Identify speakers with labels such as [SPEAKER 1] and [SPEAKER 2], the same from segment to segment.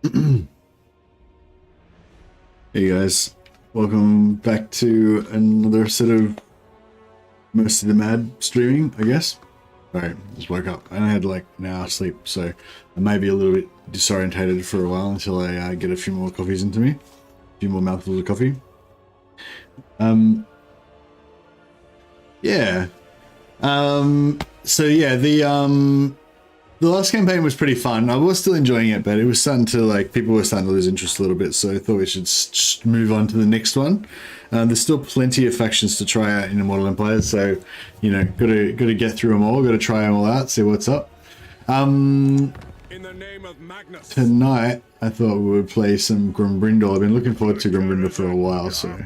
[SPEAKER 1] Hey guys, welcome back to another set of Most of the Mad streaming, I guess. Alright, just woke up. I only had like an hour sleep, so I may be a little bit disorientated for a while until I get a few more coffees into me. A few more mouthfuls of coffee. Yeah. So yeah, the last campaign was pretty fun. I was still enjoying it, but it was starting to, like, people were starting to lose interest a little bit, so I thought we should just move on to the next one. There's still plenty of factions to try out in Immortal Empires, so, you know, gotta get through them all, gotta try them all out, see what's up. In the name of Magnus. Tonight, I thought we would play some Grombrindal. I've been looking forward to Grombrindal for a while, so...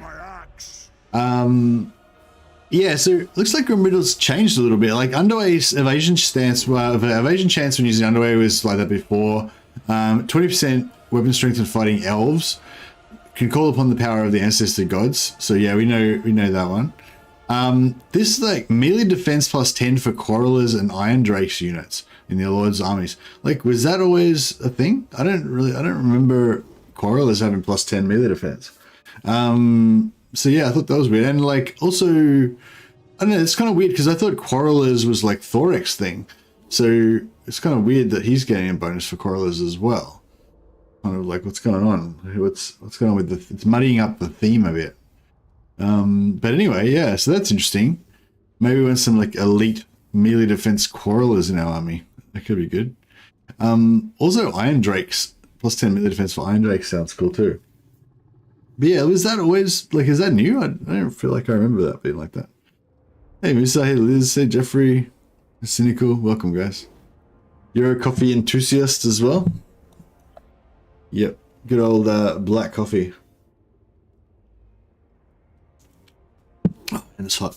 [SPEAKER 1] Yeah, so it looks like Grombrindal's changed a little bit. Like, Underway's evasion stance, evasion chance when using Underway was like that before. 20% weapon strength when fighting elves. Can call upon the power of the ancestor gods. So yeah, we know that one. This is like melee defense plus 10 for Quarrelers and Iron Drakes units in the Lord's armies. Like, was that always a thing? I don't remember Quarrelers having plus 10 melee defense. So yeah, I thought that was weird. And like, also, I don't know, it's kind of weird because I thought Quarrelers was like Thoric's thing. So it's kind of weird that he's getting a bonus for Quarrelers as well. Kind of like, what's going on? What's going on with it's muddying up the theme a bit. But anyway, yeah, so that's interesting. Maybe we want some like elite melee defense Quarrelers in our army. That could be good. Also Iron Drakes, plus 10 melee defense for Iron Drakes sounds cool too. But yeah, was that always, like, is that new? I don't feel like I remember that being like that. Hey, Musa, hey, Liz, hey, Jeffrey, Cynical, welcome, guys. You're a coffee enthusiast as well? Yep, good old black coffee. Oh, and it's hot.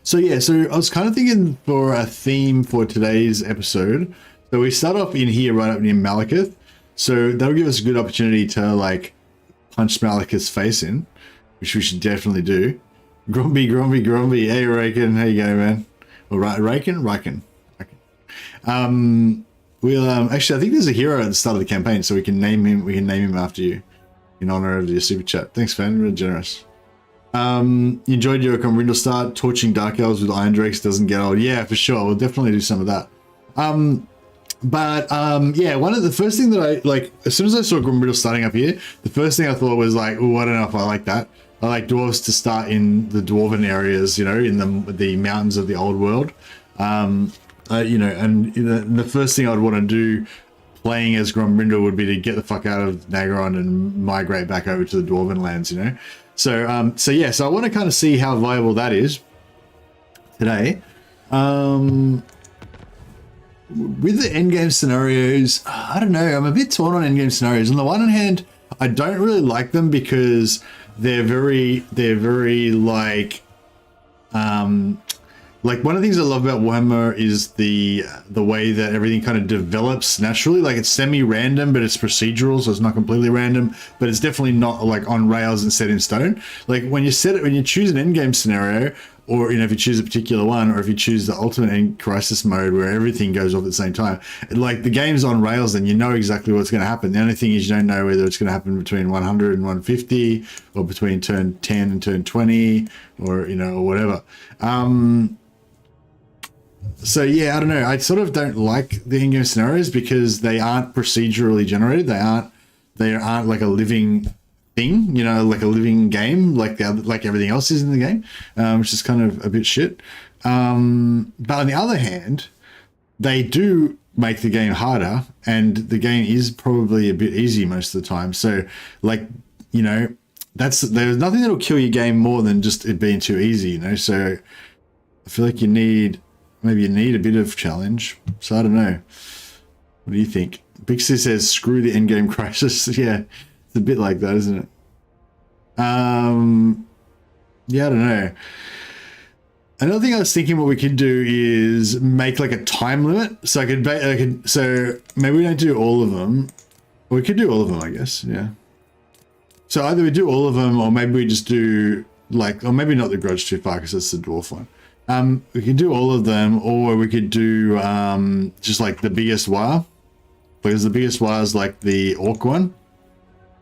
[SPEAKER 1] So yeah, so I was kind of thinking for a theme for today's episode. So we start off in here right up near Malekith. So that'll give us a good opportunity to, like, punch Malekith's face in, which we should definitely do. Gromby. Hey, Raken, how you going, man? All right, Raken. We'll actually, I think there's a hero at the start of the campaign, so we can name him. We can name him after you in honor of your super chat. Thanks, fan. Really generous. You enjoyed your Grombrindal start. Torching Dark Elves with Iron Drakes doesn't get old. Yeah, for sure. We'll definitely do some of that. But yeah, one of the first thing that I like, as soon as I saw Grombrindal starting up here, the first thing I thought was like, oh, I don't know if I like that. I like dwarves to start in the dwarven areas, you know, in the mountains of the old world. You know, and the first thing I'd want to do playing as Grombrindal would be to get the fuck out of Nagaron and migrate back over to the dwarven lands, you know. So yeah, so I want to kind of see how viable that is today. With the endgame scenarios, I don't know. I'm a bit torn on endgame scenarios. On the one hand, I don't really like them because they're very like one of the things I love about Warhammer is the way that everything kind of develops naturally. Like, it's semi-random, but it's procedural, so it's not completely random, but it's definitely not like on rails and set in stone. Like, when you choose an endgame scenario, or, you know, if you choose a particular one, or if you choose the ultimate end crisis mode where everything goes off at the same time, like, the game's on rails, then you know exactly what's going to happen. The only thing is you don't know whether it's going to happen between 100 and 150, or between turn 10 and turn 20, or, you know, or whatever. So yeah, I don't know. I sort of don't like the in-game scenarios because they aren't procedurally generated. They aren't like a living thing, you know, like a living game, like everything else is in the game, which is kind of a bit shit. But on the other hand, they do make the game harder, and the game is probably a bit easy most of the time. So, like, you know, there's nothing that'll kill your game more than just it being too easy, you know. So I feel like maybe you need a bit of challenge. So I don't know. What do you think? Bixie says, screw the endgame crisis. Yeah, it's a bit like that, isn't it? Yeah, I don't know. Another thing I was thinking what we could do is make like a time limit. So so maybe we don't do all of them. Or we could do all of them, I guess. Yeah. So either we do all of them, or maybe we just do like, or maybe not the Grudge too far because that's the dwarf one. We could do all of them, or we could do just like the biggest war. because the biggest was like the orc one,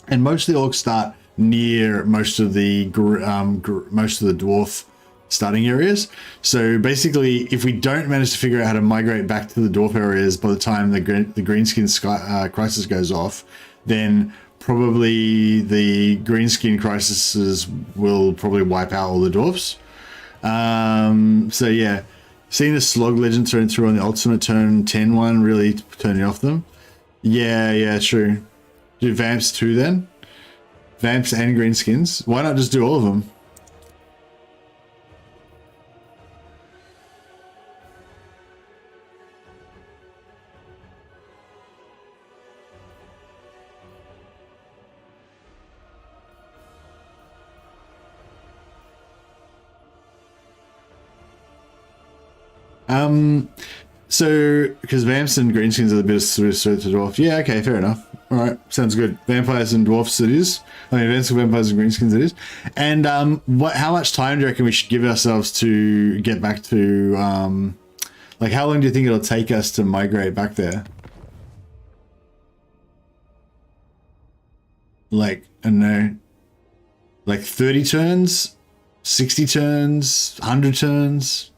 [SPEAKER 1] and most of the orcs start near most of the dwarf starting areas. So basically, if we don't manage to figure out how to migrate back to the dwarf areas by the time the greenskin crisis goes off, then probably the greenskin crises will probably wipe out all the dwarfs. So yeah, seeing the slog legend thrown through on the ultimate turn 10 one really turning off them. Yeah, true. Do vamps too then? Vamps and greenskins. Why not just do all of them? So because vamps and greenskins are the bit of suit to dwarf. Yeah, okay, fair enough. All right, sounds good. Vampires and dwarfs it is. I mean, vamps and vampires and greenskins it is. And how much time do you reckon we should give ourselves to get back to like how long do you think it'll take us to migrate back there? Like, I don't know, like 30 turns, 60 turns, 100 turns,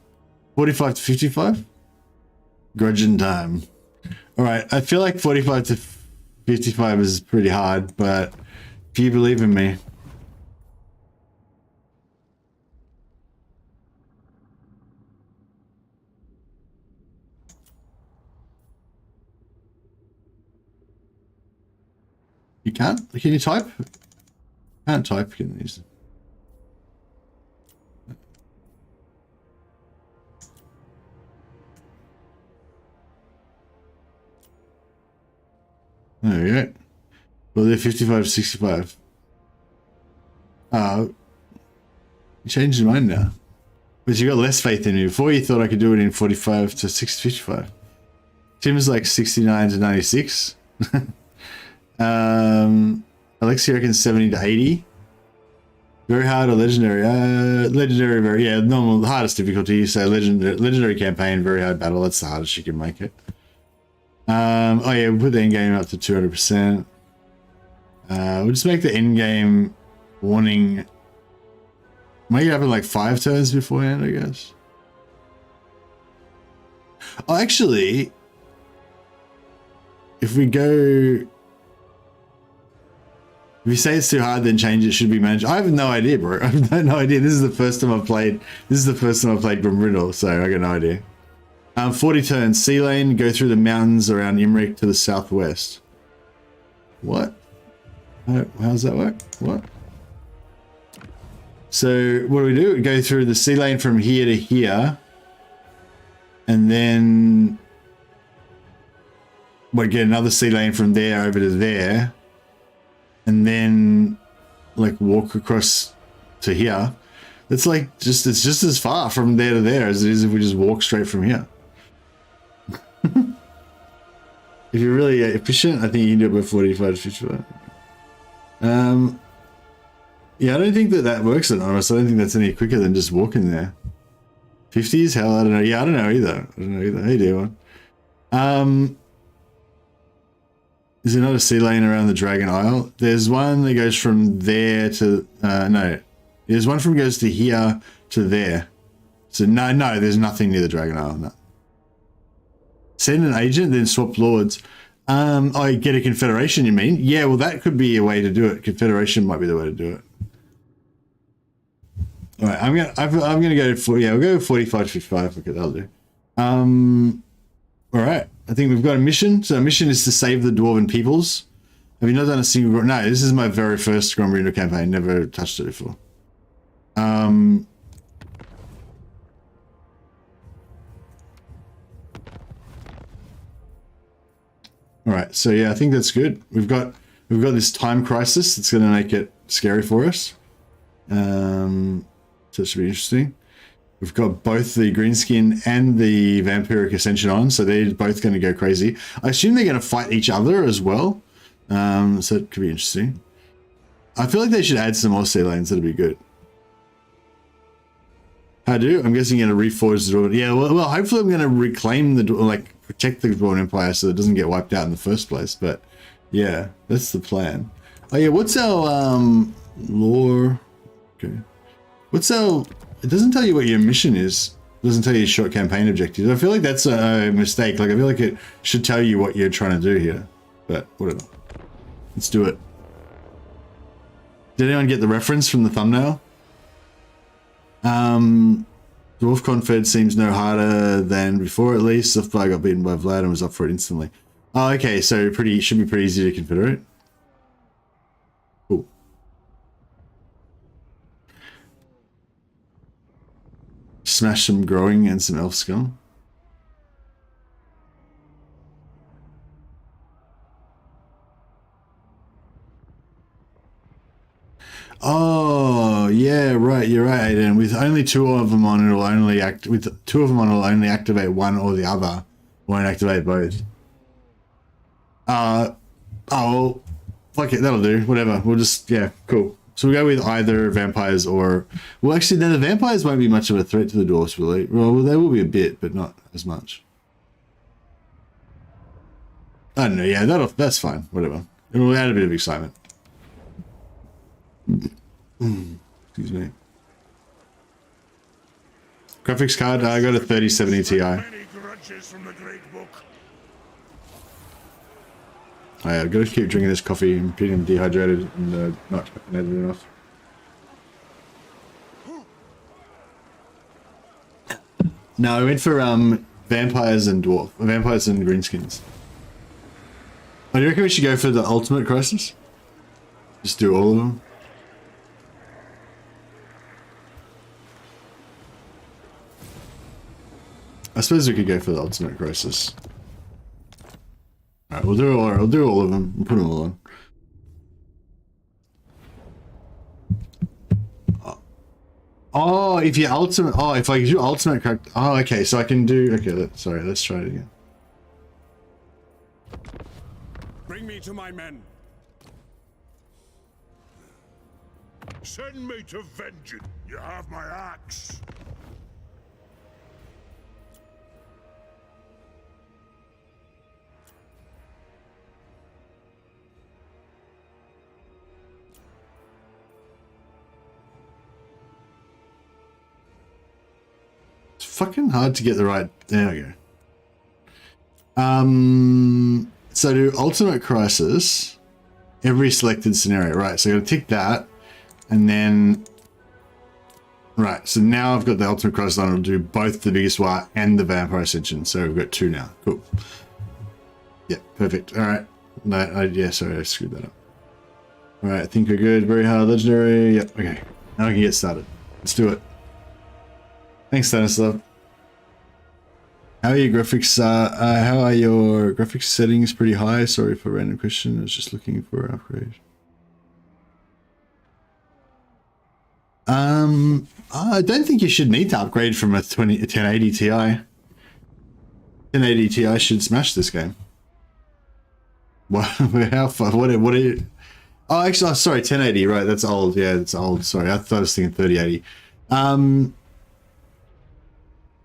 [SPEAKER 1] 45 to 55? Grudging time. All right, I feel like 45 to 55 is pretty hard, but do you believe in me? You can't? Can you type? Can't type, can you? There we go. Well, they're 55 to 65. You changed your mind now. But you got less faith in me. Before you thought I could do it in 45 to 55. Tim's like 69 to 96. Alexia reckons 70 to 80. Very hard or legendary? Legendary, very, yeah, normal, the hardest difficulty. So legendary campaign, very hard battle. That's the hardest you can make it. Oh yeah, we'll put the endgame up to 200%. We'll just make the endgame warning. Might happen like 5 turns beforehand, I guess. Oh, actually, if we go, if you say it's too hard, then change it. Should be managed. I have no idea, bro. I have no idea. This is the first time I've played. This is the first time I've played Grombrindal, so I got no idea. 40 turns. Sea lane, go through the mountains around Immortal to the southwest. What? How does that work? What? So what do? We go through the sea lane from here to here. And then we get another sea lane from there over to there. And then like walk across to here. It's like it's just as far from there to there as it is if we just walk straight from here. If you're really efficient, I think you can do it by 45 to 55. Yeah, I don't think that works at honest. I don't think that's any quicker than just walking there. 50s? Hell, I don't know. Yeah, I don't know either. How you doing? Is there not a sea lane around the Dragon Isle? There's one that goes from there to no. There's one from goes to here to there. So no, there's nothing near the Dragon Isle. No. Send an agent, then swap lords. I get a confederation, you mean? Yeah, well, that could be a way to do it. Confederation might be the way to do it. All right, I'm gonna go for, yeah, we'll go 45 to 55. Okay, that'll do. All right, I think we've got a mission. So our mission is to save the dwarven peoples. Have you not done a single? No, this is my very first Grombrindal campaign. Never touched it before. All right, so yeah, I think that's good. We've got this time crisis that's going to make it scary for us. So it should be interesting. We've got both the greenskin and the vampiric ascension on, so they're both going to go crazy. I assume they're going to fight each other as well, so it could be interesting. I feel like they should add some more sea lanes. That'd be good. I do. I'm guessing you're going to reforge the Dwarven. Yeah, well, hopefully I'm going to reclaim the, like, protect the Dwarven Empire so it doesn't get wiped out in the first place. But yeah, that's the plan. Oh yeah, what's our lore? Okay, what's our? It doesn't tell you what your mission is. It doesn't tell you your short campaign objectives. I feel like that's a mistake. Like I feel like it should tell you what you're trying to do here. But whatever. Let's do it. Did anyone get the reference from the thumbnail? Dwarf Confed seems no harder than before, at least. Softfire got beaten by Vlad and was up for it instantly. Oh, okay, so should be pretty easy to confederate. Cool. Smash some growing and some elf scum. Oh yeah, right. You're right, Aiden. With only two of them on, it'll only activate one or the other. Won't activate both. Oh, fuck it. That'll do. Whatever. We'll just cool. So we'll go with either vampires or. Well, actually, then the vampires won't be much of a threat to the dwarfs, will they? Well, they will be a bit, but not as much. I don't know. Yeah, that's fine. Whatever. It'll add a bit of excitement. Excuse me. Graphics card, I got a 3070 Ti. Oh, yeah, I've got to keep drinking this coffee and feeling dehydrated and not caffeinated enough. No, I went for vampires and greenskins. Oh, do you reckon we should go for the ultimate crisis? Just do all of them. I suppose we could go for the ultimate crisis. Alright, we'll do all of them. We'll put them all on. Oh, if you ultimate. Oh, if I do ultimate correct. Oh, okay. So I can do. Okay, let's try it again.
[SPEAKER 2] Bring me to my men. Send me to vengeance. You have my axe.
[SPEAKER 1] Fucking hard to get the right. There we go. So do ultimate crisis every selected scenario, right? So I gotta tick that, and then right. So now I've got the ultimate crisis on. It'll do both the biggest war and the vampire ascension. So we've got two now. Cool. Yeah, perfect. All right. No, yeah. Sorry, I screwed that up. All right. I think we're good. Very hard legendary. Yep. Okay. Now we can get started. Let's do it. Thanks, Stanislav. How are your graphics? How are your graphics settings? Pretty high. Sorry for a random question. I was just looking for an upgrade. I don't think you should need to upgrade from a 1080 Ti. 1080 Ti should smash this game. What? How far? What are you? Oh, actually, sorry, 1080. Right, that's old. Yeah, that's old. Sorry, I thought I was thinking 3080.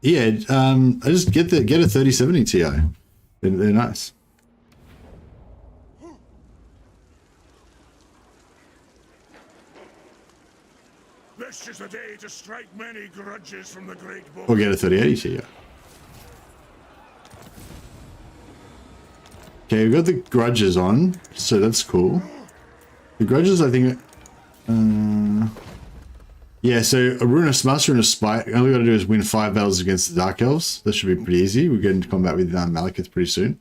[SPEAKER 1] Yeah, I just get a 3070 Ti. They're nice.
[SPEAKER 2] This is a day to strike many grudges from the great book.
[SPEAKER 1] Or get a 3080 Ti. Okay, we've got the grudges on, so that's cool. The grudges, I think. Yeah, so a rune, a master, and a spike. All we got to do is win 5 battles against the Dark Elves. That should be pretty easy. We'll get into combat with Malekith pretty soon.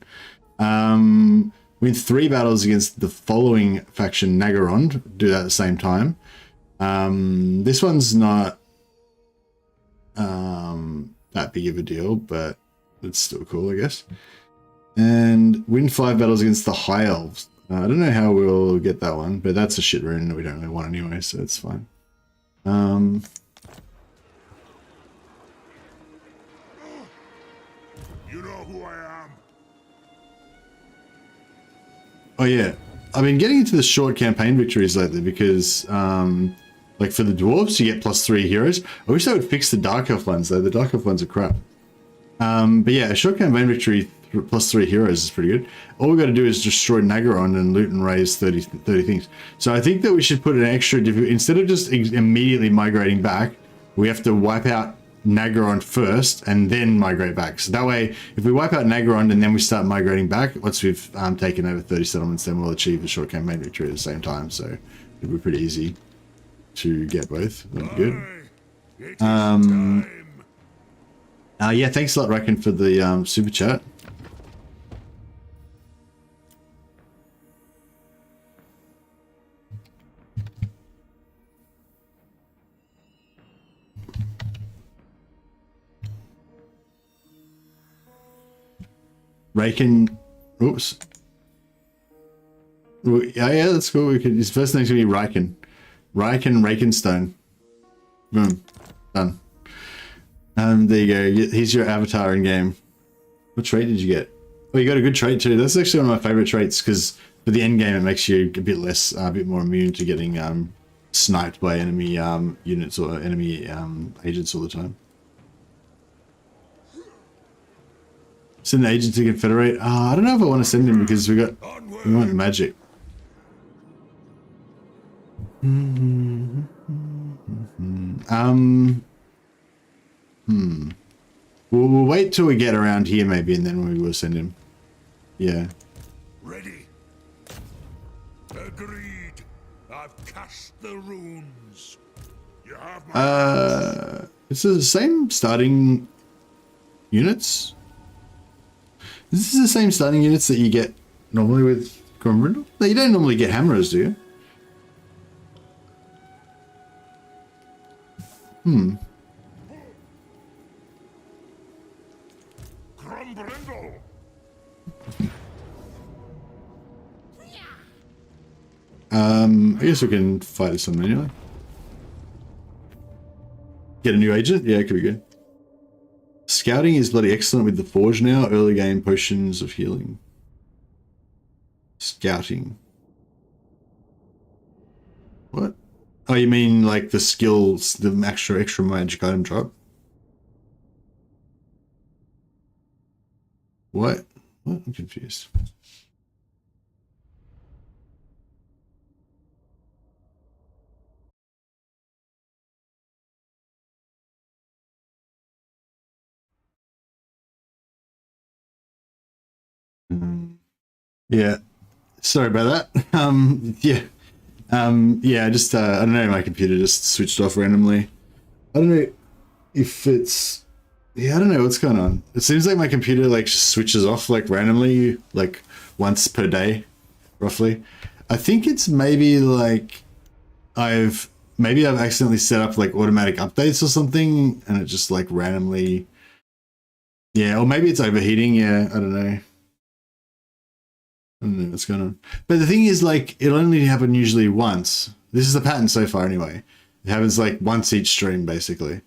[SPEAKER 1] Win 3 battles against the following faction, Nagaron. Do that at the same time. This one's not that big of a deal, but it's still cool, I guess. And win 5 battles against the High Elves. I don't know how we'll get that one, but that's a shit rune that we don't really want anyway, so it's fine. You
[SPEAKER 2] know who I am.
[SPEAKER 1] Oh yeah, I've been getting into the short campaign victories lately because Like for the dwarves, you get +3 heroes. I wish they would fix the Dark Elf ones though. The Dark Elf ones are crap. But yeah, a short campaign victory +3 heroes is pretty good. All we got to do is destroy Nagaron and loot and raise 30 things. So I think that we should put an extra instead of just immediately migrating back, we have to wipe out Nagaron first and then migrate back. So that way, if we wipe out Nagaron and then we start migrating back, once we've taken over 30 settlements, then we'll achieve the short campaign victory at the same time. So it'll be pretty easy to get both. That'd be good. Yeah, thanks a lot, Racken, for the super chat. Raken, oops. Yeah, that's cool. We could. His first name's gonna be Raken. Rakenstone. Boom, done. There you go. Here's your avatar in game. What trait did you get? Oh, you got a good trait too. That's actually one of my favorite traits because for the end game it makes you a bit less, a bit more immune to getting sniped by enemy units or enemy agents all the time. Send an agent to Confederate. I don't know if I want to send him because we want magic. We'll wait till we get around here maybe, and then we will send him. Yeah.
[SPEAKER 2] Ready. Agreed. I've cast the runes. You have my
[SPEAKER 1] It's the same starting units. This is the same starting units that you get normally with Grombrindal? No, you don't normally get hammerers, do you?
[SPEAKER 2] Grombrindal.
[SPEAKER 1] I guess we can fight this one manually. Get a new agent? Yeah, it could be good. Scouting is bloody excellent with the Forge now. Early game potions of healing. Scouting. What? Oh, you mean like the skills, the extra magic item drop? What? What? I'm confused. Yeah, sorry about that. Yeah, just I don't know, my computer just switched off randomly. I don't know if it's, yeah, I don't know what's going on. It seems like my computer like just switches off like randomly, like once per day, roughly. I think it's maybe like I've accidentally set up like automatic updates or something, and it just like randomly, yeah, or maybe it's overheating. Yeah, I don't know. I don't know what's going on. But the thing is, like, it'll only happen usually once. This is the pattern so far anyway. It happens like once each stream, basically.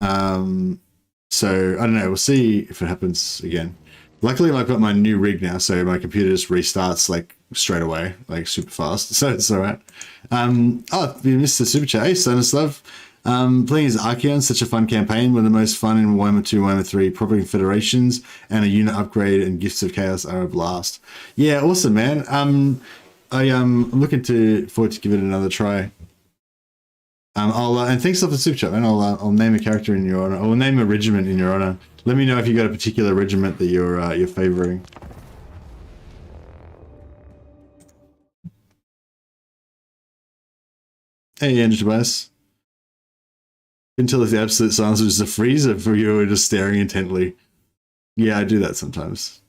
[SPEAKER 1] So, I don't know. We'll see if it happens again. Luckily, I've got my new rig now, so my computer just restarts, like, straight away, like, super fast. So it's alright. Oh, you missed the super chat. Hey, Stanislav. Playing as Archeon, such a fun campaign. One of the most fun in Warhammer 2, Warhammer 3, proper confederations, and a unit upgrade and Gifts of Chaos are a blast. Yeah, awesome, man. I'm looking forward to give it another try. And thanks for the super chat, man. I'll name a character in your honor. I'll name a regiment in your honor. Let me know if you got a particular regiment that you're favoring. Hey, Andrew Tobias. Until the absolute silence was just a freezer for you were just staring intently. Yeah, I do that sometimes.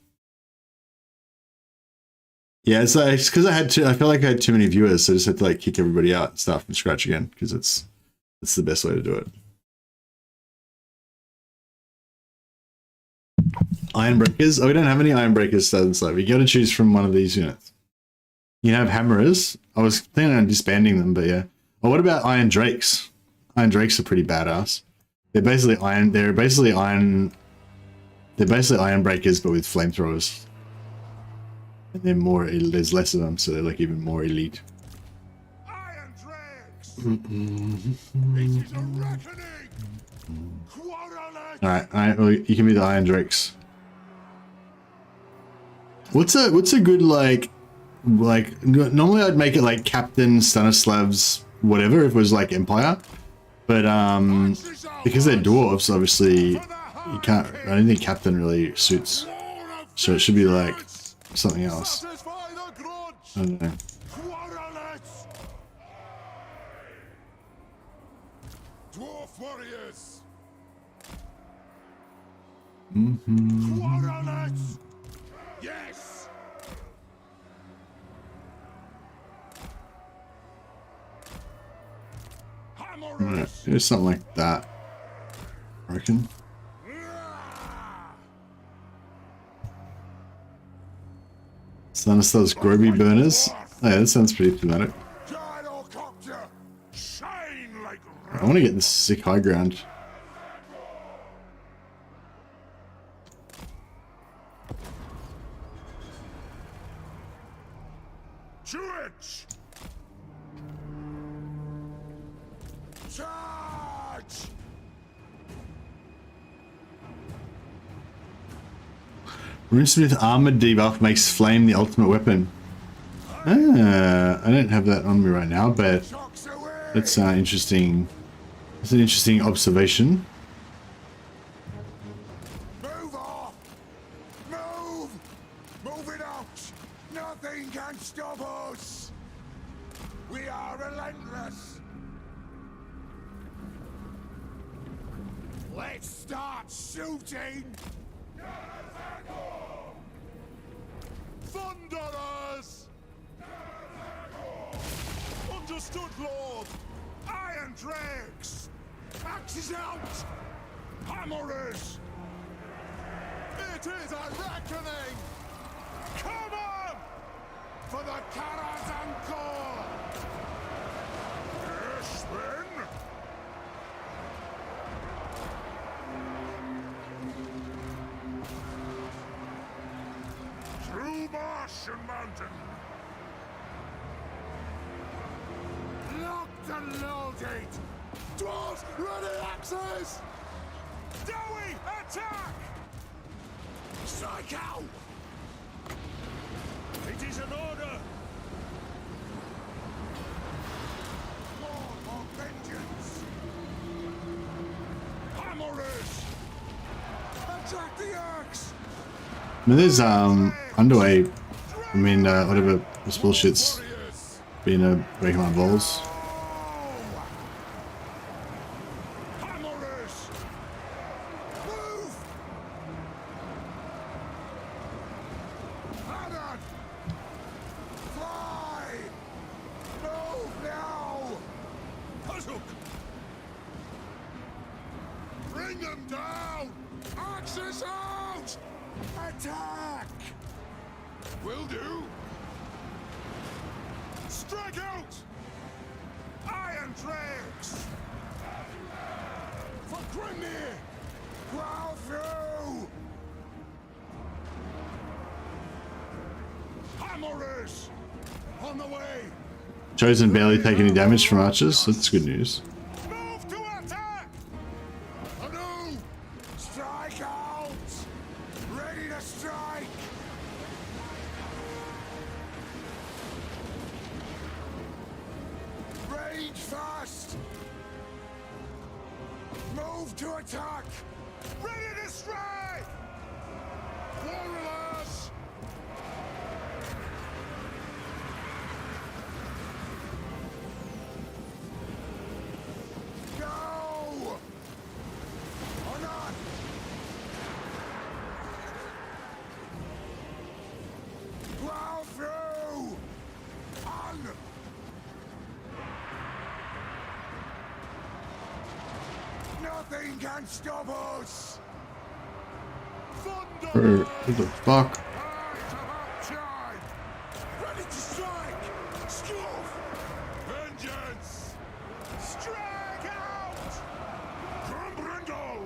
[SPEAKER 1] Yeah, it's because I felt like I had too many viewers, so I just had to like kick everybody out and start from scratch again, because it's the best way to do it. Ironbreakers? Oh, we don't have any Ironbreakers, so you got to choose from one of these units. You have Hammerers. I was planning on disbanding them, but yeah. Oh, what about Iron Drakes? Iron Drakes are pretty badass. They're basically iron breakers, but with flamethrowers. And they're there's less of them, so they're like even more elite.
[SPEAKER 2] Iron Drakes. It is a reckoning.
[SPEAKER 1] Alright, well, you can be the Iron Drakes. What's a good like normally I'd make it like Captain Stanislav's whatever if it was like Empire, but because they're dwarves, obviously you can't. I don't think Captain really suits, so it should be like something else. I don't know.
[SPEAKER 2] Dwarf warriors. Yes.
[SPEAKER 1] Right, it's something like that, I reckon. Stanislav's Groby Burners. Oh, yeah, that sounds pretty thematic. I want to get this sick high ground.
[SPEAKER 2] Charge! Charge!
[SPEAKER 1] Runesmith Armored debuff makes flame the ultimate weapon. Ah, I don't have that on me right now, but that's interesting. That's an interesting observation.
[SPEAKER 2] Move off! Move! Move it out! Nothing can stop us! We are relentless! Let's start shooting! Thunderers! Understood, Lord! Iron Drakes! Axes out! Hammerers! It is a reckoning! Come on! For the Karazanko! Yes, then! Through marsh and mountain! Locked and loaded! Dwarfs, ready axes! Dowie, attack! Strike out! It is an order! More for vengeance! Hammerers! Attack the axe!
[SPEAKER 1] I mean, there's underway. I mean, whatever this bullshit's being a breaking my balls.
[SPEAKER 2] Bring them down! Axes out! Attack! Will do. Strike out! Iron Drakes! For Grimnir! Growl through! Hammerers! On the way!
[SPEAKER 1] Chosen barely take any damage from archers. That's good news.
[SPEAKER 2] Move to attack! Anew! Strike out! Ready to strike! Rage fast! Move to attack! Ready to strike! Warriors! Go! Or not! Plow through! On! Nothing can stop us! Thunder!
[SPEAKER 1] What the fuck?
[SPEAKER 2] Ready to strike! Skoof! Vengeance! Strike out! Grombrindal!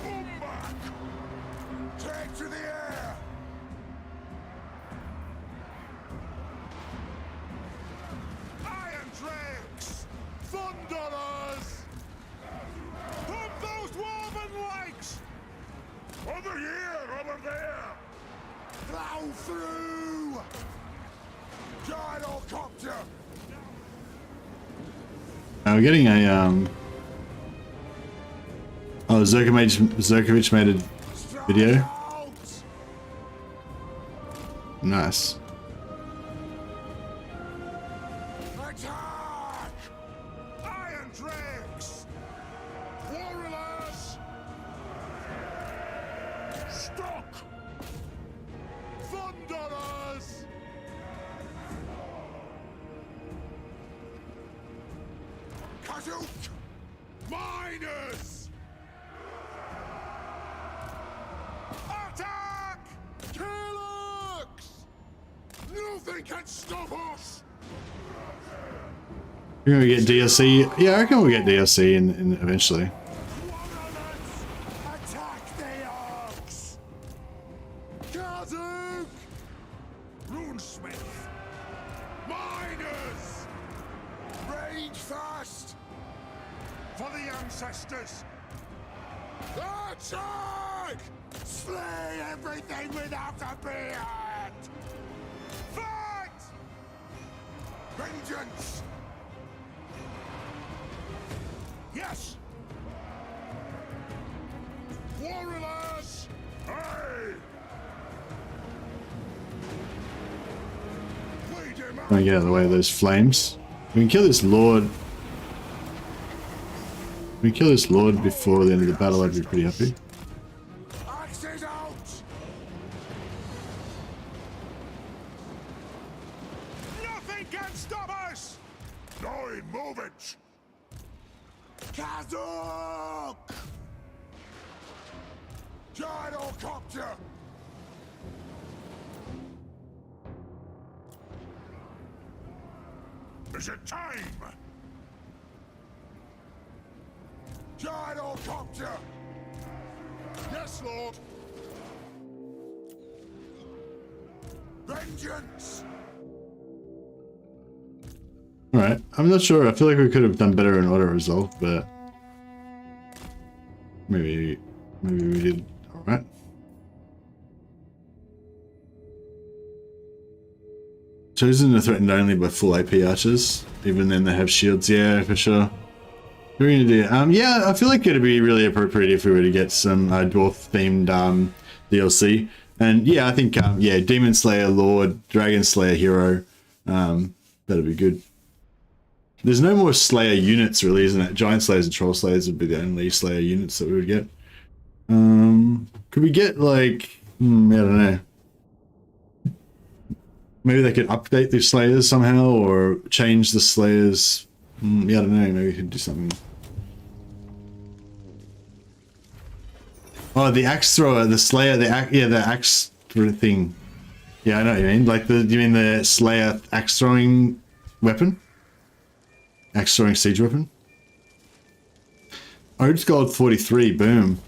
[SPEAKER 2] Boom back! Take to the air! through! Gyrocopter!
[SPEAKER 1] Now we're getting a oh, Zerkovich made a video. Nice.
[SPEAKER 2] Attack! Iron Drakes! Warriors! Stock! Thunderers! Kazook! Miners! Attack! Killux! Nothing can stop us!
[SPEAKER 1] You're gonna get DLC. Yeah, I reckon we'll get DLC in eventually.
[SPEAKER 2] Attack the orcs! Kazook! Runesmith! Miners! Rage fast! For the ancestors! Attack! Slay everything without a beard! Fight! Vengeance! Yes! Warriors! Aye! Lead him out!
[SPEAKER 1] Trying to get out of the way of those flames. We can kill this lord. If we kill this lord before the end of the battle, I'd be pretty happy.
[SPEAKER 2] Axes out! Nothing can stop us! No, move it! Kazook! Gyrocopter! Is it time? Gyrocopter! Yes, Lord! Vengeance!
[SPEAKER 1] Alright, I'm not sure. I feel like we could have done better in auto resolve, but maybe we did alright. Chosen are threatened only by full AP archers. Even then they have shields, yeah, for sure. What are we gonna do? Yeah, I feel like it'd be really appropriate if we were to get some dwarf themed DLC. And yeah, I think yeah, Demon Slayer Lord, Dragon Slayer Hero, that'd be good. There's no more Slayer units really, isn't it? Giant Slayers and Troll Slayers would be the only Slayer units that we would get. Could we get like, I don't know. Maybe they could update the Slayers somehow or change the Slayers. Yeah, I don't know, maybe we could do something. Oh, the axe thrower, the Slayer, the axe thing. Yeah, I know what you mean. Like you mean the Slayer axe throwing weapon? Axe throwing siege weapon? Ode's Gold 43, boom.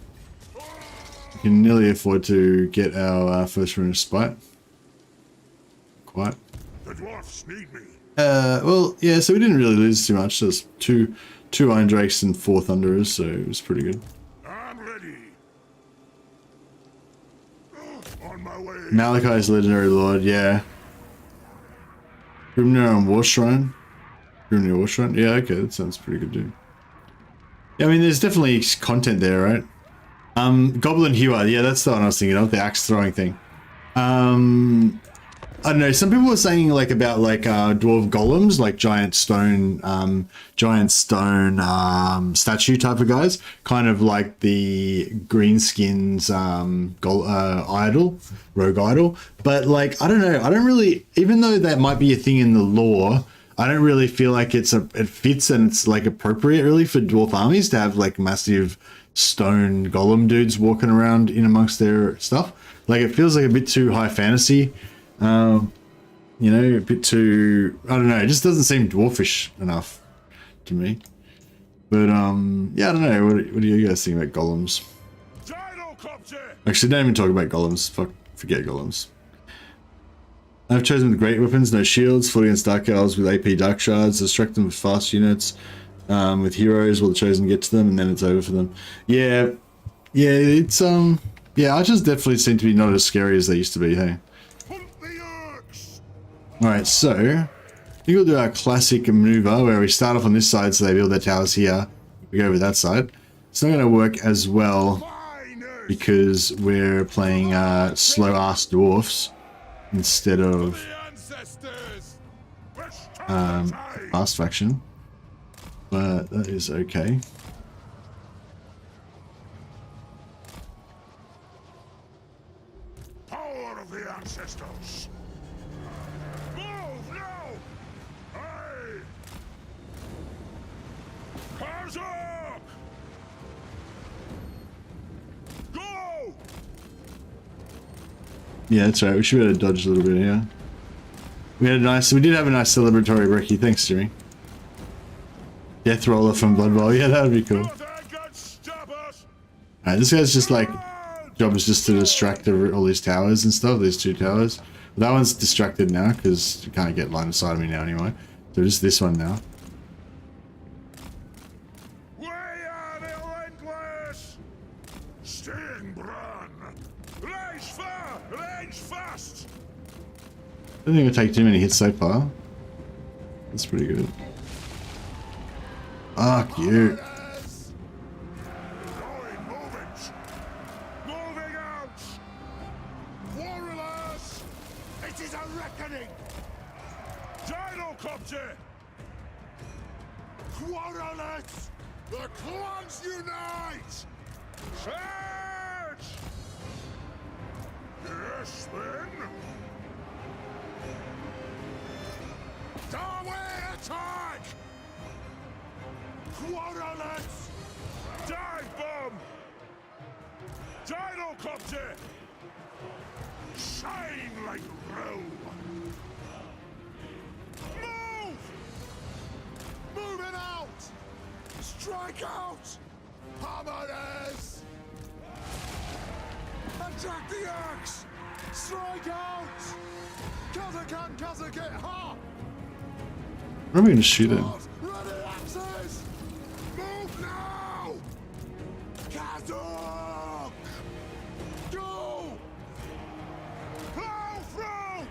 [SPEAKER 1] We can nearly afford to get our first rune of spite. Quite.
[SPEAKER 2] The dwarfs need me.
[SPEAKER 1] Well, yeah, so we didn't really lose too much. There's two Iron Drakes and 4 Thunderers, so it was pretty good.
[SPEAKER 2] I'm ready. On my way.
[SPEAKER 1] Malekith's Legendary Lord, yeah. Grimnir and War Shrine. Grimnir War Shrine, yeah, okay, that sounds pretty good, dude. Yeah, I mean, there's definitely content there, right? Goblin Hewer, yeah, that's the one I was thinking of, the axe throwing thing. I don't know, some people were saying like about like dwarf golems, like giant stone statue type of guys, kind of like the greenskins rogue idol. But like, I don't know, I don't really, even though that might be a thing in the lore, I don't really feel like it fits and it's like appropriate really for dwarf armies to have like massive stone golem dudes walking around in amongst their stuff. Like it feels like a bit too high fantasy. You know, a bit too, I don't know, it just doesn't seem dwarfish enough to me. But, yeah, I don't know, what do you guys think about golems? Actually, don't even talk about golems, forget golems. I've chosen the great weapons, no shields, fought against Dark Elves with AP Dark Shards, distract them with fast units, with heroes while the chosen get to them, and then it's over for them. Yeah, it's, yeah, archers definitely seem to be not as scary as they used to be, hey? Alright, so I think we'll do our classic maneuver where we start off on this side so they build their towers here. We go over that side. It's not going to work as well because we're playing slow-ass dwarfs instead of fast faction. But that is okay.
[SPEAKER 2] Power of the ancestors. Move now! Aye! Karzak! Go!
[SPEAKER 1] Yeah, that's right. We should be able to dodge a little bit here. We did have a nice celebratory brekkie. Thanks, Jimmy. Death roller from Blood Bowl. Yeah, that would be cool. Alright, this guy's just like, job is just to distract all these towers and stuff, these two towers. But that one's distracted now because you can't get line of sight of me now anyway. So just this one now.
[SPEAKER 2] We are relentless! Staying Bran! Range far! Range fast!
[SPEAKER 1] I don't think it'll take too many hits so far. That's pretty good. Fuck you.
[SPEAKER 2] Moving out! Warriors! It is a reckoning! Gyrocopter! Quarrelers! The clans unite! Charge! Yes, then! Darwin attack! Quarrelers! Dive bomb! Gyrocopter! Shine like roe! Move! Moving out! Strike out! Hammerers! Attack the axe! Strike out! Kazakan, Kazakan, ha!
[SPEAKER 1] Where are we going to shoot him?
[SPEAKER 2] Ready axes! Move now! Kazuk! Go! Plow through!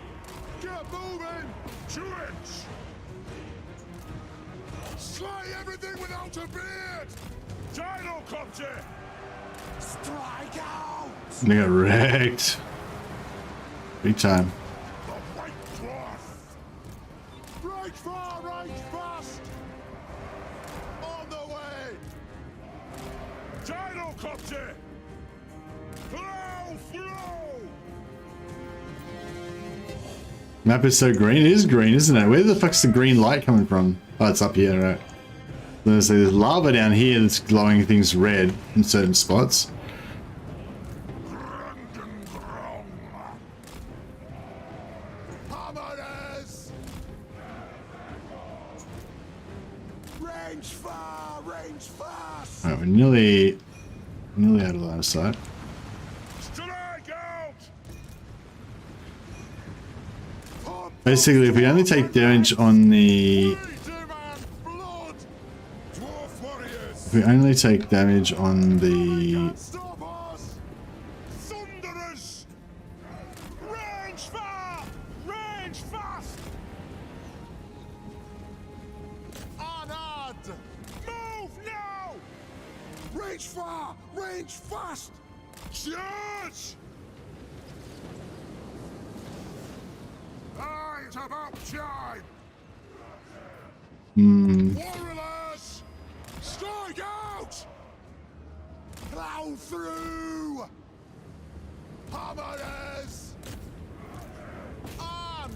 [SPEAKER 2] Get moving! To it! Slay everything without a beard! Gyrocopter! Strike out!
[SPEAKER 1] They got wrecked. Big time.
[SPEAKER 2] The White Dwarf! Right far, right fast! On the way! Gyrocopter! Plow through!
[SPEAKER 1] Map is so green. It is green, isn't it? Where the fuck's the green light coming from? Oh, it's up here, right? There's lava down here that's glowing things red in certain spots.
[SPEAKER 2] Hammerers! Range far, range fast!
[SPEAKER 1] Alright, we're nearly out of line of sight.
[SPEAKER 2] Strike out!
[SPEAKER 1] Basically, if we only take damage on the...
[SPEAKER 2] Blood! Dwarf warriors!
[SPEAKER 1] If we only take damage on the...
[SPEAKER 2] Stop us! Thunderers! Range far! Range fast! Anad! Move now! Range far! Range fast! Charge! Aye, it's about time! Warriors! Strike out! Plow through! Hammerers! On!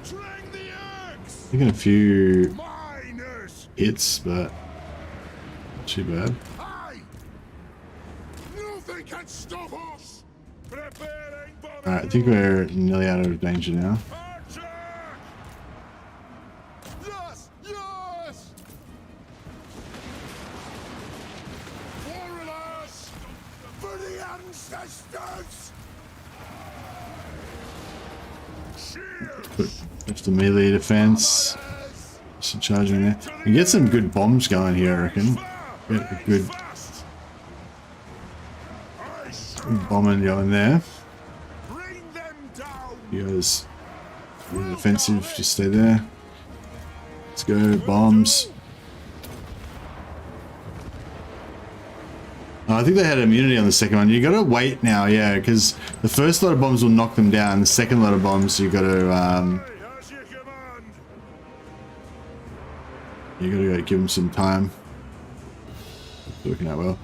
[SPEAKER 2] Tring the axe!
[SPEAKER 1] Taking a few
[SPEAKER 2] Miners!
[SPEAKER 1] hits, but not too bad.
[SPEAKER 2] Aye! Nothing can stop us! Preparing body!
[SPEAKER 1] Alright, I think we're nearly out of danger now.
[SPEAKER 2] Attack! Yes! Yes! Warriors! For the ancestors! Cheers!
[SPEAKER 1] Just the melee defense. Just charging there. We get some good bombs going here, I reckon. Get a good bombing going there.
[SPEAKER 2] Bring them down!
[SPEAKER 1] You guys Defensive, just stay there. Let's go, bombs. Oh, I think they had immunity on the second one. You gotta wait now, yeah, because the first lot of bombs will knock them down. The second lot of bombs, you gotta go give them some time. It's working out well.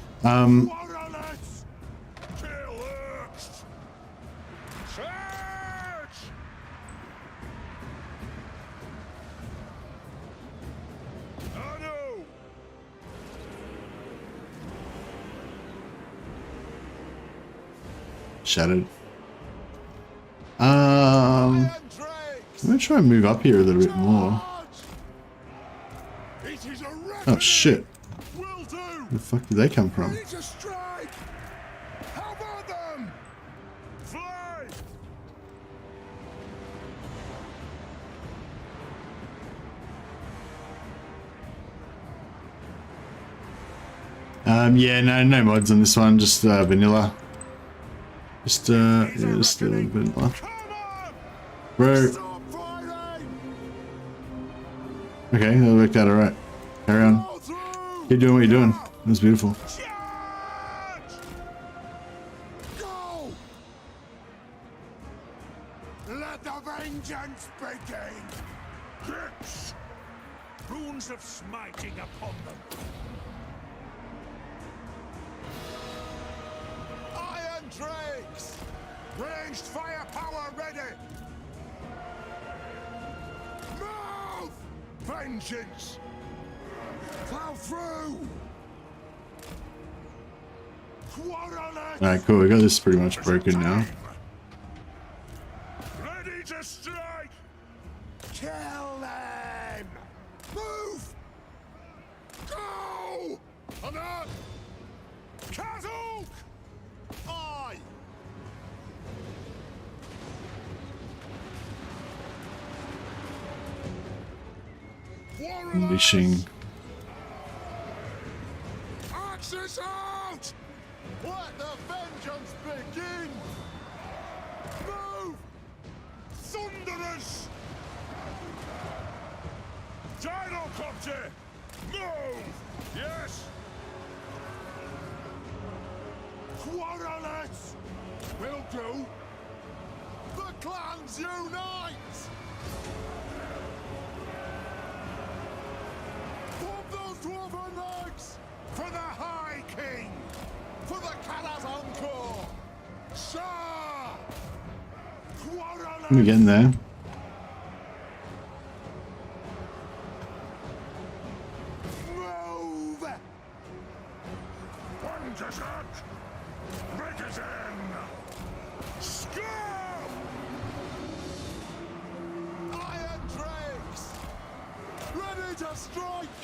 [SPEAKER 1] Shattered. I'm gonna try and move up here a little bit more. Oh shit. Where the fuck did they come from? Yeah, no mods on this one, just vanilla. Just yeah, just a little bit more. Bro. Okay, that worked out alright. Carry on. Keep doing what you're doing. That was beautiful.
[SPEAKER 2] Let the vengeance begin! Grits! Runes of smiting upon them. Iron Drakes! Ranged firepower ready! Move! Vengeance! Plow through!
[SPEAKER 1] Alright, cool. We got this pretty much broken now.
[SPEAKER 2] Ready to strike! Kill them! Move! Go! On up! Kazuk! Aye!
[SPEAKER 1] Unleashing.
[SPEAKER 2] Axis out! Let the vengeance begin! Move! Thunderous! Gyrocopter! Move! Yes! Quarrelets! Will do! The clans unite! Bomb those dwarven legs! For the High King! For the Kala's Encore! Sir!
[SPEAKER 1] We're getting there.
[SPEAKER 2] Move! Wondershot! Regiment! Scum! Iron Drakes! Ready to strike!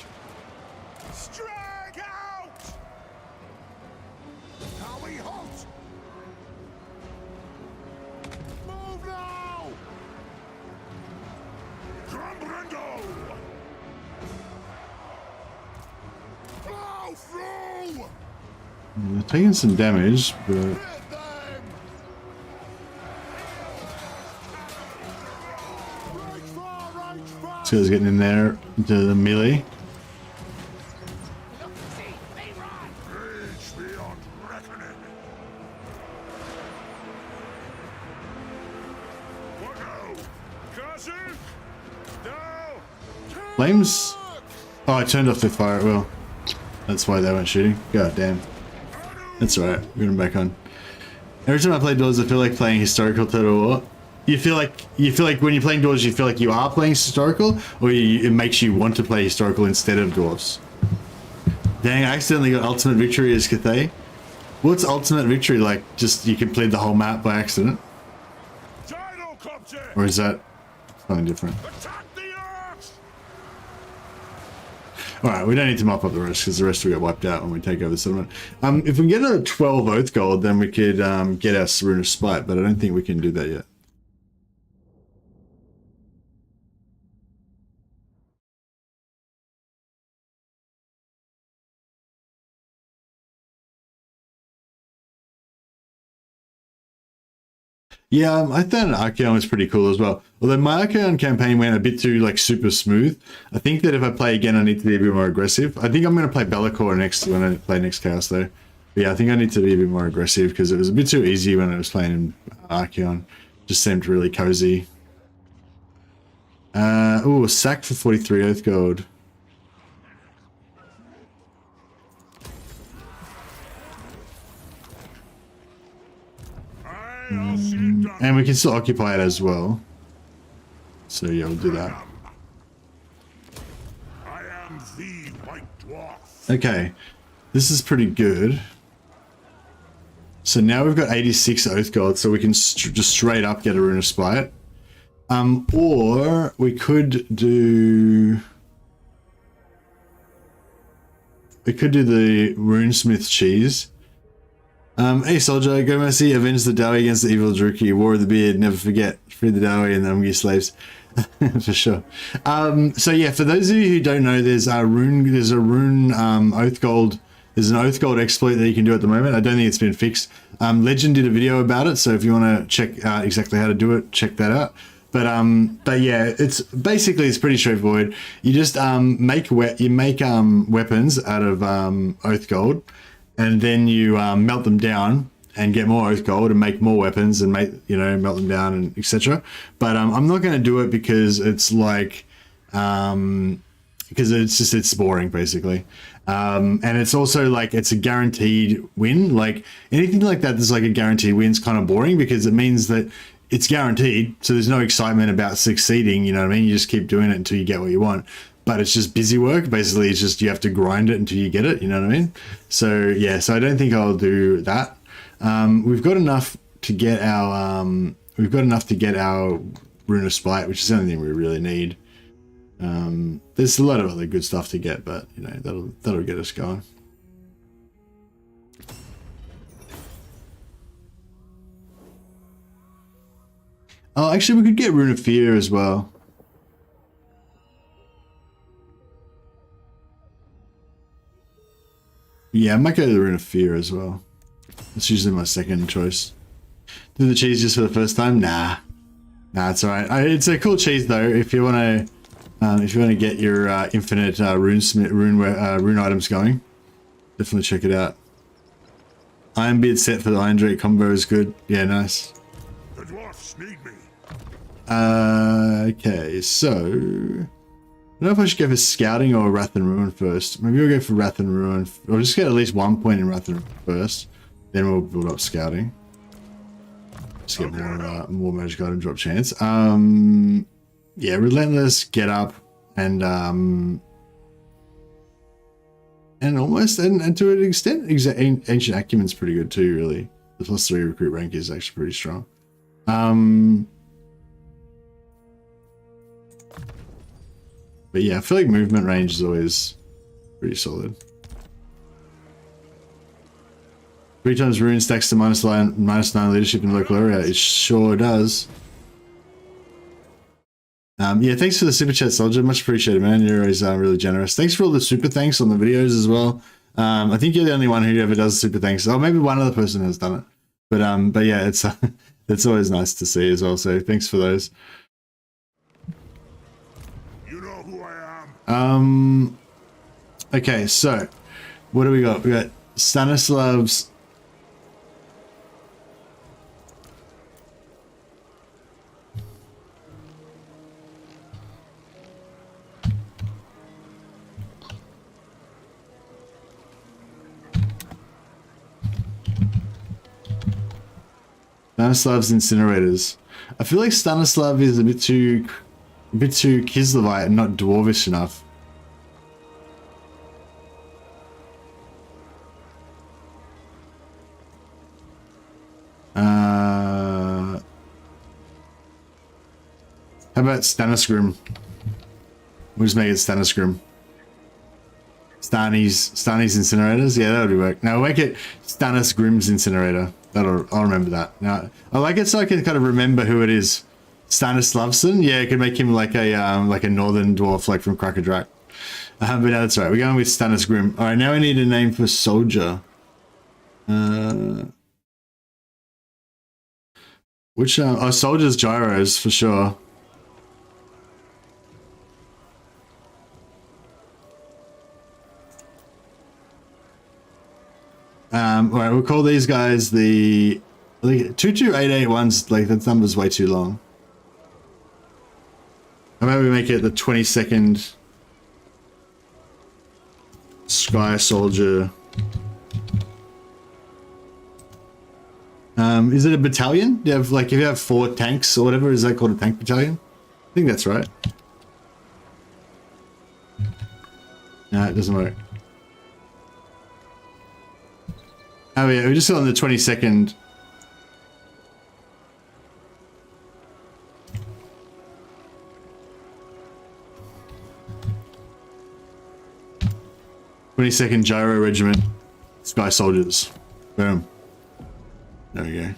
[SPEAKER 2] Strike out! Are we hot? Move now! Grombrindal! Blow through!
[SPEAKER 1] They're taking some damage, but
[SPEAKER 2] Hit them! Range far, range far!
[SPEAKER 1] this guy's getting in there into the melee.
[SPEAKER 2] Rage beyond reckoning! Wacko! Kazuk! Now!
[SPEAKER 1] Flames? Oh, I turned off the fire at will. That's why they weren't shooting. God damn. That's alright. We're going back on. Every time I play Dwarves, I feel like playing historical Total War. You feel like when you're playing Dwarves, you feel like you are playing historical, or it makes you want to play historical instead of Dwarves. Dang, I accidentally got ultimate victory as Cathay. What's ultimate victory like? Just you complete the whole map by accident?
[SPEAKER 2] Gyrocopter!
[SPEAKER 1] Or is that something different?
[SPEAKER 2] Attack the arcs!
[SPEAKER 1] Alright, we don't need to mop up the rest because the rest will get wiped out when we take over the settlement. If we can get a 12 Oath Gold, then we could get our Rune of Spite, but I don't think we can do that yet. Yeah, I thought Archeon was pretty cool as well. Although my Archeon campaign went a bit too like super smooth. I think that if I play again, I need to be a bit more aggressive. I think I'm going to play Be'lakor next when I play next Chaos though. But yeah, I think I need to be a bit more aggressive because it was a bit too easy when I was playing in Archeon. Just seemed really cozy. Oh, sack for 43 Earth Gold. And we can still occupy it as well. So yeah, we'll do that.
[SPEAKER 2] I am the white dwarf.
[SPEAKER 1] Okay, this is pretty good. So now we've got 86 Oath Gold, so we can just straight up get a Rune of Spite. Or we could do... the Runesmith cheese. Hey soldier, go mercy, avenge the Dowie against the evil Druki, War of the Beard, never forget, free the Dowie and the your slaves. For sure. So yeah, for those of you who don't know, there's a rune Oath Gold. There's an Oath Gold exploit that you can do at the moment. I don't think it's been fixed. Legend did a video about it, so if you want to check out exactly how to do it, check that out. But yeah, it's pretty straightforward. You just make weapons out of Oath Gold, and then you melt them down and get more Oath Gold and make more weapons and melt them down and etc. But I'm not going to do it because it's like because it's boring basically. And it's also like it's a guaranteed win. Like anything like that that's like a guaranteed win is kind of boring because it means that it's guaranteed, so there's no excitement about succeeding, you know what I mean? You just keep doing it until you get what you want. But it's just busy work. Basically, it's just you have to grind it until you get it, you know what I mean? So yeah, so I don't think I'll do that. We've got enough to get our Rune of Spite, which is the only thing we really need. There's a lot of other good stuff to get, but you know, that'll get us going. Oh, actually, we could get Rune of Fear as well. Yeah, I might go to the Rune of Fear as well. That's usually my second choice. Do the cheese just for the first time? Nah, it's alright. It's a cool cheese though. If you want to get your infinite rune items going, definitely check it out. Iron Beard set for the Iron Drake combo is good. Yeah, nice.
[SPEAKER 2] The dwarfs need me.
[SPEAKER 1] Okay, so I don't know if I should go for scouting or Wrath and Ruin first. Maybe we'll go for Wrath and Ruin. We'll just get at least 1 point in Wrath and Ruin first. Then we'll build up scouting. Just get more magic item drop chance. Yeah, Relentless, Get Up, and almost and to an extent, Ancient Acumen's pretty good too. Really, the +3 recruit rank is actually pretty strong. But yeah, I feel like movement range is always pretty solid. 3 times rune stacks to -9 leadership in the local area. It sure does. Yeah, thanks for the super chat, Soldier. Much appreciated, man. You're always really generous. Thanks for all the super thanks on the videos as well. I think you're the only one who ever does super thanks. Oh, maybe one other person has done it. But yeah, it's it's always nice to see as well. So thanks for those.
[SPEAKER 2] You know who I am.
[SPEAKER 1] Okay, so what do we got? We got Stanislav's. Stanislav's incinerators. I feel like Stanislav is a bit too Kislevite and not dwarvish enough. How about Stanisgrim? We'll just make it Stanisgrim. Stani's incinerators? Yeah, that would work. Now we'll make it Stanisgrim's incinerator. I'll remember that. Now I like it so I can kind of remember who it is. Stanislavson? Yeah, I could make him like a northern dwarf like from Krakadrak. But no, that's right. We're going with Stanisgrim. Alright, now we need a name for soldier. Which oh, soldiers gyros for sure. All right, we'll call these guys the, I think 22881's like that number's way too long. How about we make it the 22nd Sky Soldier. Is it a battalion? Do you have like, if you have 4 tanks or whatever, is that called a tank battalion? I think that's right. No, it doesn't work. Oh yeah, we just got on the 22nd. Gyro Regiment, Sky Soldiers. Boom. There we go.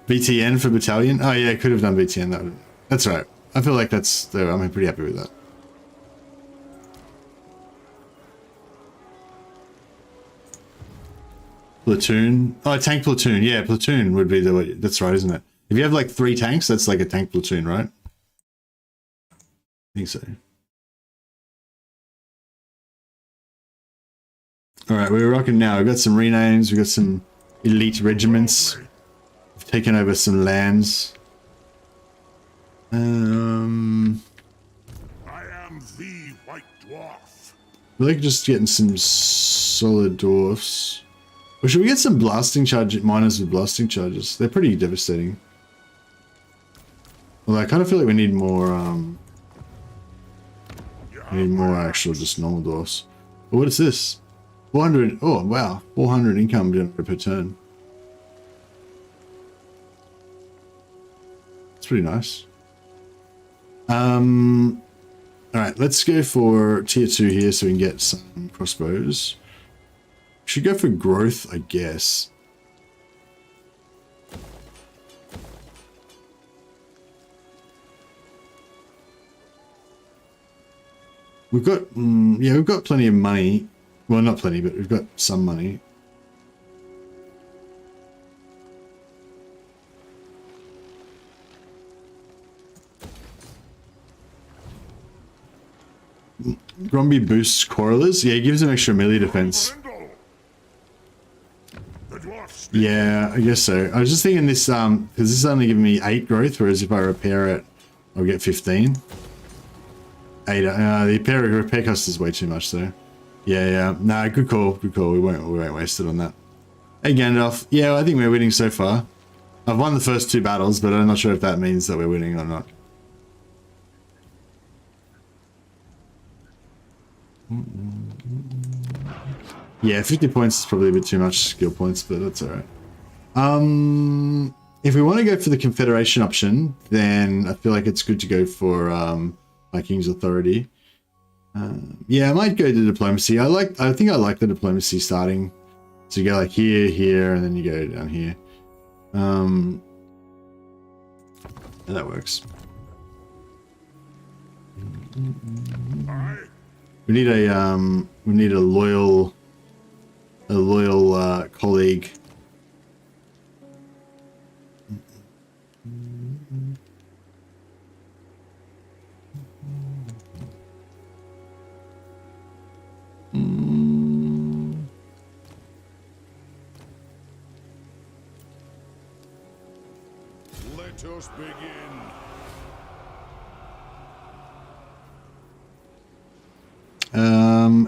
[SPEAKER 1] BTN for battalion? Oh yeah, could have done BTN. That's right. I feel like that's, I'm pretty happy with that. Platoon. Oh, tank platoon. Yeah, platoon would be the way. That's right, isn't it? If you have like 3 tanks, that's like a tank platoon, right? I think so. All right, we're rocking now. We've got some renames. We've got some elite regiments. We've taken over some lands.
[SPEAKER 2] I am the White Dwarf.
[SPEAKER 1] We're like just getting some solid dwarfs. Or should we get some blasting charge miners with blasting charges? They're pretty devastating. Well, I kind of feel like we need more. We need more actual just normal dwarfs. But what is this? 400. Oh wow, 400 income per turn. It's pretty nice. All right, let's go for tier 2 here so we can get some crossbows. Should go for growth, I guess. We've got, yeah, we've got plenty of money. Well, not plenty, but we've got some money. Gromby boosts Quarrelers. Yeah, it gives them extra melee defense. Yeah, I guess so. I was just thinking this, because this is only giving me 8 growth, whereas if I repair it, I'll get 15. 8, the repair cost is way too much though. Yeah. No, good call, good call. We won't waste it on that. Hey Gandalf. Yeah, I think we're winning so far. I've won the first 2 battles, but I'm not sure if that means that we're winning or not. Yeah, 50 points is probably a bit too much skill points, but that's alright. If we want to go for the Confederation option, then I feel like it's good to go for my King's Authority. Yeah, I might go to diplomacy. I think I like the diplomacy starting. So you go like here, and then you go down here. And that works. We need a loyal colleague.
[SPEAKER 2] Let us begin.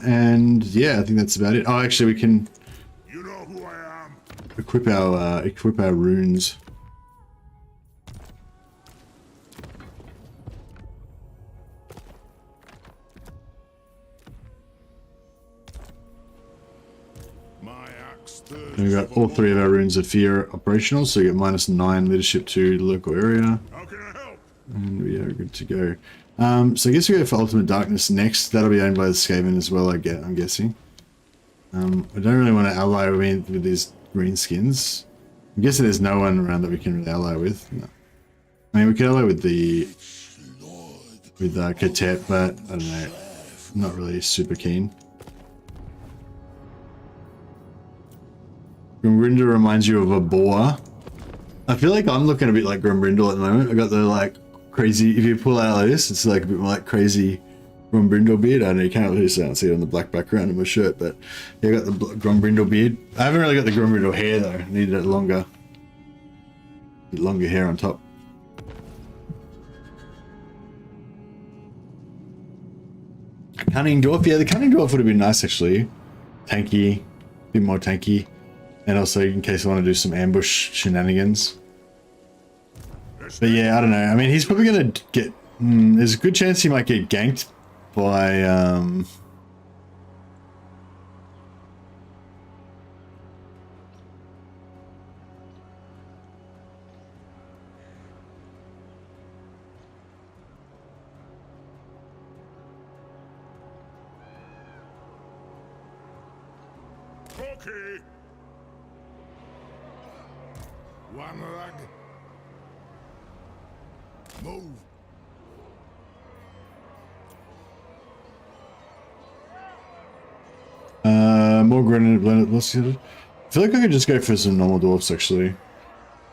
[SPEAKER 1] And yeah, I think that's about it. Oh, actually, we can.
[SPEAKER 2] You know who I am.
[SPEAKER 1] Equip our runes.
[SPEAKER 2] My axe.
[SPEAKER 1] And we've got all 3 of our runes of fear operational, so you get -9 leadership to the local area.
[SPEAKER 2] How can I help?
[SPEAKER 1] And we are good to go. So I guess we go for Ultimate Darkness next. That'll be owned by the Skaven as well, I'm guessing. I don't really want to ally with these green skins. I'm guessing there's no one around that we can really ally with. No. I mean, we could ally with Katet, but I don't know. I'm not really super keen. Grombrindal reminds you of a boar. I feel like I'm looking a bit like Grombrindal at the moment. I got the like crazy, if you pull out like this, it's like a bit more like crazy Grombrindal beard. I know you can't really see it on the black background of my shirt, but yeah, I got the Grombrindal beard. I haven't really got the Grombrindal hair though. I needed it longer hair on top. Cunning Dwarf, yeah, the Cunning Dwarf would have been nice actually. Tanky, a bit more tanky. And also in case I want to do some ambush shenanigans. But yeah, I don't know. I mean, he's probably going to get... there's a good chance he might get ganked by...
[SPEAKER 2] Okay. One rug. Move.
[SPEAKER 1] more granite blended. Let's see. I feel like I could just go for some normal dwarfs actually.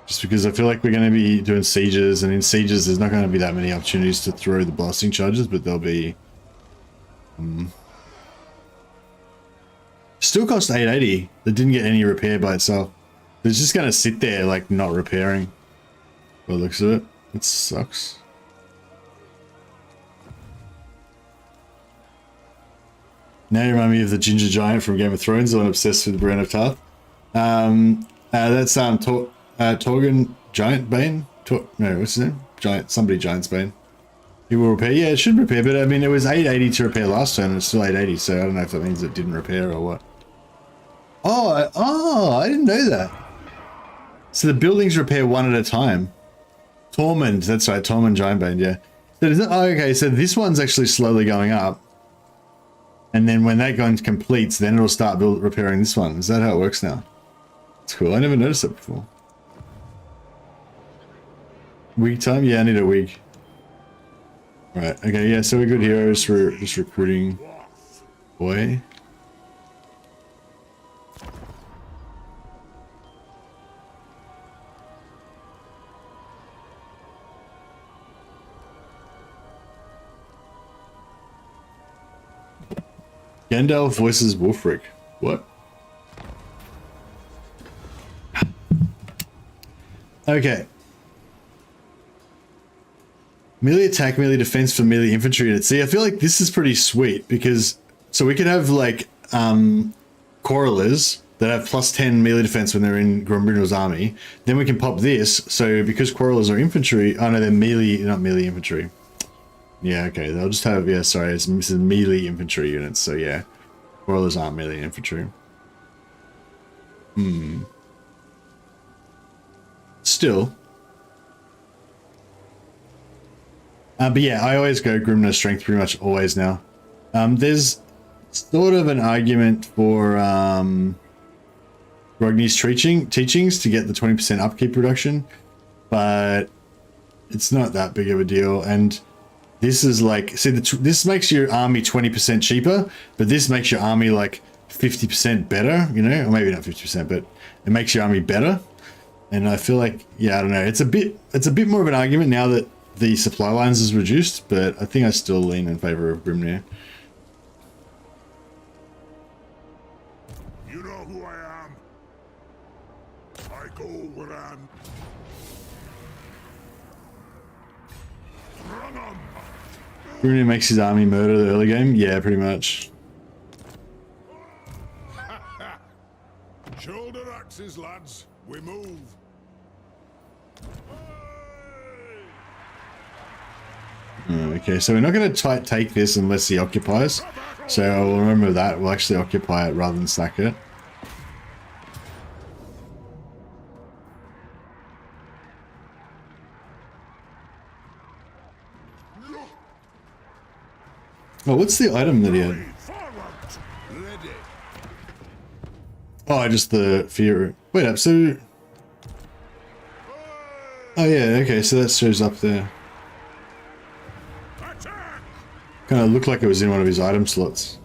[SPEAKER 1] Just because I feel like we're going to be doing sieges, and in sieges there's not going to be that many opportunities to throw the blasting charges, but there'll be... Still cost 880. That didn't get any repair by itself. It's just going to sit there like not repairing. By the looks of it. It sucks. Now you remind me of the Ginger Giant from Game of Thrones. I'm obsessed with Brienne of Tarth. That's Torgon Giant Bane. No, what's his name? Giant's Bane. He will repair. Yeah, it should repair, but I mean, it was 880 to repair last turn, and it's still 880, so I don't know if that means it didn't repair or what. Oh, I didn't know that. So the buildings repair one at a time. Tormund, that's right, Tormund Giantbane, yeah. So okay, so this one's actually slowly going up. And then when that gun completes, then it'll start repairing this one. Is that how it works now? It's cool, I never noticed that before. Week time? Yeah, I need a week. Right, okay, yeah, so we're good heroes for just recruiting. Boy. Gandalf voices Wolfric. What? Okay. Melee attack, melee defense for melee infantry units. See, I feel like this is pretty sweet because... So we could have like Quarrelers that have plus 10 melee defense when they're in Grombrindal's army. Then we can pop this. So because Quarrelers are infantry... Oh no, they're melee, not melee infantry. Yeah, okay, they'll just have, yeah, sorry, this is melee infantry units, so yeah. Quarrelers aren't melee infantry. Still. But yeah, I always go Grimno Strength pretty much always now. There's sort of an argument for Rogni's teachings to get the 20% upkeep reduction, but it's not that big of a deal, and this is like, see, this makes your army 20% cheaper, but this makes your army like 50% better, you know, or maybe not 50%, but it makes your army better. And I feel like, yeah, I don't know, it's a bit more of an argument now that the supply lines is reduced, but I think I still lean in favor of Grimnir.
[SPEAKER 2] You know who I am. I go where I'm. Run on.
[SPEAKER 1] Grimnir makes his army murder the early game? Yeah, pretty much.
[SPEAKER 2] Shoulder axes, lads. We move.
[SPEAKER 1] Okay, so we're not going to take this unless he occupies. So I'll remember that. We'll actually occupy it rather than sack it. Oh, what's the item that he had? Oh, just the fear. Wait up, so... Oh yeah, okay, so that shows up there. Kind of looked like it was in one of his item slots.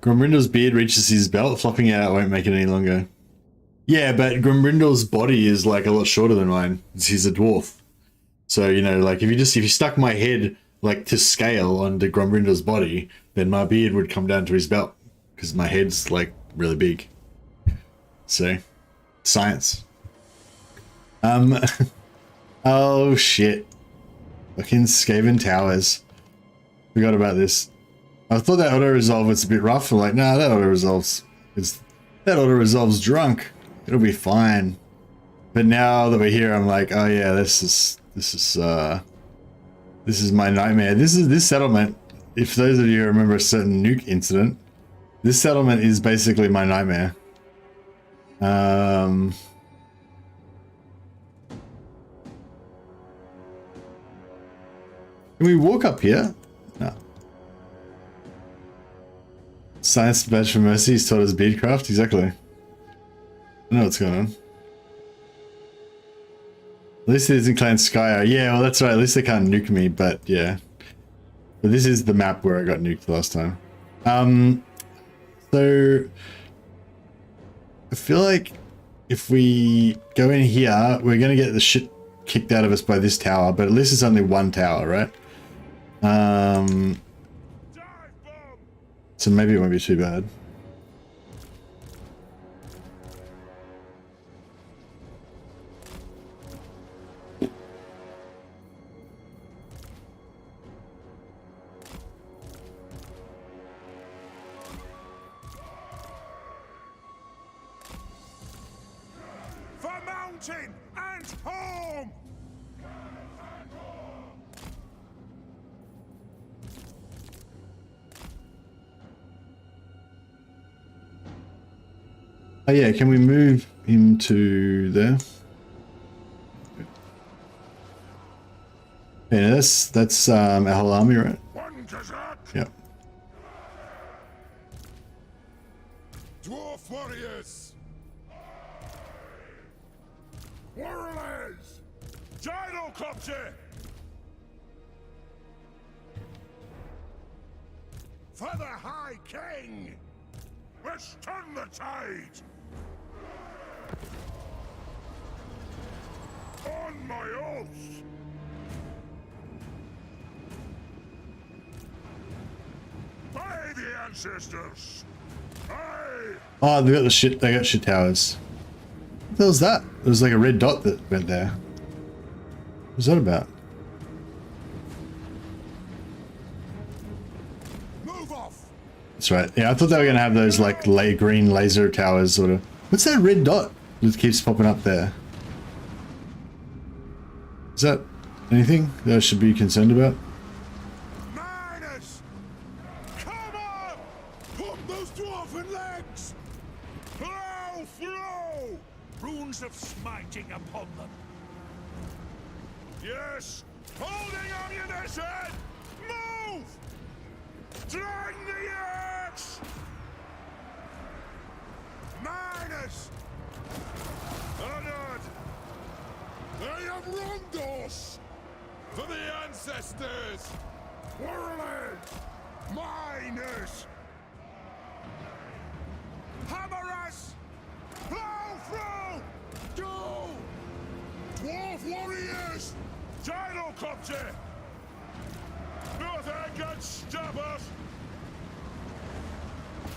[SPEAKER 1] Grombrindal's beard reaches his belt, flopping out won't make it any longer. Yeah, but Grombrindal's body is like a lot shorter than mine. He's a dwarf. So, you know, like if you stuck my head like to scale onto Grombrindal's body, then my beard would come down to his belt because my head's like really big. So, science. Oh shit. Fucking Skaven Towers. Forgot about this. I thought that auto-resolve was a bit rough. I'm like, nah, that auto-resolves drunk. It'll be fine. But now that we're here, I'm like, oh yeah, this is my nightmare. This settlement, if those of you remember a certain nuke incident, this settlement is basically my nightmare. Can we walk up here? No. Science badge for mercy. He's taught us beardcraft. Exactly. I know what's going on. At least it isn't Clan Skyer. Yeah, well that's right. At least they can't nuke me, but yeah. But this is the map where I got nuked last time. So I feel like if we go in here, we're gonna get the shit kicked out of us by this tower, but at least it's only one tower, right? So maybe it won't be too bad.
[SPEAKER 2] For mountain and home!
[SPEAKER 1] Oh yeah, can we move him to there? Yeah, that's our whole army, right? Yep.
[SPEAKER 2] Dwarf warriors! Warriors! Gyrocopter! For the High King! Let's turn the tide! On my oath! By the ancestors! Aye!
[SPEAKER 1] Oh, they got shit towers. What the hell's that? There was like a red dot that went there. What's that about?
[SPEAKER 2] Move off!
[SPEAKER 1] That's right. Yeah, I thought they were gonna have those like green laser towers sort of. What's that red dot that keeps popping up there? Is that anything that I should be concerned about?
[SPEAKER 2] Miners! Come on! Put those dwarven legs! Flow, flow! Runes of smiting upon them. Yes! Holding ammunition! Move! Drag the axe! Miners! Honored! They have wronged us! For the ancestors! Warlords! Miners! Hammer us! Plow through! Go! Dwarf warriors! Gyrocopter! Nothing can stop us!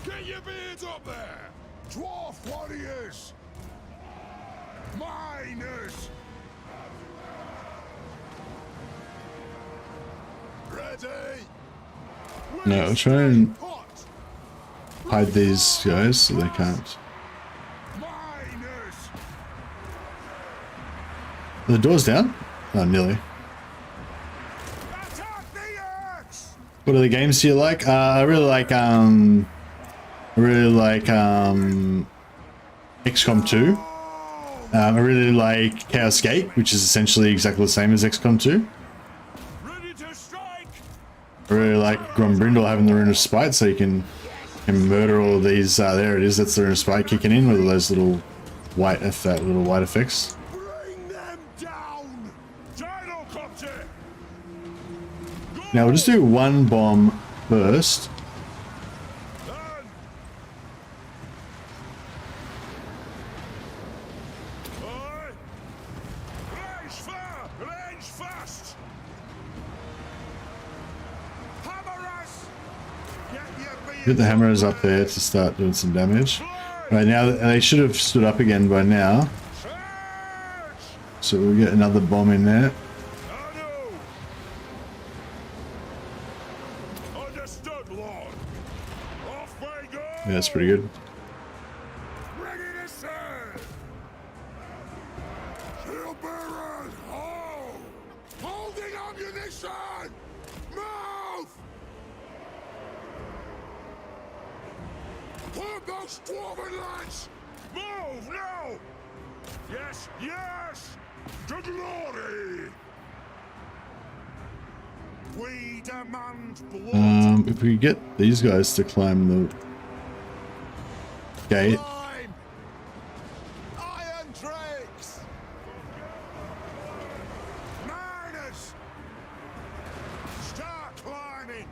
[SPEAKER 2] Get your beards up there! Dwarf warriors! Miners! Ready!
[SPEAKER 1] No, I'll try and hide these guys so they can't.
[SPEAKER 2] Miners!
[SPEAKER 1] Are the doors down? Oh, nearly.
[SPEAKER 2] Attack the axe!
[SPEAKER 1] What other games do you like? I really like XCOM 2. I really like Chaos Gate, which is essentially exactly the same as XCOM 2.
[SPEAKER 2] Ready to strike!
[SPEAKER 1] I really like Grombrindal having the Rune of Spite, so you can murder all of these. There it is. That's the Rune of Spite kicking in with all those little white effects.
[SPEAKER 2] Bring them down! Gyrocopter!
[SPEAKER 1] Now we'll just do one bomb first. Get the hammers up there to start doing some damage. Right now, they should have stood up again by now. So we'll get another bomb in there. Yeah, that's pretty good.
[SPEAKER 2] Dwarf, move now! Yes, yes! To glory! We demand blood.
[SPEAKER 1] If we get these guys to climb the gate.
[SPEAKER 2] Climb! Iron drakes! Miners! Start climbing!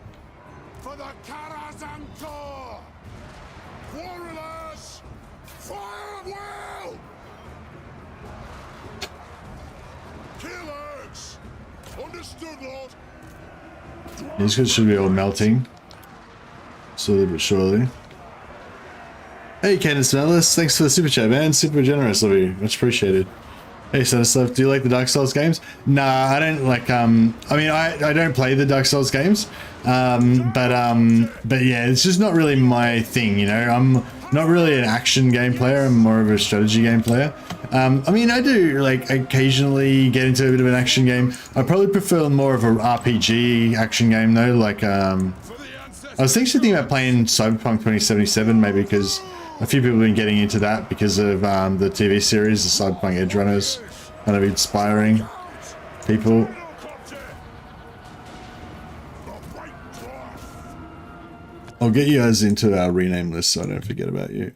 [SPEAKER 2] For the Karazantor! Warriors! Fire at will! Killers! Understood, Lord!
[SPEAKER 1] These guys should be all melting. Slowly but surely. Hey, Candace Mellis, thanks for the super chat, man. Super generous of you. Much appreciated. Hey, Stanislav, do you like the Dark Souls games? Nah, I don't like, I mean, I don't play the Dark Souls games. But yeah, it's just not really my thing, you know? I'm not really an action game player. I'm more of a strategy game player. I mean, I do, like, occasionally get into a bit of an action game. I probably prefer more of a RPG action game, though. Like, I was thinking about playing Cyberpunk 2077, maybe, because a few people have been getting into that because of the TV series, the Cyberpunk Edge Runners, kind of inspiring people. I'll get you guys into our rename list so I don't forget about you.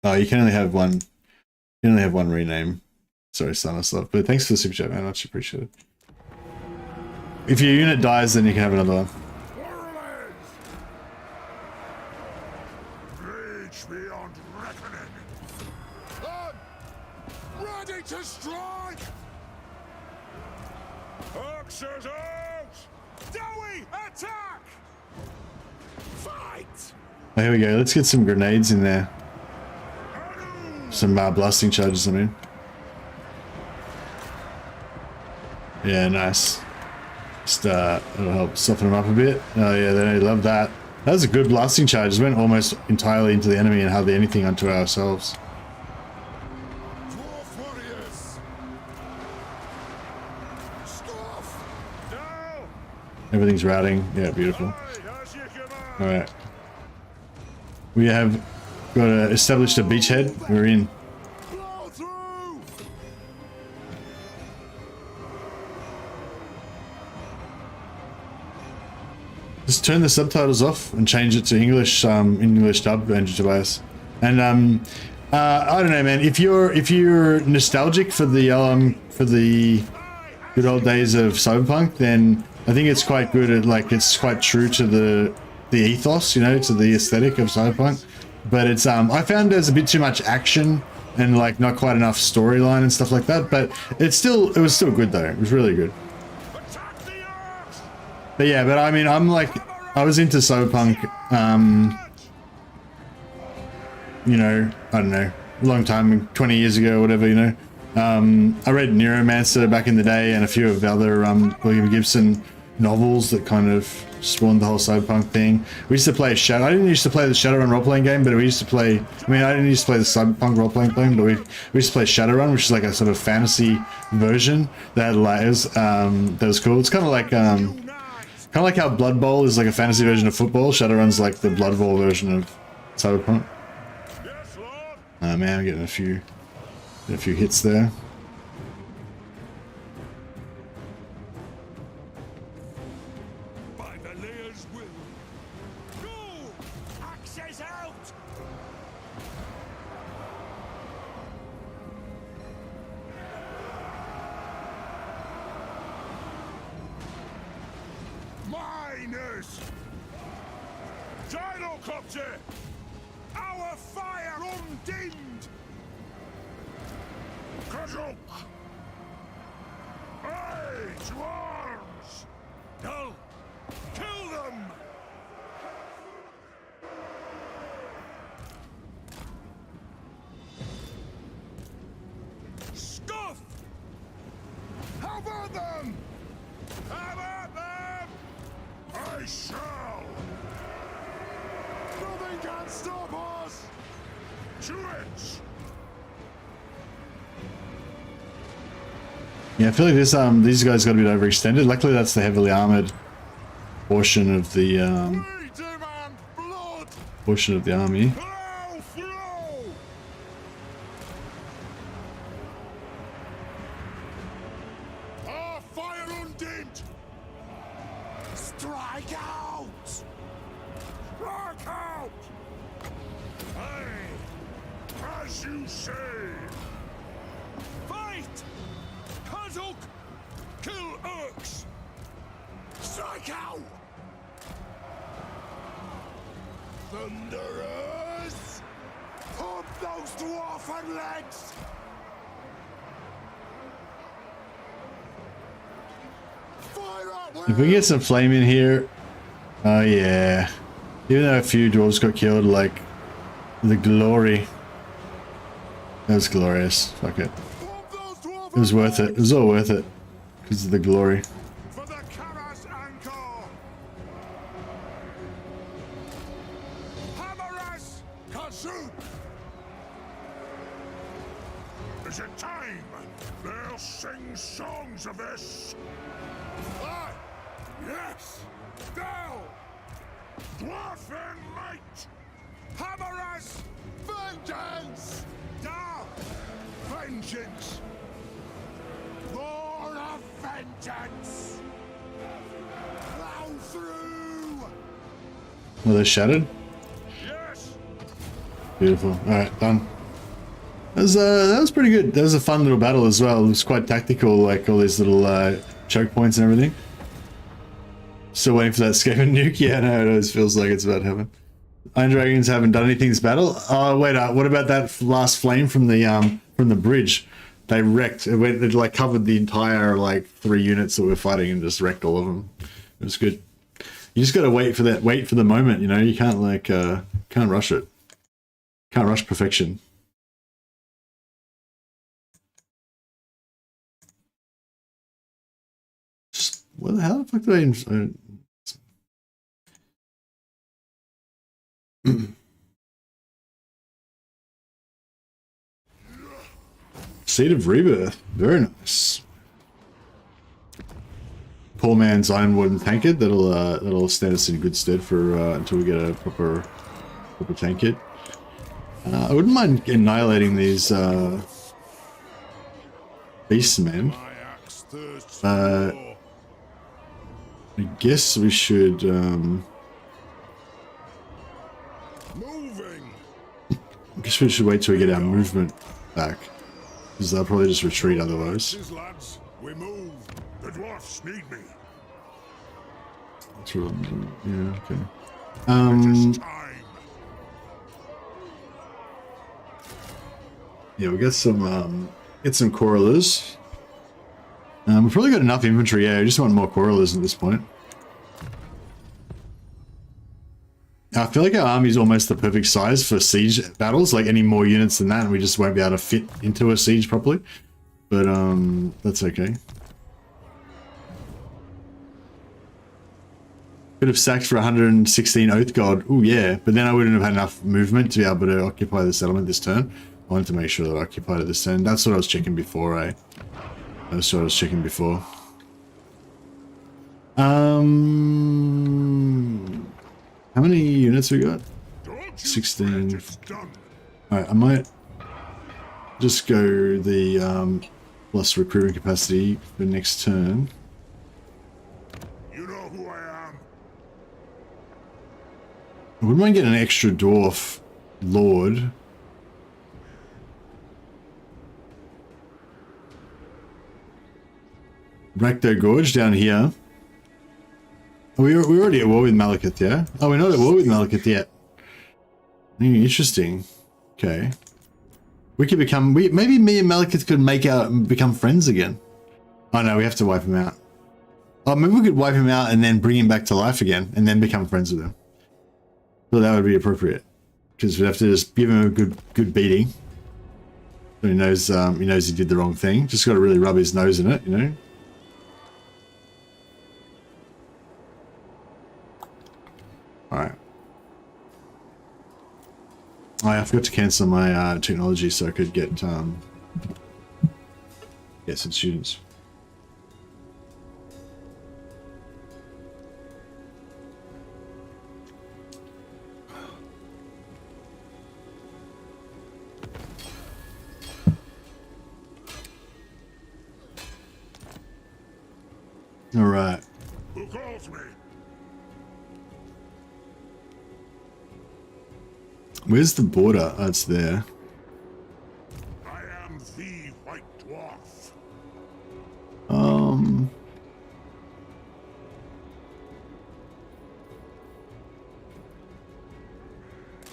[SPEAKER 1] Oh, you can only have one. You can only have one rename. Sorry, Stanislav. But thanks for the super chat, man. Much appreciated. If your unit dies, then you can have another one.
[SPEAKER 2] Reach beyond reckoning. Ready to strike. Axes out. Dowie, attack. Fight.
[SPEAKER 1] Oh, here we go. Let's get some grenades in there. Some blasting charges, I mean. Yeah, nice. Just it'll help soften them up a bit. Oh yeah, they love that. That was a good blasting charge. It went almost entirely into the enemy and hardly anything onto ourselves.
[SPEAKER 2] Dwarf warriors. Stuff. Now.
[SPEAKER 1] Everything's routing. Yeah, beautiful. All right. We have got established a beachhead. We're in.
[SPEAKER 2] Blow through.
[SPEAKER 1] Just turn the subtitles off and change it to English, English dub, Andrew Tobias. And I don't know, man. If you're nostalgic for the good old days of Cyberpunk, then I think it's quite good at, like, it's quite true to the ethos, you know, to the aesthetic of Cyberpunk. But it's I found there's a bit too much action and, like, not quite enough storyline and stuff like that. But it was still good though. It was really good. But yeah, but I mean, I was into Cyberpunk, you know, I don't know, a long time, 20 years ago or whatever, you know. I read Neuromancer back in the day and a few of the other William Gibson novels that kind of spawned the whole Cyberpunk thing. We used to play I didn't used to play the Shadowrun role-playing game, but we used to play, I mean, I didn't used to play the Cyberpunk role-playing game, but we used to play Shadowrun, which is like a sort of fantasy version that had layers, that was cool. It's kind of like how Blood Bowl is like a fantasy version of football. Shadowrun's like the Blood Bowl version of Cyberpunk. Oh man, I'm getting a few hits there.
[SPEAKER 2] By the layer's will. Go! Axes out! Miners! Gyrocopter! Our fire undimmed! Kajok! Hey, to arms! Cover them! Cover them! I shall! Nothing can stop us! To it!
[SPEAKER 1] Yeah, I feel like this these guys got a bit overextended. Luckily, that's the heavily armored portion of the
[SPEAKER 2] We demand blood!
[SPEAKER 1] portion of the army.
[SPEAKER 2] Now flow! Our fire undimmed! Strike out! Strike out! Aye, as you say! Fight! Kazuk! Kill Urks! Strike out! Thunderers! Pump those dwarfen legs! Fire up!
[SPEAKER 1] If we get some flame in here, oh yeah. Even though a few dwarves got killed, like the glory. That was glorious. Fuck it.
[SPEAKER 2] Pump those dwarfen
[SPEAKER 1] It was worth it. It
[SPEAKER 2] legs!
[SPEAKER 1] was all worth it because of the glory.
[SPEAKER 2] For the Karas Anchor! Hamaras Kazuk! Is it time? They'll sing songs of this. Aye! Yes! Now! Dwarfen might! Hamaras! Vengeance! Now! Vengeance! More of vengeance! Plow through!
[SPEAKER 1] Were they shattered?
[SPEAKER 2] Yes!
[SPEAKER 1] Beautiful. Alright, done. That was pretty good. That was a fun little battle as well. It was quite tactical, like all these little choke points and everything. Still waiting for that Skaven nuke. Yeah, no, it always feels like it's about to happen. Iron Dragons haven't done anything this battle. Oh wait, what about that last flame from the bridge? They wrecked. It like covered the entire like 3 units that were fighting and just wrecked all of them. It was good. You just gotta wait for that. Wait for the moment. You know, you can't like can't rush it. Can't rush perfection. What the hell the fuck did I... Seed of Rebirth. Very nice. Poor man's Ironwood and Tankard. That'll stand us in good stead for until we get a proper tankard. I wouldn't mind annihilating these beast men.
[SPEAKER 2] My axe thirsts for more.
[SPEAKER 1] I guess we should
[SPEAKER 2] Moving!
[SPEAKER 1] I guess we should wait till we get our movement back. Because they'll probably just retreat otherwise.
[SPEAKER 2] Lads, we move. The dwarfs need me.
[SPEAKER 1] That's what I'm doing. Yeah, okay.
[SPEAKER 2] It's time.
[SPEAKER 1] Yeah, we got some correlers. We've probably got enough inventory. Yeah, we just want more correlers at this point. I feel like our army is almost the perfect size for siege battles. Like any more units than that, and we just won't be able to fit into a siege properly. But that's okay. Could have sacked for 116 Oath God. Oh yeah, but then I wouldn't have had enough movement to be able to occupy the settlement this turn. I wanted to make sure that I occupied it this turn. That's what I was checking before, eh? That's what I was checking before. How many units we got? 16. Alright, I might just go the plus recruitment capacity for next turn.
[SPEAKER 2] You know who I am.
[SPEAKER 1] I wouldn't mind getting an extra dwarf lord. Rakdo Gorge down here. We're already at war with Malekith, yeah? Oh, we're not at war with Malekith yet. Interesting. Okay. We could become... maybe me and Malekith could become friends again. Oh no, we have to wipe him out. Oh, maybe we could wipe him out and then bring him back to life again and then become friends with him. Well, that would be appropriate. Because we'd have to just give him a good beating. So he knows he did the wrong thing. Just got to really rub his nose in it, you know? I forgot to cancel my technology so I could get some students. All right.
[SPEAKER 2] Who calls me?
[SPEAKER 1] Where's the border? Oh, it's there.
[SPEAKER 2] I am the White Dwarf.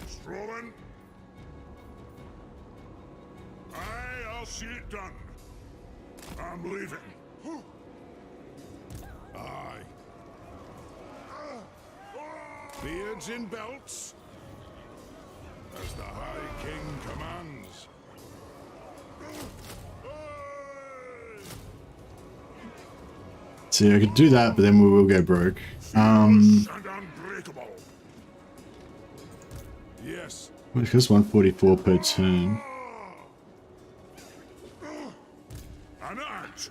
[SPEAKER 2] Strolling. I'll see it done. I'm leaving. Aye. Beards in belts. As the High King commands.
[SPEAKER 1] See, I could do that, but then we will go broke.
[SPEAKER 2] And unbreakable. Yes.
[SPEAKER 1] It costs 144 per turn.
[SPEAKER 2] An act.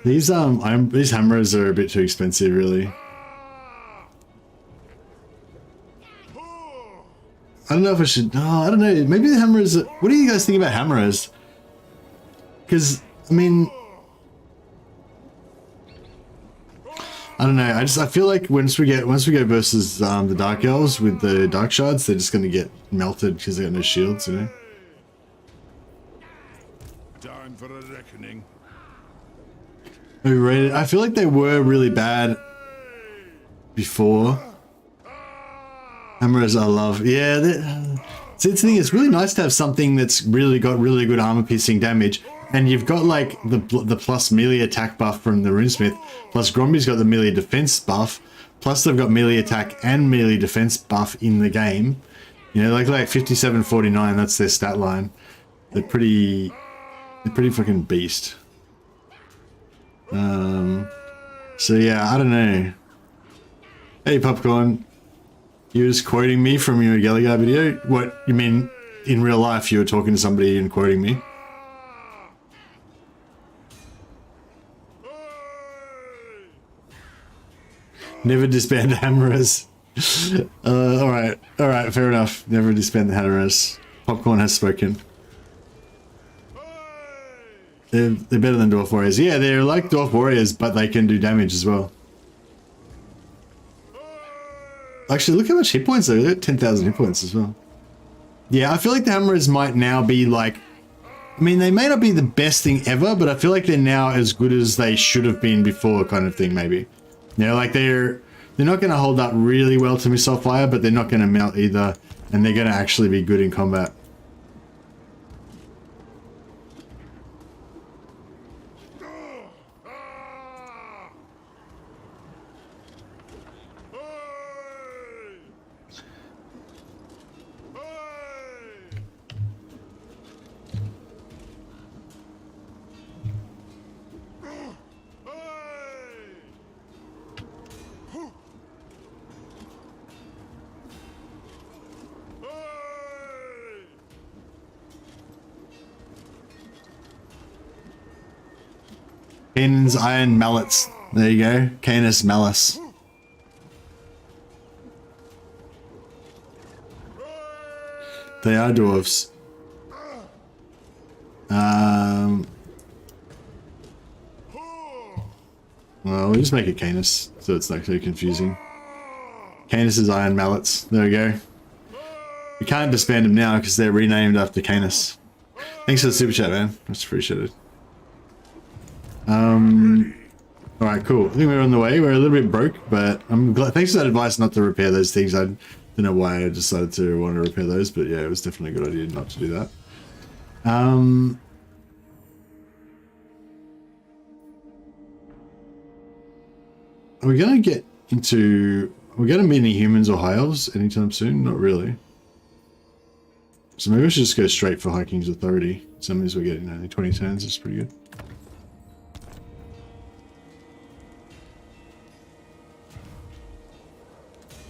[SPEAKER 1] These these hammers are a bit too expensive, really. I don't know if I should. Oh, I don't know. Maybe the hammers. What do you guys think about hammers? Because I mean, I don't know. I feel like once we go versus the Dark Elves with the Dark Shards, they're just going to get melted because they got no shields, you know.
[SPEAKER 2] Time for a reckoning.
[SPEAKER 1] Overrated. I feel like they were really bad before. Hammers I love. Yeah, see, the thing is, it's really nice to have something that's really got really good armor piercing damage, and you've got like the plus melee attack buff from the runesmith, plus Gromby's got the melee defense buff, plus they've got melee attack and melee defense buff in the game. You know, like 57-49. That's their stat line. They're pretty fucking beast. So yeah, I don't know. Hey, Popcorn. You're just quoting me from your Gallagher video? What, you mean in real life you were talking to somebody and quoting me? Never disband the hammerers. Alright, fair enough. Never disband the hammerers. Popcorn has spoken. They're better than Dwarf Warriors. Yeah, they're like Dwarf Warriors, but they can do damage as well. Actually, look how much hit points they're at. 10,000 hit points as well. Yeah, I feel like the hammerers might now be like... I mean, they may not be the best thing ever, but I feel like they're now as good as they should have been before, kind of thing, maybe. You know, like they're not going to hold up really well to missile fire, but they're not going to melt either, and they're going to actually be good in combat. Canaan's Iron Mallets. There you go. Canis Malice. They are dwarves. Well, we just make it Canis, so it's not too confusing. Canis's Iron Mallets. There we go. We can't disband them now because they're renamed after Canis. Thanks for the super chat, man. Much appreciated. Alright, cool. I think we're on the way. We're a little bit broke, but I'm glad. Thanks for that advice not to repair those things. I don't know why I decided to want to repair those, but yeah, it was definitely a good idea not to do that. Are we going to get into... Are we going to meet any humans or high elves anytime soon? Not really. So maybe I should just go straight for High King's Authority. Some of these we're getting only 20 turns. That's pretty good.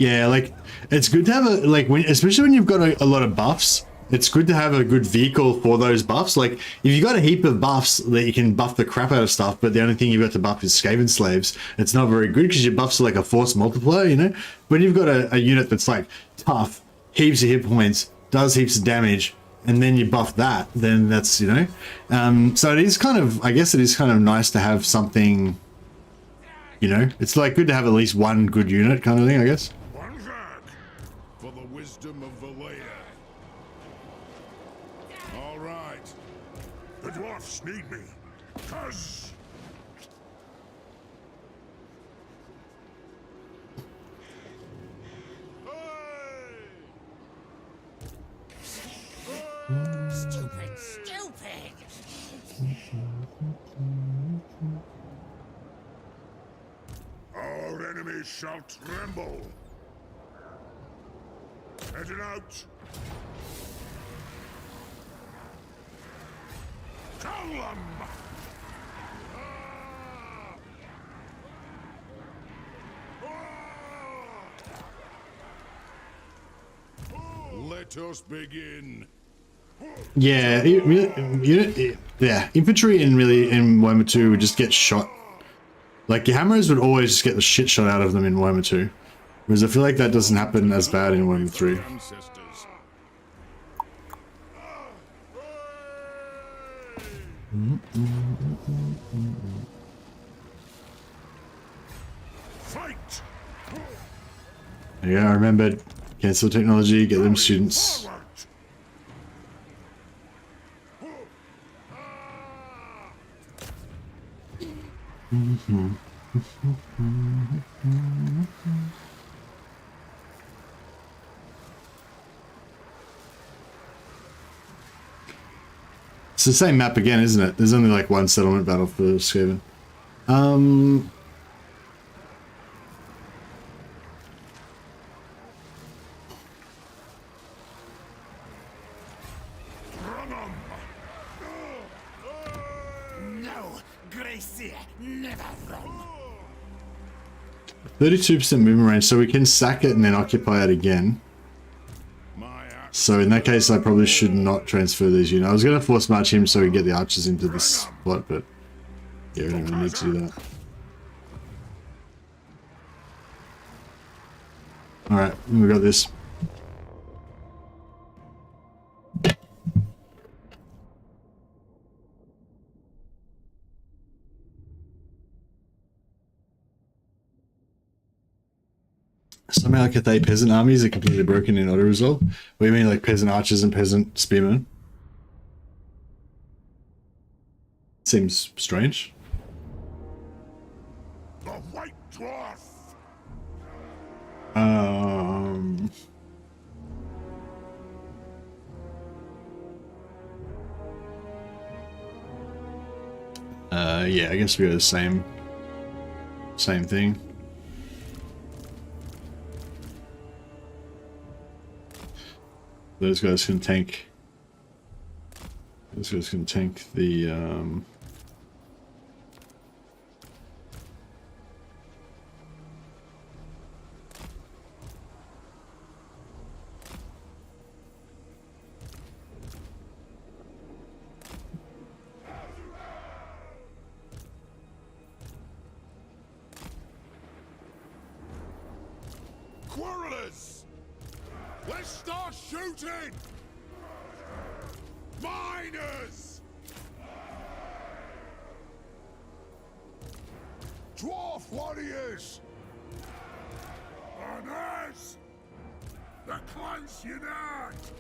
[SPEAKER 1] Yeah, like it's good to have a like when, especially when you've got a lot of buffs. It's good to have a good vehicle for those buffs. Like if you've got a heap of buffs that you can buff the crap out of stuff, but the only thing you've got to buff is Skaven slaves, it's not very good because your buffs are like a force multiplier, you know. When you've got a unit that's like tough, heaps of hit points, does heaps of damage, and then you buff that, then that's, you know. So it is kind of, I guess it is kind of nice to have something, you know. It's like good to have at least one good unit kind of thing, I guess.
[SPEAKER 2] One back for the wisdom of Valea. All right. The dwarfs need me. 'Cause
[SPEAKER 3] Stupid, stupid!
[SPEAKER 2] our enemies shall tremble. Headed out. Tell them! Let us begin.
[SPEAKER 1] Yeah, yeah. Infantry in Warhammer 2 would just get shot. Like your hammers would always just get the shit shot out of them in Warhammer 2, whereas I feel like that doesn't happen as bad in Warhammer 3.
[SPEAKER 2] Ancestors. Fight!
[SPEAKER 1] Yeah, I remembered. Cancel technology, get them students.
[SPEAKER 2] Forward!
[SPEAKER 1] It's the same map again, isn't it? There's only like one settlement battle for Skaven.
[SPEAKER 3] No, Gracie, never wrong.
[SPEAKER 1] 32% movement range, so we can sack it and then occupy it again.
[SPEAKER 2] My axe.
[SPEAKER 1] So in that case, I probably should not transfer these units. I was going to force march him so we get the archers into this spot, but yeah, we don't really need to do that. Alright, we got this. Some Malekith peasant armies are completely broken in auto resolve. What do you mean, like peasant archers and peasant spearmen? Seems strange.
[SPEAKER 2] The White Dwarf.
[SPEAKER 1] Yeah, I guess we are the same thing. Those guys can tank. Those guys can tank the.
[SPEAKER 2] Quarrelers! Let's start shooting! Miners! Dwarf warriors! Honors! The clans unite!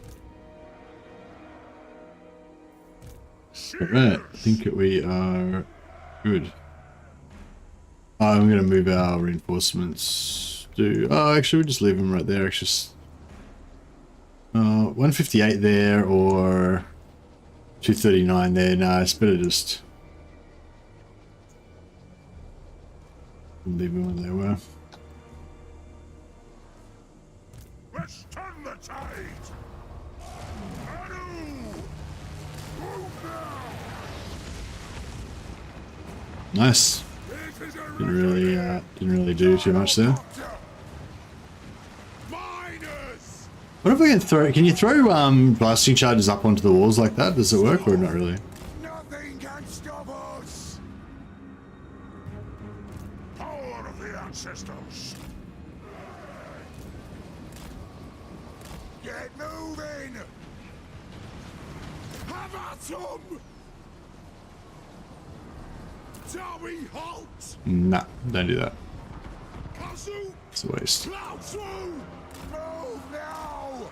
[SPEAKER 1] Alright, I think that we are good. I'm going to move our reinforcements. Oh, actually, we'll just leave them right there. It's just 158 there or 239 there. Nah, it's better just leave them where they were.
[SPEAKER 2] Let's turn the tide! Anu! Move now!
[SPEAKER 1] Nice.
[SPEAKER 2] It is a
[SPEAKER 1] Didn't really do too much there.
[SPEAKER 2] miners!
[SPEAKER 1] What if we can throw? Can you throw blasting charges up onto the walls like that? Does it work or not really?
[SPEAKER 2] Nothing can stop us! Power of the ancestors! Get moving! Have at 'em! Shall we halt?
[SPEAKER 1] Nah, don't do that.
[SPEAKER 2] Kazoo!
[SPEAKER 1] It's a waste.
[SPEAKER 2] Plow through! Move now!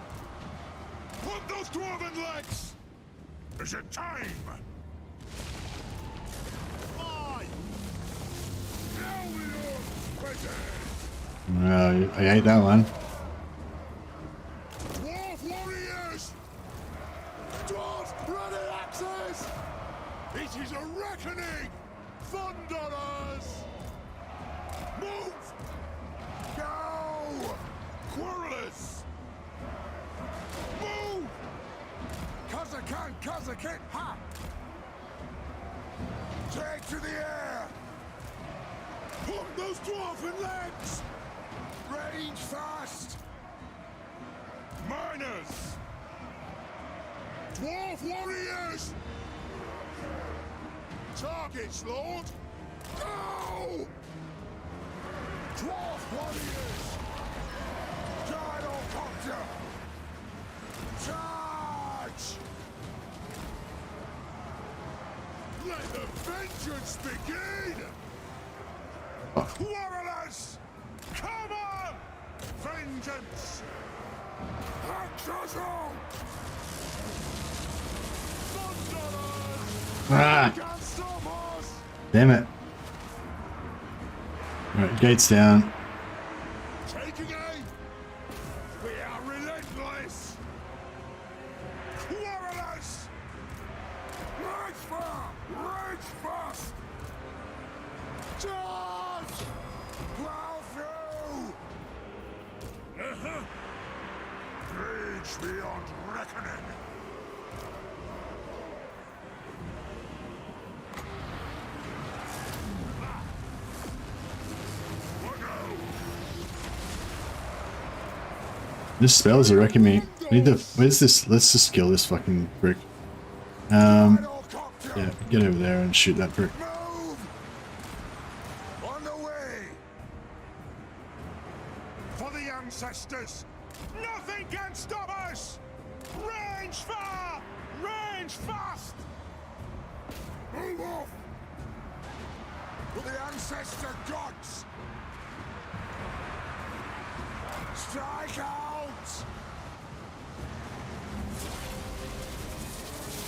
[SPEAKER 2] Put those dwarven legs! Is it time? Aye! Now we are ready!
[SPEAKER 1] I hate that one.
[SPEAKER 2] Dwarf warriors! Dwarfs, ready axes! It is a reckoning! Thunderers! Move! Go! Quarrelers! Move! Cause I can, ha! Take to the air! Put those dwarven legs! Range fast! Miners! Dwarf warriors! Targets, Lord! Go! Dwarf warriors! Gyrocopter! Charge! Let the vengeance begin! Quarrelers! Come on! Vengeance! Haxazon! Thunderers!
[SPEAKER 1] Ah,
[SPEAKER 2] Can't stop us!
[SPEAKER 1] damn it. Alright, gates down.
[SPEAKER 2] Taking aim! We are relentless! Quarrelers! Rage fire! Rage fast! Charge! Plow through! Rage beyond reckoning!
[SPEAKER 1] This spells are wrecking me. I need to. Where's this? Let's just kill this fucking brick. Yeah, get over there and shoot that brick.
[SPEAKER 2] Move! On the way! For the ancestors! Nothing can stop us! Range fire! Range fast! Move off! For the ancestor gods! Strike out!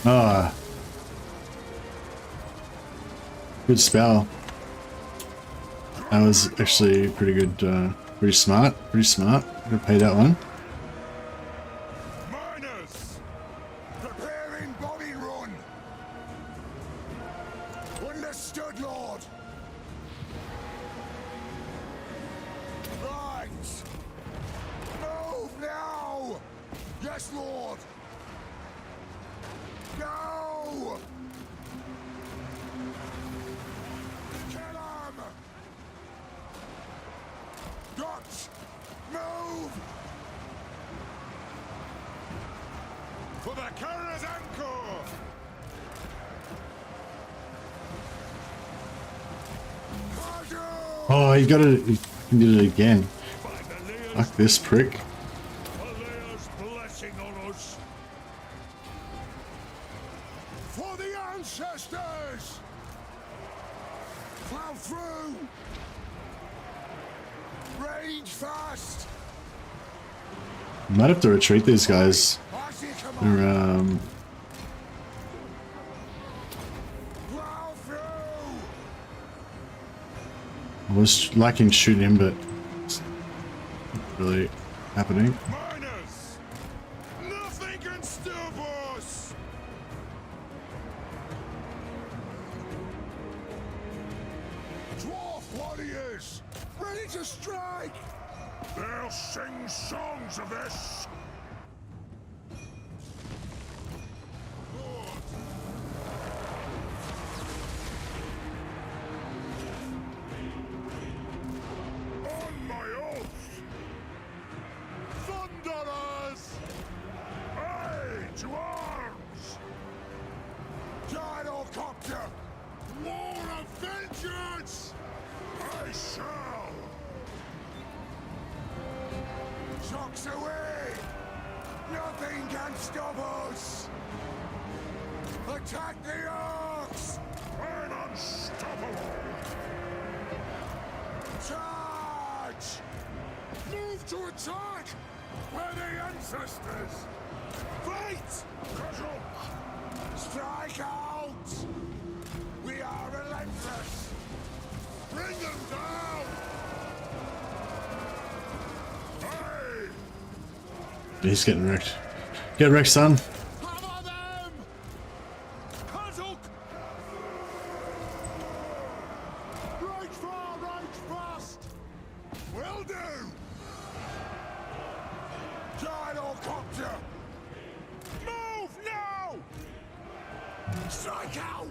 [SPEAKER 1] Ah, good spell. That was actually pretty good. Pretty smart. Pretty smart. I'm gonna pay that one.
[SPEAKER 2] Miners! Preparing body run! Understood, Lord! Right! Move now! Yes, Lord! Go! Kill him! Dutch! Move! For the carrier's anchor!
[SPEAKER 1] Oh, you got it. You did it again. Fuck this prick.
[SPEAKER 2] Alea's blessing on us! For the ancestors! Plow through! Range fast!
[SPEAKER 1] Might have to retreat these guys.
[SPEAKER 2] As you come
[SPEAKER 1] They're,
[SPEAKER 2] on! Plow through!
[SPEAKER 1] I was liking shooting him, but it's not really happening.
[SPEAKER 2] Miners! Nothing can stop us! Dwarf warriors! Ready to strike! They'll sing songs of this! On my oath! stop us! Attack the orcs! I'm unstoppable! Charge! Move to attack! We're the ancestors! Fight! Cudgel! Strike out! We are relentless! Bring them down! Hey!
[SPEAKER 1] He's getting wrecked. Get wrecked, son.
[SPEAKER 2] Hammer them! Cudgel! Right far, right fast! Will do! Gyrocopter! Move now! Strike out!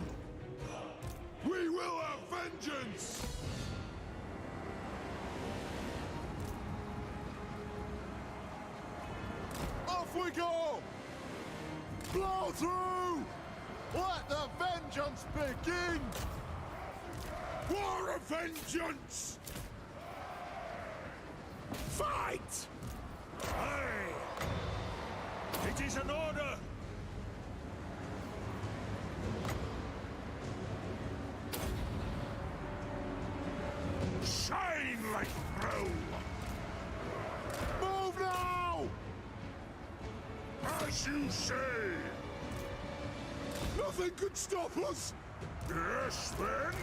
[SPEAKER 2] We will have vengeance! Off we go! Blow through! Let the vengeance begin! War of vengeance! Fight! Aye! It is an order! Shine like Rome! Move now! As you say! Nothing could stop us! Yes, then!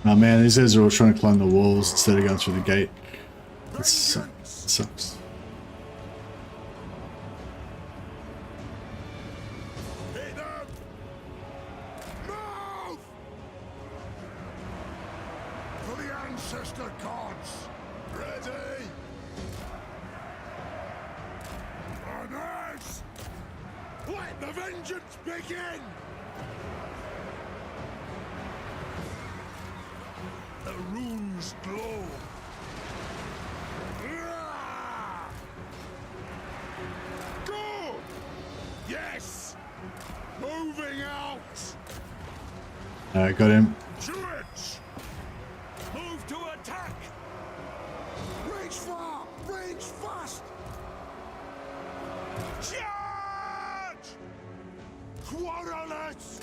[SPEAKER 1] Oh man, these guys are all trying to climb the walls instead of going through the gate. It sucks.
[SPEAKER 2] Hit them! Move! For the ancestor gods! Ready! Honors! Let the vengeance begin! The runes glow. Go! Yes! Moving out!
[SPEAKER 1] Alright, got him.
[SPEAKER 2] To it! Move to attack! Reach far! Reach fast! Charge! Quarrelers!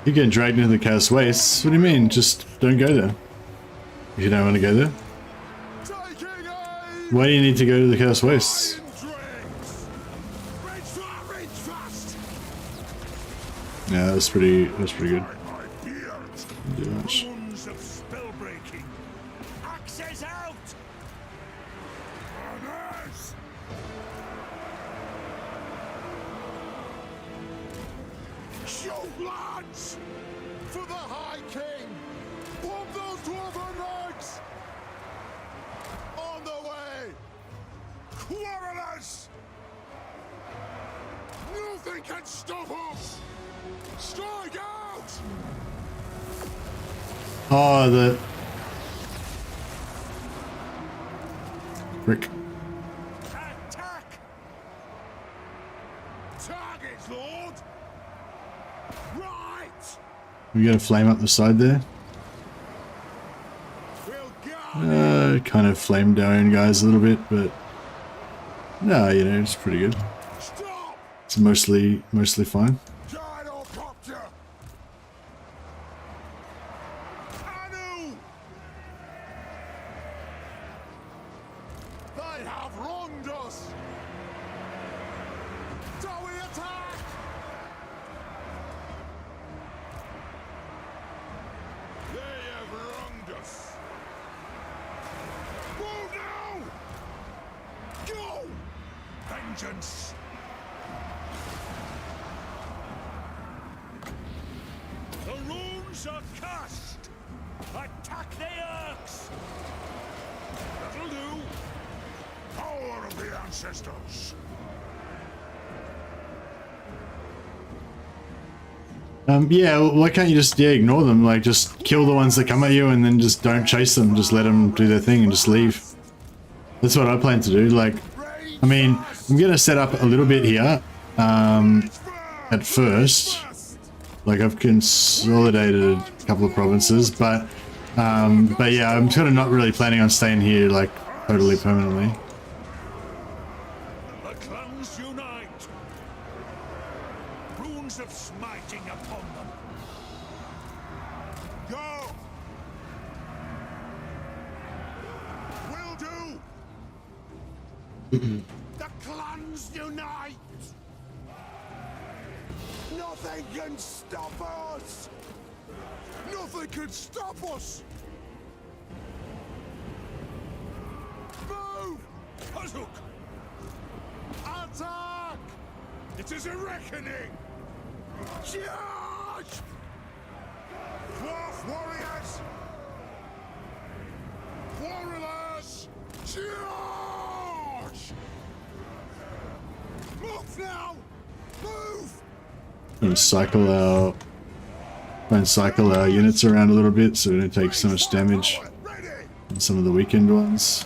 [SPEAKER 1] You're getting dragged into the Chaos Wastes. What do you mean? Just don't go there. If you don't want to go there.
[SPEAKER 2] Taking aim!
[SPEAKER 1] Why do you need to go to the Chaos Wastes?
[SPEAKER 2] Iron dregs! Reach far! Reach fast!
[SPEAKER 1] Yeah, that's pretty good.
[SPEAKER 2] My beard!
[SPEAKER 1] Do much.
[SPEAKER 2] Runes of spell breaking! Axes out! Honors! Shoot, lads! For the High King! Bomb those dwarven legs! On the way! Quarrelers! Nothing can stop us! Strike out!
[SPEAKER 1] Oh, the brick.
[SPEAKER 2] Attack! Targets, Lord! Right!
[SPEAKER 1] We got a flame up the side there.
[SPEAKER 2] We'll go!
[SPEAKER 1] Kind of flamed our own guys a little bit, but no, you know, it's pretty good.
[SPEAKER 2] Stop!
[SPEAKER 1] It's mostly fine.
[SPEAKER 2] Gyrocopter! Anu! They have wronged us! Do we attack? They have wronged us! Move now! Go! Vengeance! The runes are cast! Attack the orcs! That'll do! Power of the ancestors!
[SPEAKER 1] Yeah, why can't you just ignore them? Like, just kill the ones that come at you and then just don't chase them. Just let them do their thing and just leave. That's what I plan to do. Like, I mean, I'm gonna set up a little bit here at first. Like I've consolidated a couple of provinces, but yeah, I'm kind of not really planning on staying here like totally permanently.
[SPEAKER 2] The clans unite. Runes of smiting upon them. Go. Will do. The clans unite. Nothing can stop us. Nothing can stop us. Move! Hazuk! Attack! It is a reckoning! Charge! Dwarf warriors! Warriors! Charge! Move now! Move!
[SPEAKER 1] I'm gonna try and cycle our units around a little bit so we don't take so much damage on some of the weakened ones.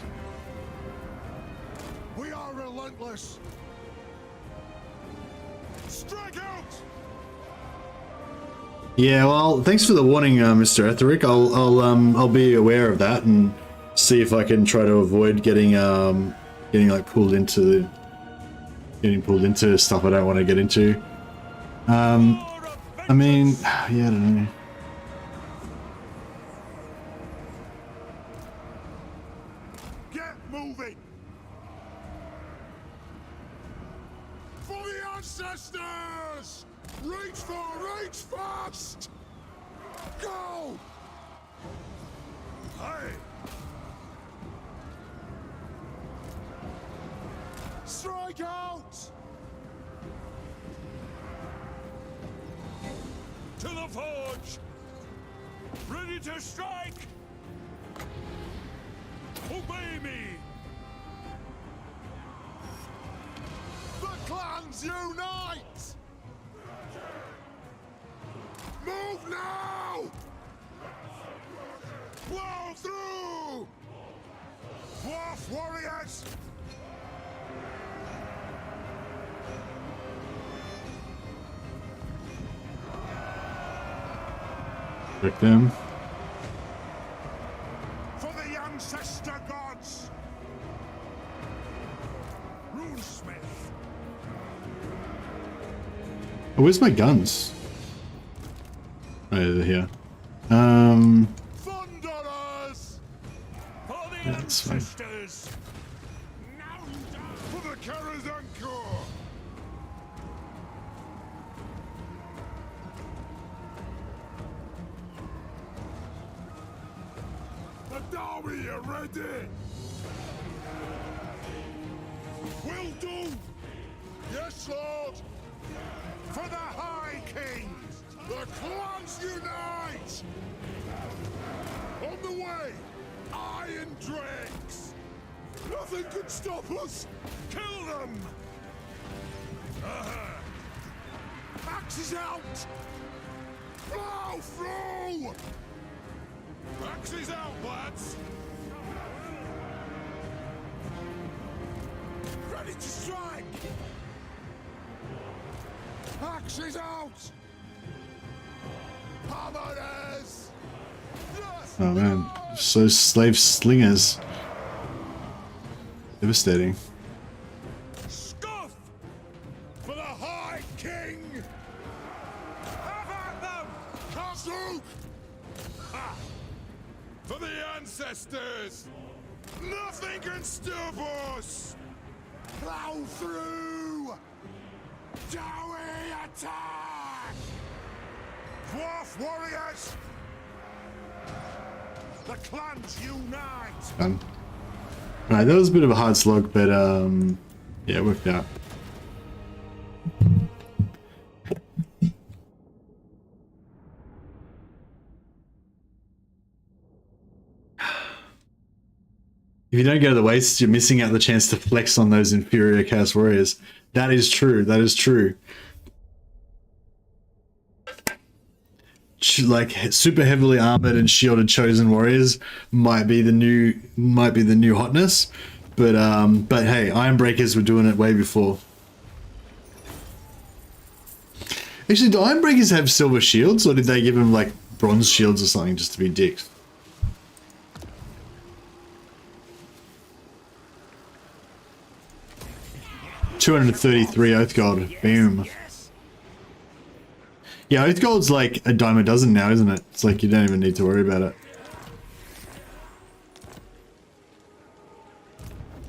[SPEAKER 2] We are relentless. Strike out!
[SPEAKER 1] Yeah, well, thanks for the warning, Mr. Etheric. I'll be aware of that and see if I can try to avoid getting like pulled into stuff I don't want to get into. I mean, yeah, I don't know.
[SPEAKER 2] Get moving! For the ancestors! Reach fast! Go! Hey! Strike out! To the forge! Ready to strike! Obey me! The clans unite! Move now! Blow through! Dwarf warriors!
[SPEAKER 1] Break them.
[SPEAKER 2] For the ancestor gods! Runesmith!
[SPEAKER 1] Oh, where's my guns? Oh, they're here.
[SPEAKER 2] Thunderers! For the
[SPEAKER 1] Yeah, that's fine.
[SPEAKER 2] ancestors! Now for the Karazankur! The Darby are ready! Will do! Yes, Lord! For the High King! The clans unite! On the way! Iron Drakes! Nothing can stop us! Kill them! Axes out! Blow through! Axes out, lads! Ready to strike! Axes out! Hammers! Yes!
[SPEAKER 1] Oh man, so slave slingers. Devastating.
[SPEAKER 2] Scuff! For the High King! Have at them! Castle! Ha! For the ancestors! Nothing can stop us! Plow through! Dowie attack! Dwarf warriors! The clans unite!
[SPEAKER 1] Fun. Alright, that was a bit of a hard slog, but yeah, it worked out. If you don't go to the wastes, you're missing out the chance to flex on those inferior Chaos Warriors. That is true. That is true. Like super heavily armored and shielded chosen warriors might be the new hotness, but hey, Iron Breakers were doing it way before. Actually, do Ironbreakers have silver shields, or did they give them like bronze shields or something just to be dicks? $233 Oath Gold. Boom. Yeah, Oath Gold's like a dime a dozen now, isn't it? It's like you don't even need to worry about it.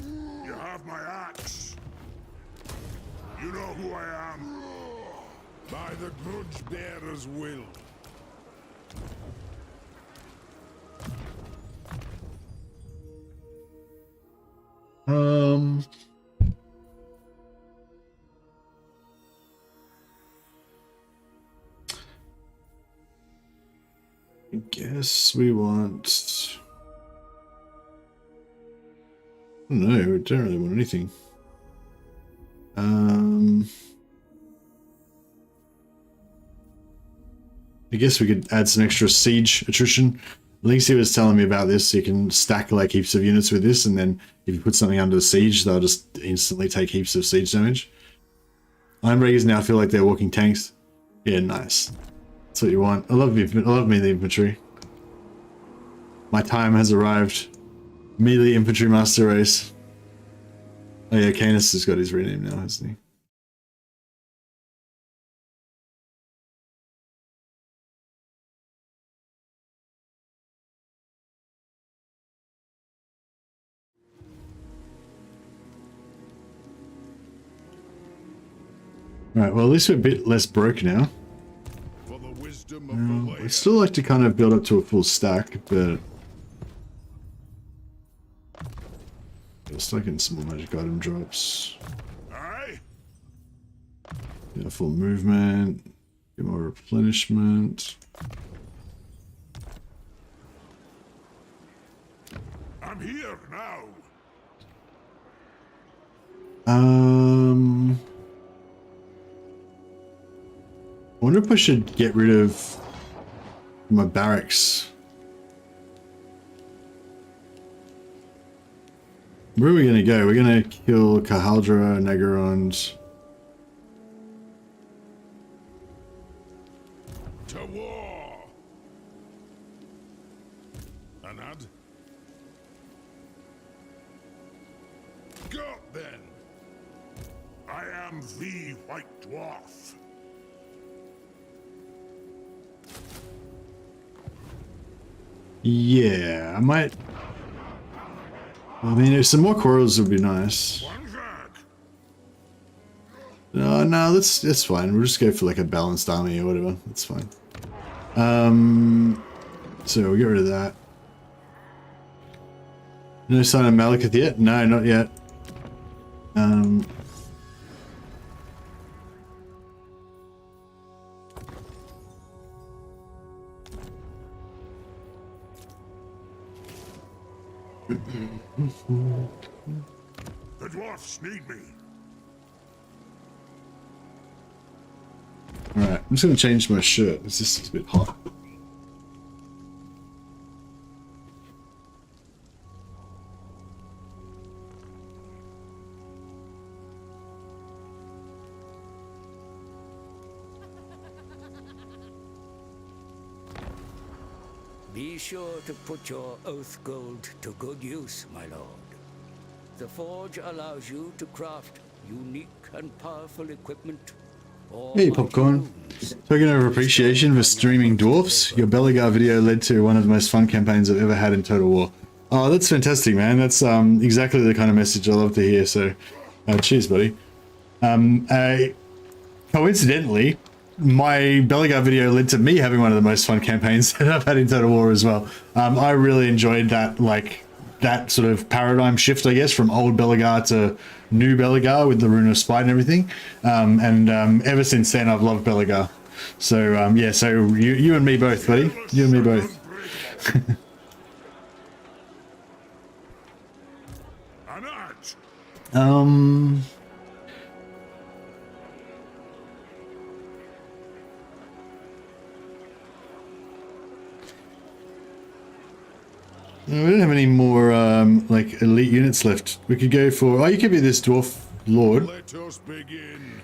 [SPEAKER 2] You have my axe. You know who I am. By the grudge bearer's will.
[SPEAKER 1] I guess we want... No, we don't really want anything. I guess we could add some extra siege attrition. Linksy was telling me about this. You can stack like heaps of units with this, and then if you put something under siege, they'll just instantly take heaps of siege damage. Ironbreakers now feel like they're walking tanks. Yeah, nice. That's what you want. I love me the infantry. My time has arrived. Melee infantry master race. Oh yeah, Canis has got his rename now, hasn't he? Right, well at least we're a bit less broke now.
[SPEAKER 2] For the wisdom of the land.
[SPEAKER 1] I'd still like to kind of build up to a full stack, but... Just like in small magic item drops.
[SPEAKER 2] Aye?
[SPEAKER 1] Yeah, full movement. Get more replenishment.
[SPEAKER 2] I'm here now.
[SPEAKER 1] I wonder if I should get rid of my barracks. Where are we going to go? We're going to kill Kahaldra, Nagarond.
[SPEAKER 2] To war. Anad? Go then. I am the White Dwarf.
[SPEAKER 1] Yeah, I might... I mean, if some more corals would be nice. No, that's fine. We'll just go for like a balanced army or whatever. That's fine. So we'll get rid of that. No sign of Malekith yet? No, not yet.
[SPEAKER 2] The dwarfs need me.
[SPEAKER 1] Alright, I'm just going to change my shirt. It's just a bit hot.
[SPEAKER 4] Be sure to put your oath gold to good use, my lord. The forge allows you to craft unique and powerful equipment.
[SPEAKER 1] Hey, Popcorn. Token of appreciation for streaming Dwarfs. Your Belagar video led to one of the most fun campaigns I've ever had in Total War. Oh, that's fantastic, man. That's exactly the kind of message I love to hear. So, cheers, buddy. Coincidentally, my Belagar video led to me having one of the most fun campaigns that I've had in Total War as well. I really enjoyed that, like, that sort of paradigm shift, I guess, from old Belagar to new Belagar with the Rune of Spite and everything. Ever since then, I've loved Belagar. So, yeah, so you and me both, buddy. You and me both. We don't have any more like elite units left. We could go for... Oh, you could be this Dwarf Lord.
[SPEAKER 2] Let us begin.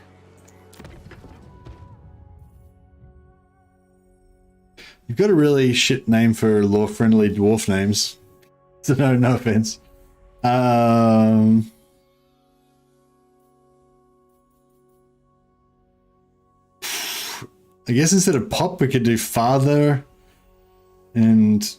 [SPEAKER 1] You've got a really shit name for lore-friendly dwarf names. So no offense. I guess instead of pop, we could do father and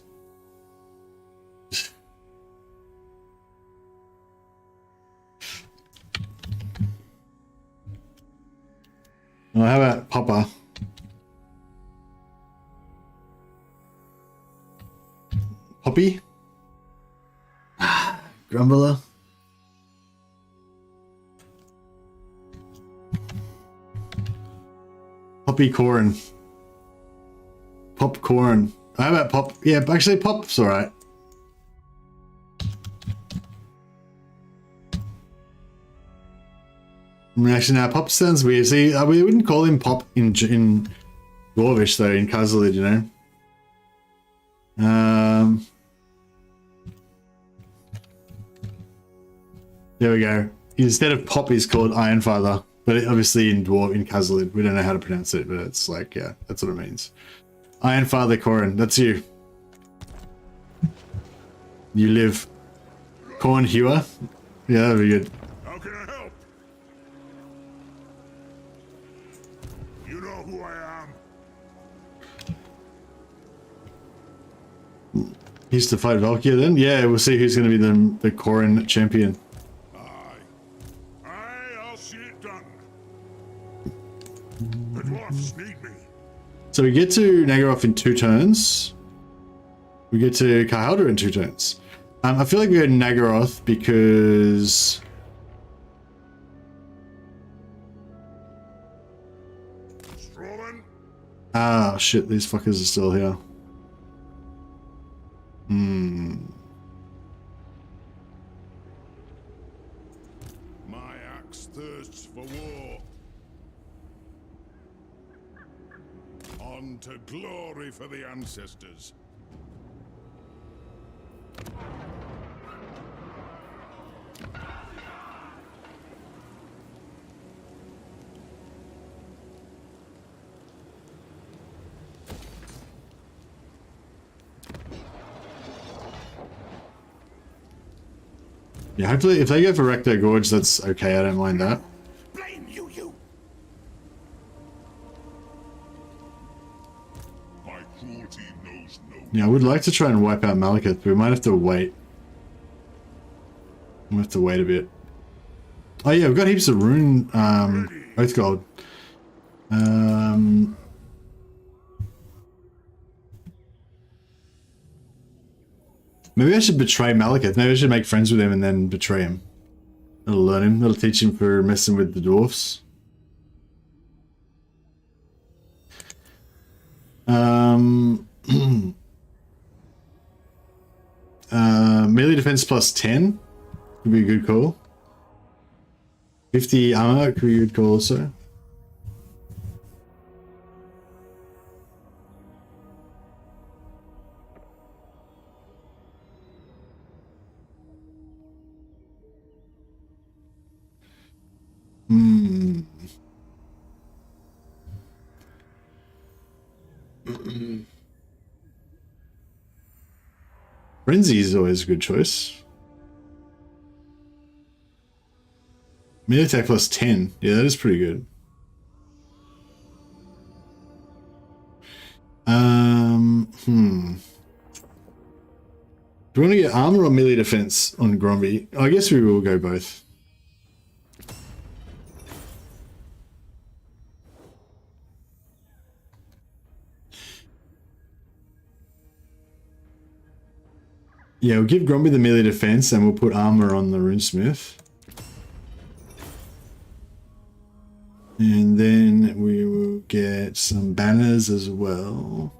[SPEAKER 1] well, how about Papa? Poppy? Grumbler? Poppy corn. Popcorn. How about pop? Yeah, actually pop's alright. Actually, now pop sounds weird. See, we wouldn't call him pop in Dwarvish though, in Kazalid, you know. There we go. Instead of pop, he's called Ironfather, but obviously in Kazalid, we don't know how to pronounce it, but it's like, yeah, that's what it means. Ironfather Corrin, that's you. You live. Corn Hewer. Yeah, that'd be good.
[SPEAKER 2] How can I help? You know who I am.
[SPEAKER 1] He used to fight Valkyria then? Yeah, we'll see who's going to be the Corrin champion.
[SPEAKER 2] I'll see it done. The dwarfs need me.
[SPEAKER 1] So we get to Nagaroth in 2 turns. We get to Karhalder in 2 turns. I feel like we go to Nagaroth because...
[SPEAKER 2] Strolling.
[SPEAKER 1] Ah, shit, these fuckers are still here.
[SPEAKER 2] My axe thirsts for war. On to glory for the ancestors.
[SPEAKER 1] Yeah, hopefully if they go for Recto Gorge, that's okay, I don't mind that.
[SPEAKER 3] Blame you.
[SPEAKER 2] My cruelty knows no.
[SPEAKER 1] Yeah, I would like to try and wipe out Malekith, but we might have to wait. We'll have to wait a bit. Oh yeah, we've got heaps of rune, Oath Gold. Maybe I should betray Malekith. Maybe I should make friends with him and then betray him. That'll learn him. That'll teach him for messing with the dwarfs. Melee defense plus 10 could be a good call. 50 armor could be a good call also. Frenzy is always a good choice. Melee attack plus 10. Yeah, that is pretty good. Do we want to get armor or melee defense on Gromby? I guess we will go both. Yeah, we'll give Gromby the melee defense and we'll put armor on the runesmith. And then we will get some banners as well.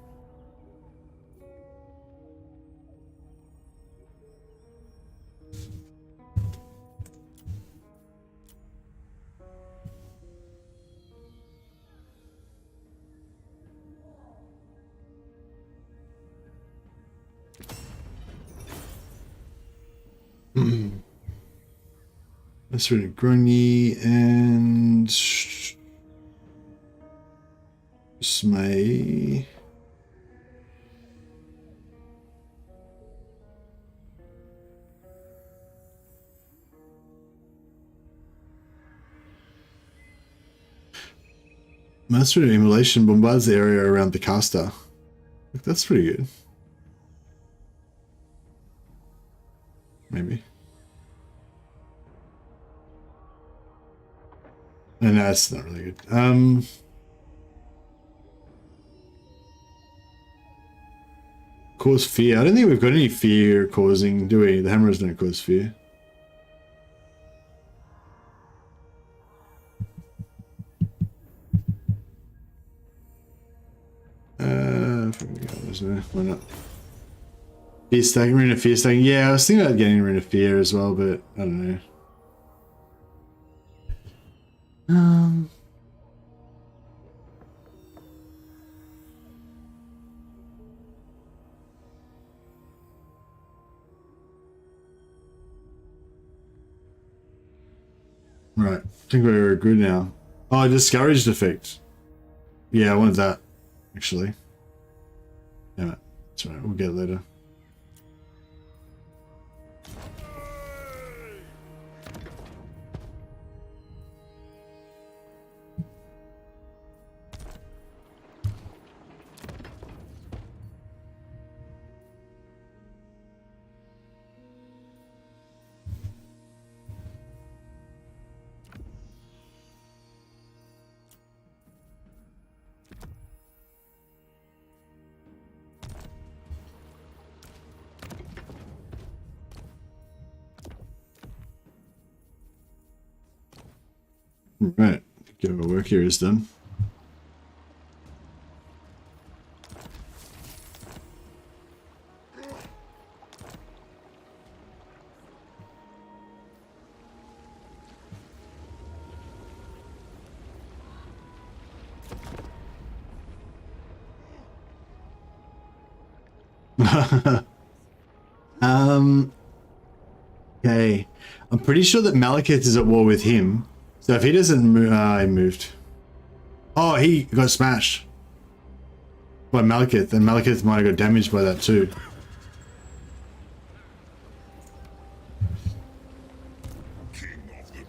[SPEAKER 1] That's really grungy and Smay. Master of Immolation bombards the area around the caster. Look, that's pretty good. Maybe. No, that's not really good. Cause fear. I don't think we've got any fear causing, do we? The hammers don't cause fear. Why not? Fear stacking, rune of fear stacking. Yeah, I was thinking about getting rune of fear as well, but I don't know. Right, I think we're good now. Oh, discouraged effect. Yeah, I wanted that, actually. Damn it. That's right, we'll get it later. Right, get our work here is done. Okay, I'm pretty sure that Malekith is at war with him. So if he doesn't move, he moved. Oh, he got smashed by Malekith, and Malekith might have got damaged by that too.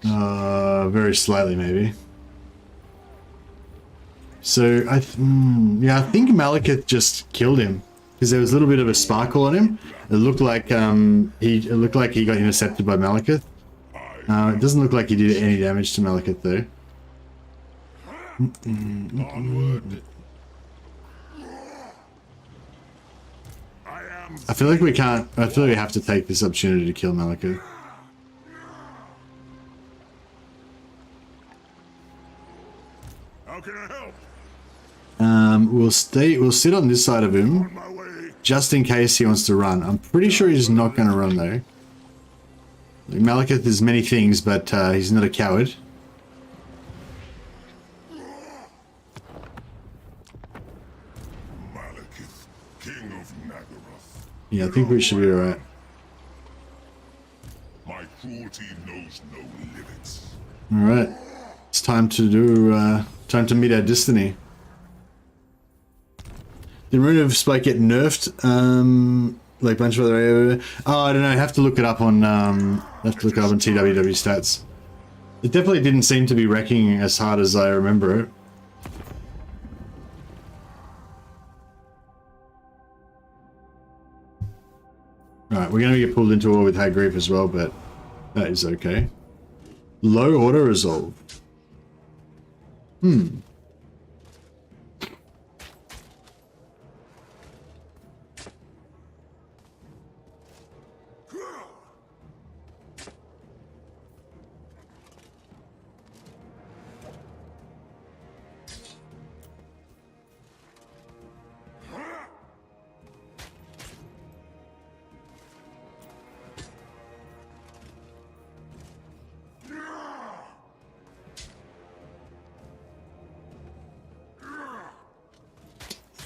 [SPEAKER 1] Very slightly maybe. So I think Malekith just killed him because there was a little bit of a sparkle on him. It looked like he got intercepted by Malekith. It doesn't look like he did any damage to Malekith though. I feel like we can't. I feel like we have to take this opportunity to kill Malekith.
[SPEAKER 2] How can I help?
[SPEAKER 1] We'll sit on this side of him just in case he wants to run. I'm pretty sure he's not going to run though. Malekith is many things, but he's not a coward.
[SPEAKER 2] Malekith, King of Nagaroth.
[SPEAKER 1] Yeah, I think we should be alright.
[SPEAKER 2] My cruelty knows no limits.
[SPEAKER 1] Alright. It's time to do, time to meet our destiny. Did Rune of Spike get nerfed? Like a bunch of other... Oh, I don't know. I have to look it up on, TWW stats. It definitely didn't seem to be wrecking as hard as I remember it. Alright, we're going to get pulled into war with Hag Grief as well, but that is okay. Low auto resolve.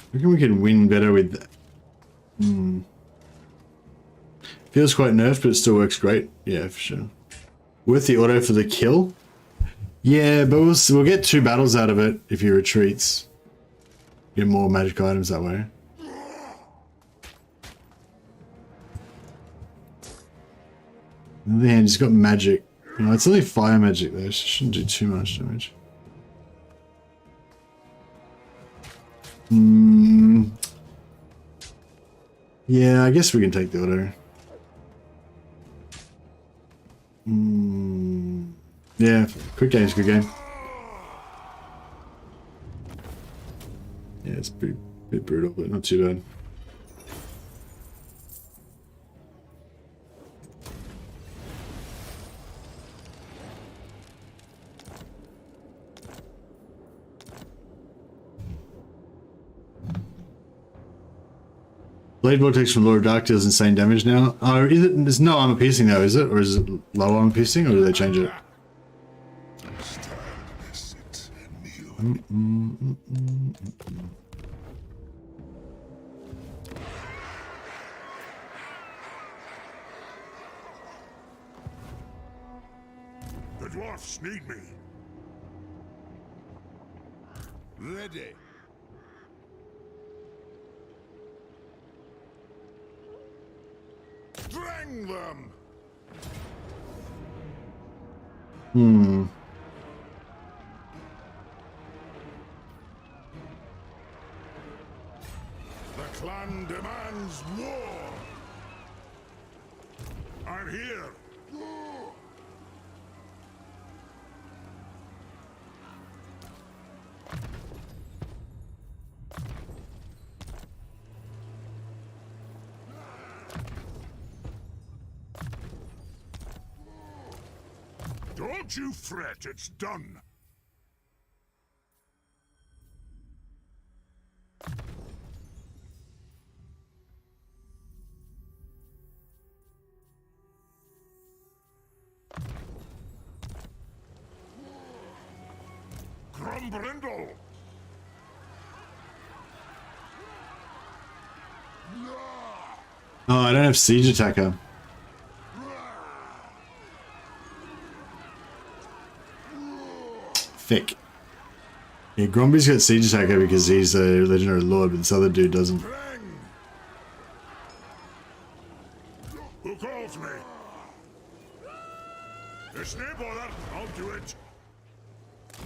[SPEAKER 1] I reckon we can win better with that. Feels quite nerfed, but it still works great. Yeah, for sure. Worth the auto for the kill? Yeah, but we'll get 2 battles out of it if he retreats. Get more magic items that way. On the other hand, he's got magic. You know, it's only fire magic though, so it shouldn't do too much damage. Yeah, I guess we can take the auto. Yeah, quick game's a good game. Yeah, it's pretty bit brutal, but not too bad. Blade Vortex from Lord of Dark deals insane damage now. Oh, is it? There's no armor piercing though, is it? Or is it low armor piercing, or do they change it?
[SPEAKER 2] The dwarfs need me. Ready. Drang them. The clan demands war. I'm here. Don't you fret, it's done. Grombrindal.
[SPEAKER 1] Oh, I don't have siege attacker. Thick. Yeah, Gromby's got siege attacker because he's a legendary lord, but this other dude doesn't.
[SPEAKER 2] Who calls me? There's no bother. I'll do it.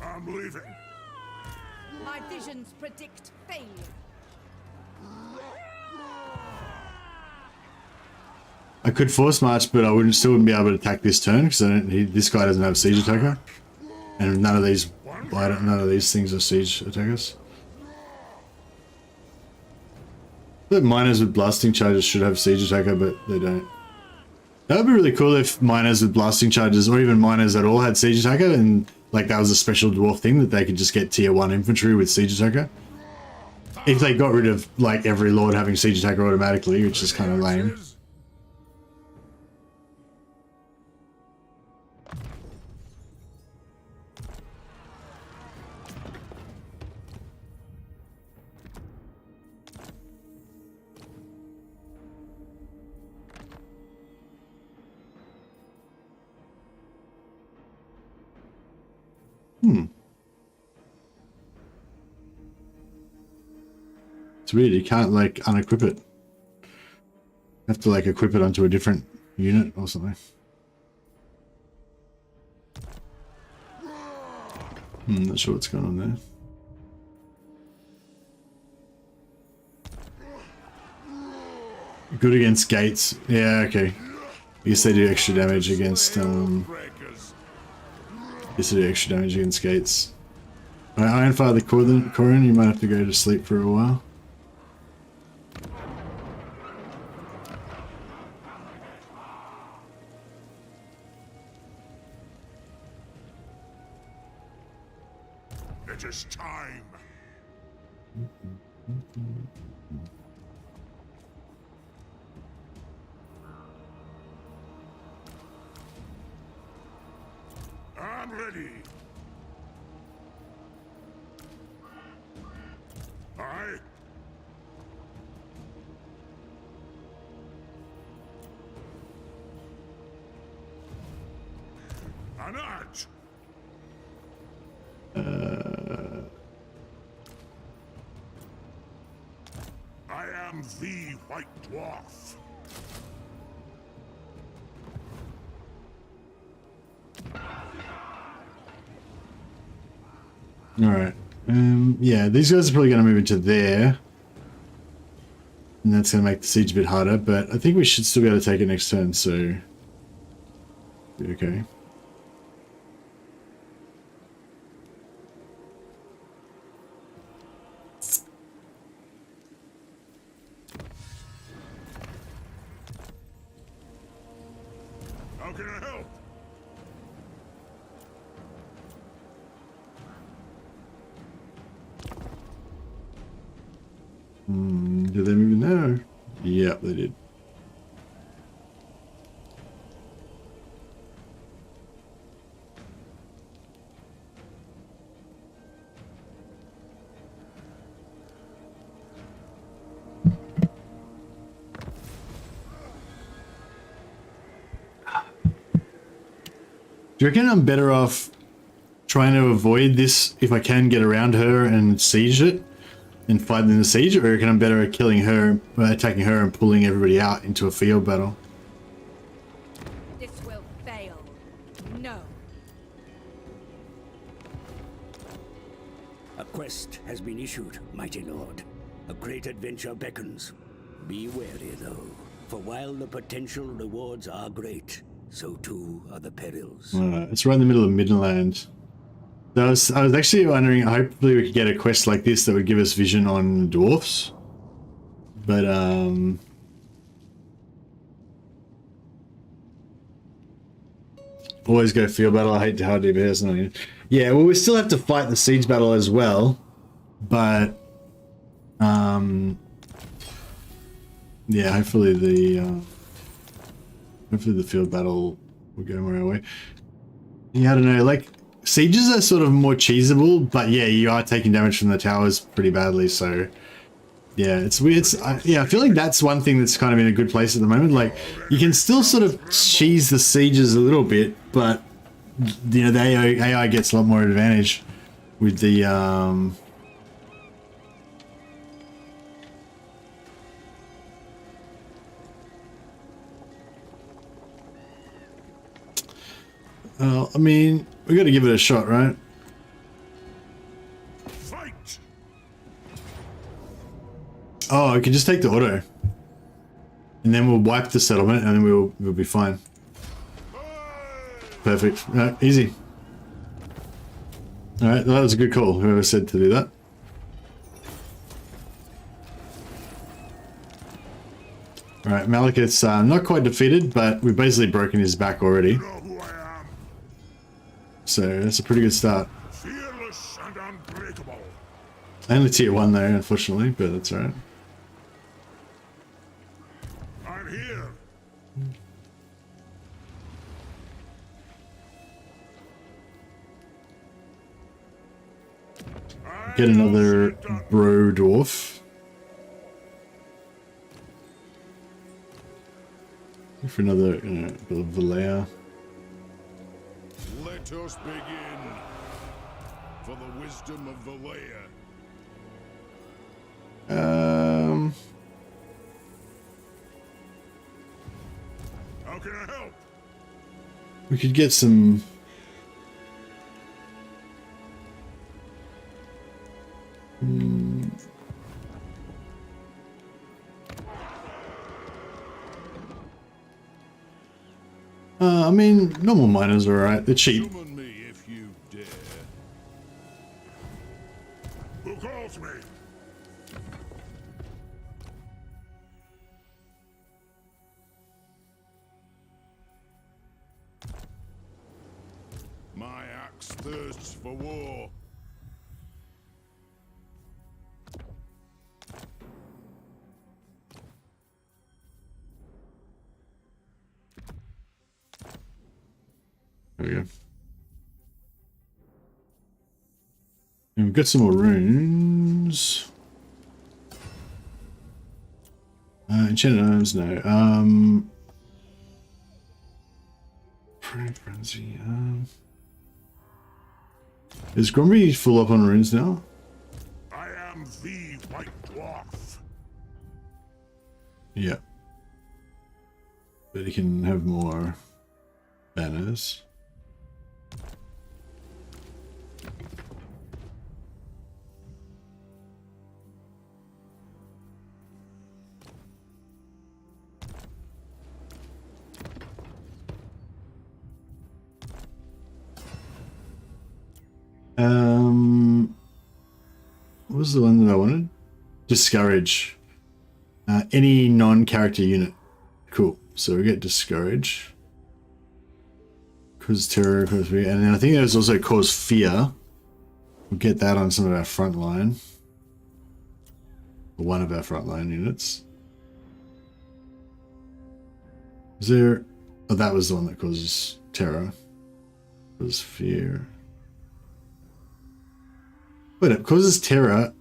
[SPEAKER 2] I'm leaving.
[SPEAKER 5] My visions predict failure.
[SPEAKER 1] I could force march, but I still wouldn't be able to attack this turn because this guy doesn't have siege attacker, and none of these things are siege attackers. The miners with blasting charges should have siege attacker, but they don't. That would be really cool if miners with blasting charges, or even miners at all, had siege attacker, and like that was a special dwarf thing that they could just get tier 1 infantry with siege attacker. If they got rid of like every lord having siege attacker automatically, which is kind of lame. It's weird, you can't like unequip it. You have to like equip it onto a different unit or something. Not sure what's going on there. Good against gates. Yeah, okay. I guess they do extra damage against gates. Alright, Ironfather Corin, you might have to go to sleep for a while.
[SPEAKER 2] It is time. I'm ready. Aye. An arch. I am the White Dwarf.
[SPEAKER 1] Alright. Yeah, these guys are probably going to move into there. And that's going to make the siege a bit harder, but I think we should still be able to take it next turn, so... Okay.
[SPEAKER 2] How can I help?
[SPEAKER 1] Did they move in there? Yep, they did. Do you reckon I'm better off trying to avoid this if I can get around her and siege it and fight in the siege, or do you reckon I'm better at killing her, attacking her and pulling everybody out into a field battle?
[SPEAKER 5] This will fail. No.
[SPEAKER 4] A quest has been issued, mighty lord. A great adventure beckons. Be wary, though, for while the potential rewards are great, so too are the perils.
[SPEAKER 1] It's right in the middle of Midland. So I was actually wondering, hopefully we could get a quest like this that would give us vision on dwarfs. But, always go field battle. I hate to hard DPS. Yeah, well, we still have to fight the siege battle as well. But, yeah, hopefully the field battle will go more our way. Yeah, I don't know, like, sieges are sort of more cheesable, but yeah, you are taking damage from the towers pretty badly, so yeah, it's weird. Yeah, I feel like that's one thing that's kind of in a good place at the moment. Like, you can still sort of cheese the sieges a little bit, but you know, the AI gets a lot more advantage with the I mean, we got to give it a shot, right?
[SPEAKER 2] Fight!
[SPEAKER 1] Oh, we can just take the auto, and then we'll wipe the settlement, and then we'll be fine. Perfect. Easy. All right, that was a good call. Whoever said to do that. All right, Malekith's not quite defeated, but we've basically broken his back already.
[SPEAKER 2] You know who I am.
[SPEAKER 1] So that's a pretty good start.
[SPEAKER 2] Fearless and unbreakable.
[SPEAKER 1] Only tier 1 though, unfortunately, but that's alright.
[SPEAKER 2] I'm here.
[SPEAKER 1] Get another bro dwarf. For another Valea.
[SPEAKER 2] Let us begin. For the wisdom of Valea. How can I help?
[SPEAKER 1] We could get some. I mean, normal miners are alright. They're cheap.
[SPEAKER 2] Summon me if you dare. Who calls me? My axe thirsts for war.
[SPEAKER 1] There we go. And we've got some more runes. Enchanted items, no. Frenzy. Is Grombrindal full up on runes now?
[SPEAKER 2] I am the White Dwarf.
[SPEAKER 1] Yeah. But he can have more banners. was the one that I wanted? Discourage. Any non-character unit. Cool. So we get discourage. Cause terror, cause fear. And then I think there's also cause fear. We'll get that on some of our front line. Or one of our frontline units. Is there... Oh, that was the one that causes terror. Causes fear. But it causes terror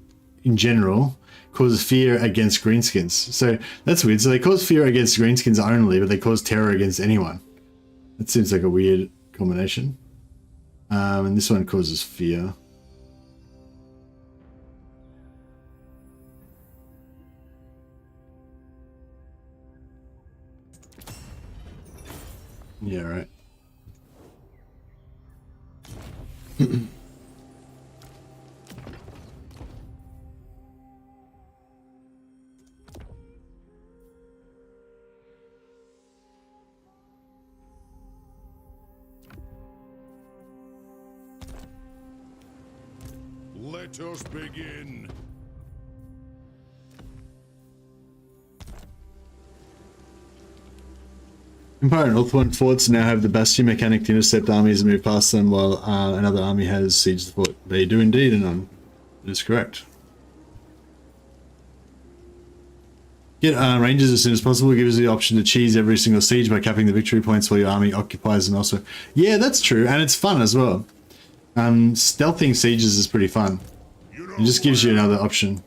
[SPEAKER 1] in general. Causes fear against greenskins. So that's weird. So they cause fear against greenskins only, but they cause terror against anyone. That seems like a weird combination. And this one causes fear. Yeah, right.
[SPEAKER 2] Let us begin.
[SPEAKER 1] Empire and Northward forts now have the bastion mechanic to intercept armies and move past them, while another army has sieged the fort. They do indeed, and it is correct. Get rangers as soon as possible. Gives you the option to cheese every single siege by capping the victory points while your army occupies them also. Yeah, that's true, and it's fun as well. Stealthing sieges is pretty fun. It just gives you another option.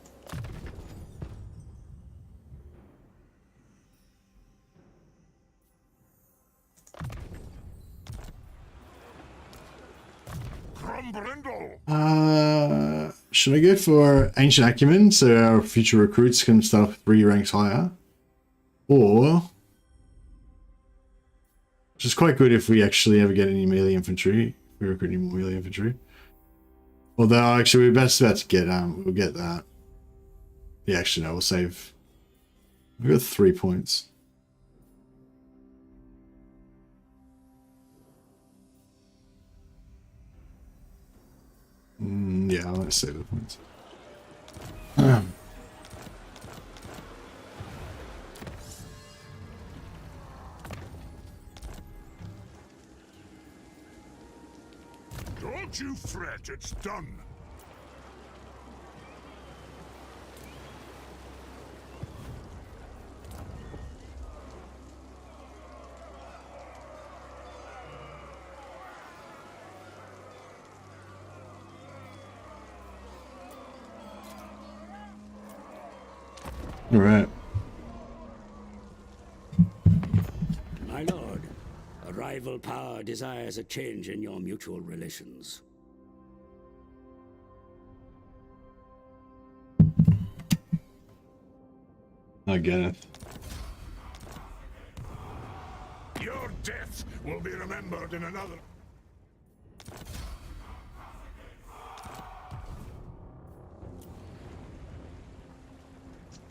[SPEAKER 2] Grombrindal.
[SPEAKER 1] Should I go for Ancient Acumen so our future recruits can start off 3 ranks higher? Or, which is quite good if we actually ever get any melee infantry, if we recruit any more melee infantry. Although actually we're best about to get we'll get that. Yeah, actually no, we'll save. We've got 3 points. Yeah, let's save the points.
[SPEAKER 2] Don't you fret, it's done.
[SPEAKER 1] All right.
[SPEAKER 4] My lord, a rival power desires a change in your mutual relations.
[SPEAKER 1] I get it.
[SPEAKER 2] Your death will be remembered in another.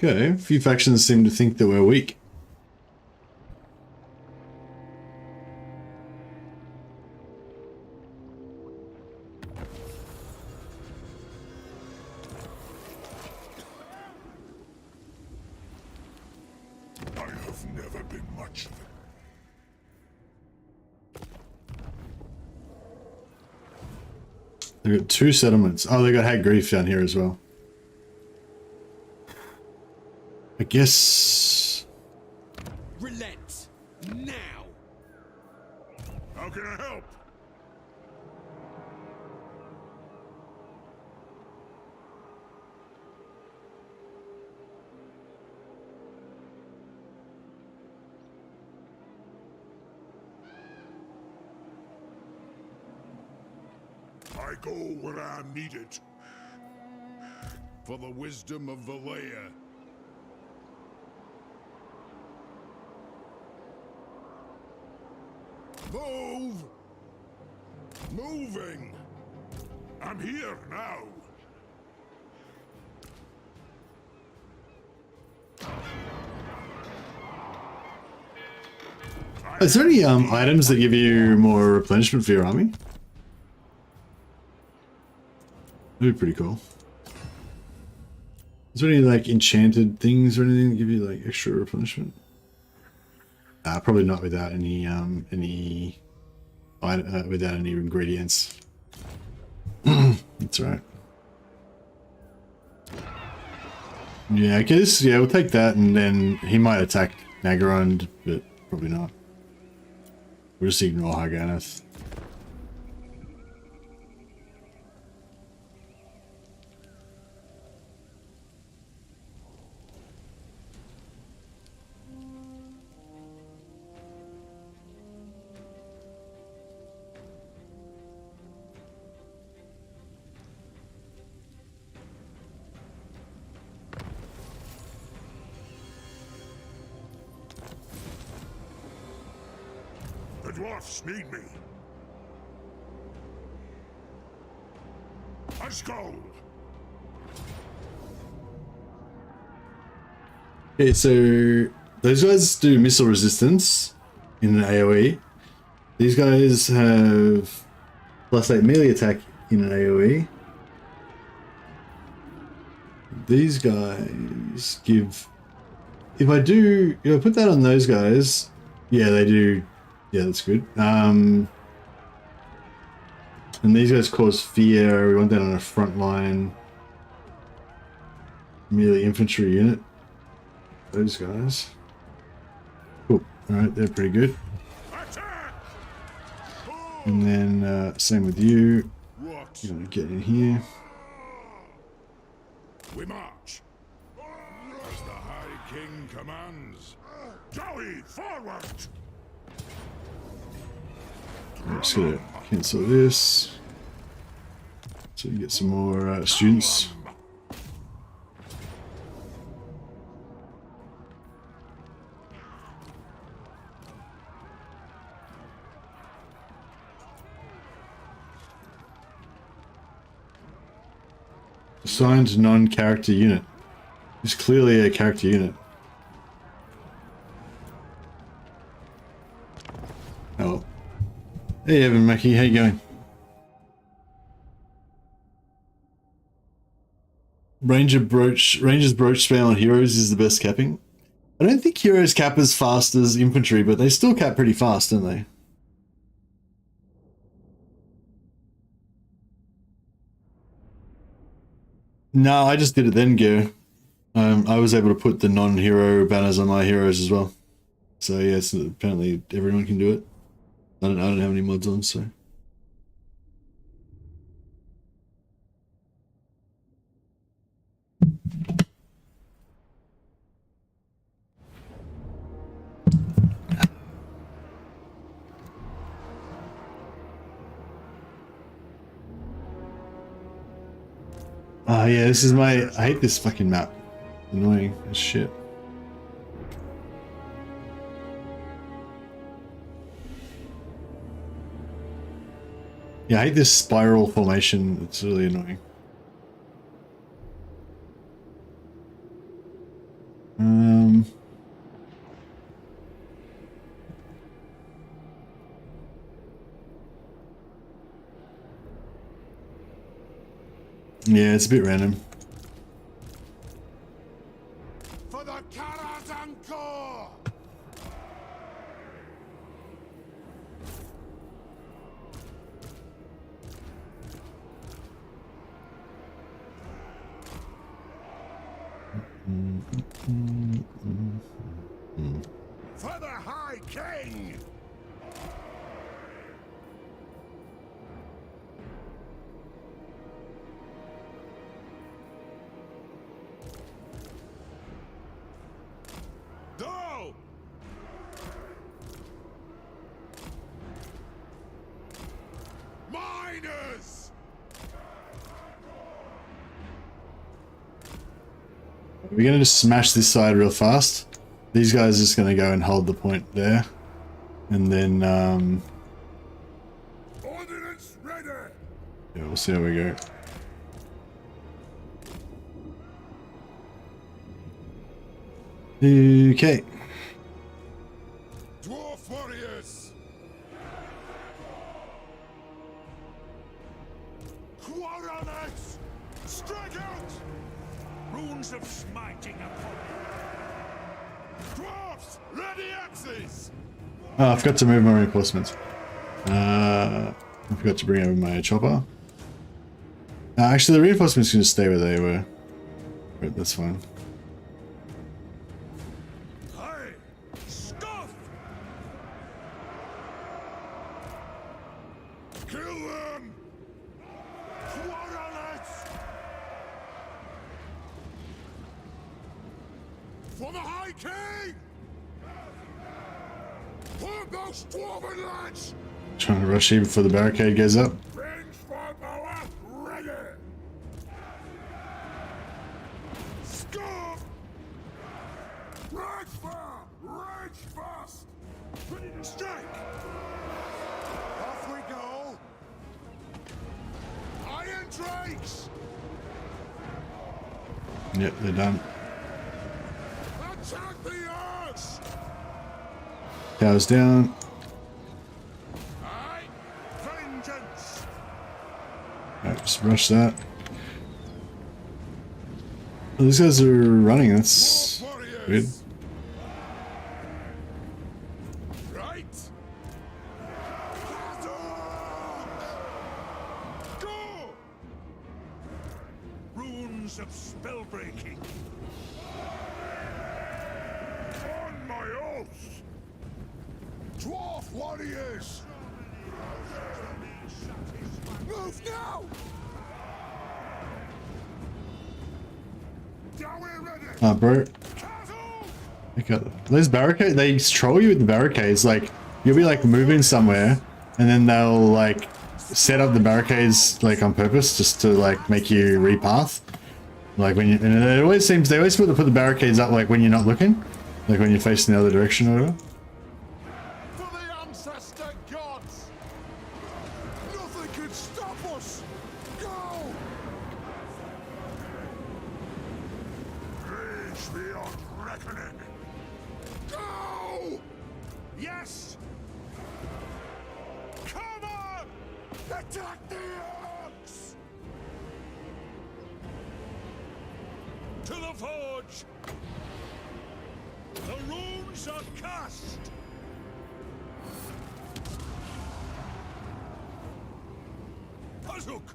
[SPEAKER 1] Okay, a few factions seem to think that we're weak.
[SPEAKER 2] I have never been much of it.
[SPEAKER 1] They've got 2 settlements. Oh, they got Hag Grief down here as well. I guess...
[SPEAKER 3] Relent now.
[SPEAKER 2] How can I help? I go where I'm needed. For the wisdom of Valea. Move! Moving! I'm here now!
[SPEAKER 1] Is there any items that give you more replenishment for your army? That'd be pretty cool. Is there any like enchanted things or anything that give you like extra replenishment? Probably not without any without any ingredients. That's right. Yeah, okay, yeah, we'll take that, and then he might attack Nagaron, but probably not. We'll just ignore Harganeth.
[SPEAKER 2] The dwarfs need me. A skull.
[SPEAKER 1] Okay, so those guys do missile resistance in an AoE. These guys have +8 melee attack in an AoE. These guys give... If I put that on those guys, yeah, they do. Yeah, that's good. And these guys cause fear. We want that on a front line. Melee infantry unit. Those guys. Cool. Alright, they're pretty good. And then same with you.
[SPEAKER 2] What?
[SPEAKER 1] You're gonna get in here.
[SPEAKER 2] We march. As the High King commands. Joey, forward!
[SPEAKER 1] I'm just gonna cancel this. So you get some more students. Assigned non-character unit. It's clearly a character unit. Oh. Hey Evan Mackie, how you going? Ranger's brooch spam on heroes is the best capping. I don't think heroes cap as fast as infantry, but they still cap pretty fast, don't they? No, I just did it then, Gare. I was able to put the non-hero banners on my heroes as well. So yeah, apparently everyone can do it. I don't have any mods on, so. Oh yeah, this is I hate this fucking map. Annoying as shit. Yeah, I hate this spiral formation. It's really annoying. Yeah, it's a bit random.
[SPEAKER 2] For the Karazanko! For the High King! Go! Miners!
[SPEAKER 1] We're gonna just smash this side real fast. These guys are just gonna go and hold the point there. And then,
[SPEAKER 2] Ordnance ready!
[SPEAKER 1] yeah, we'll see how we go. Okay.
[SPEAKER 2] Dwarf warriors! Quartermates! Strike out! Rune runes of smiting upon them. Dwarfs, ready axes!
[SPEAKER 1] Oh, I forgot to move my reinforcements. I forgot to bring over my chopper. Actually, the reinforcements can just stay where they were. But that's fine.
[SPEAKER 2] Hey! Scuff! Kill them! Quarrelets! For the High King! For those dwarven lads!
[SPEAKER 1] Trying to rush here before the barricade goes up.
[SPEAKER 2] Range for power, ready! Scuff! Rage fire! Rage fast! Ready to strike! Off we go! Iron Drakes!
[SPEAKER 1] Yep, they're done.
[SPEAKER 2] Attack the earth!
[SPEAKER 1] Towers down.
[SPEAKER 2] Aye! Vengeance!
[SPEAKER 1] Alright, just rush that. Oh, these guys are running, that's
[SPEAKER 2] Warriors!
[SPEAKER 1] weird.
[SPEAKER 2] Right! Go! Runes of spellbreaking. On my oath! Dwarf warriors! Move now!
[SPEAKER 1] Bro. Look at those barricades. They troll you with the barricades. Like, you'll be like moving somewhere, and then they'll like set up the barricades like on purpose just to like make you repath. Like when you, and it always seems they always put the barricades up like when you're not looking, like when you're facing the other direction or whatever.
[SPEAKER 2] For the ancestor gods! Nothing can stop us! Go! Rage beyond reckoning! Go! Yes! Come on! Attack the orcs! To the forge! The runes are cast! Hazuk!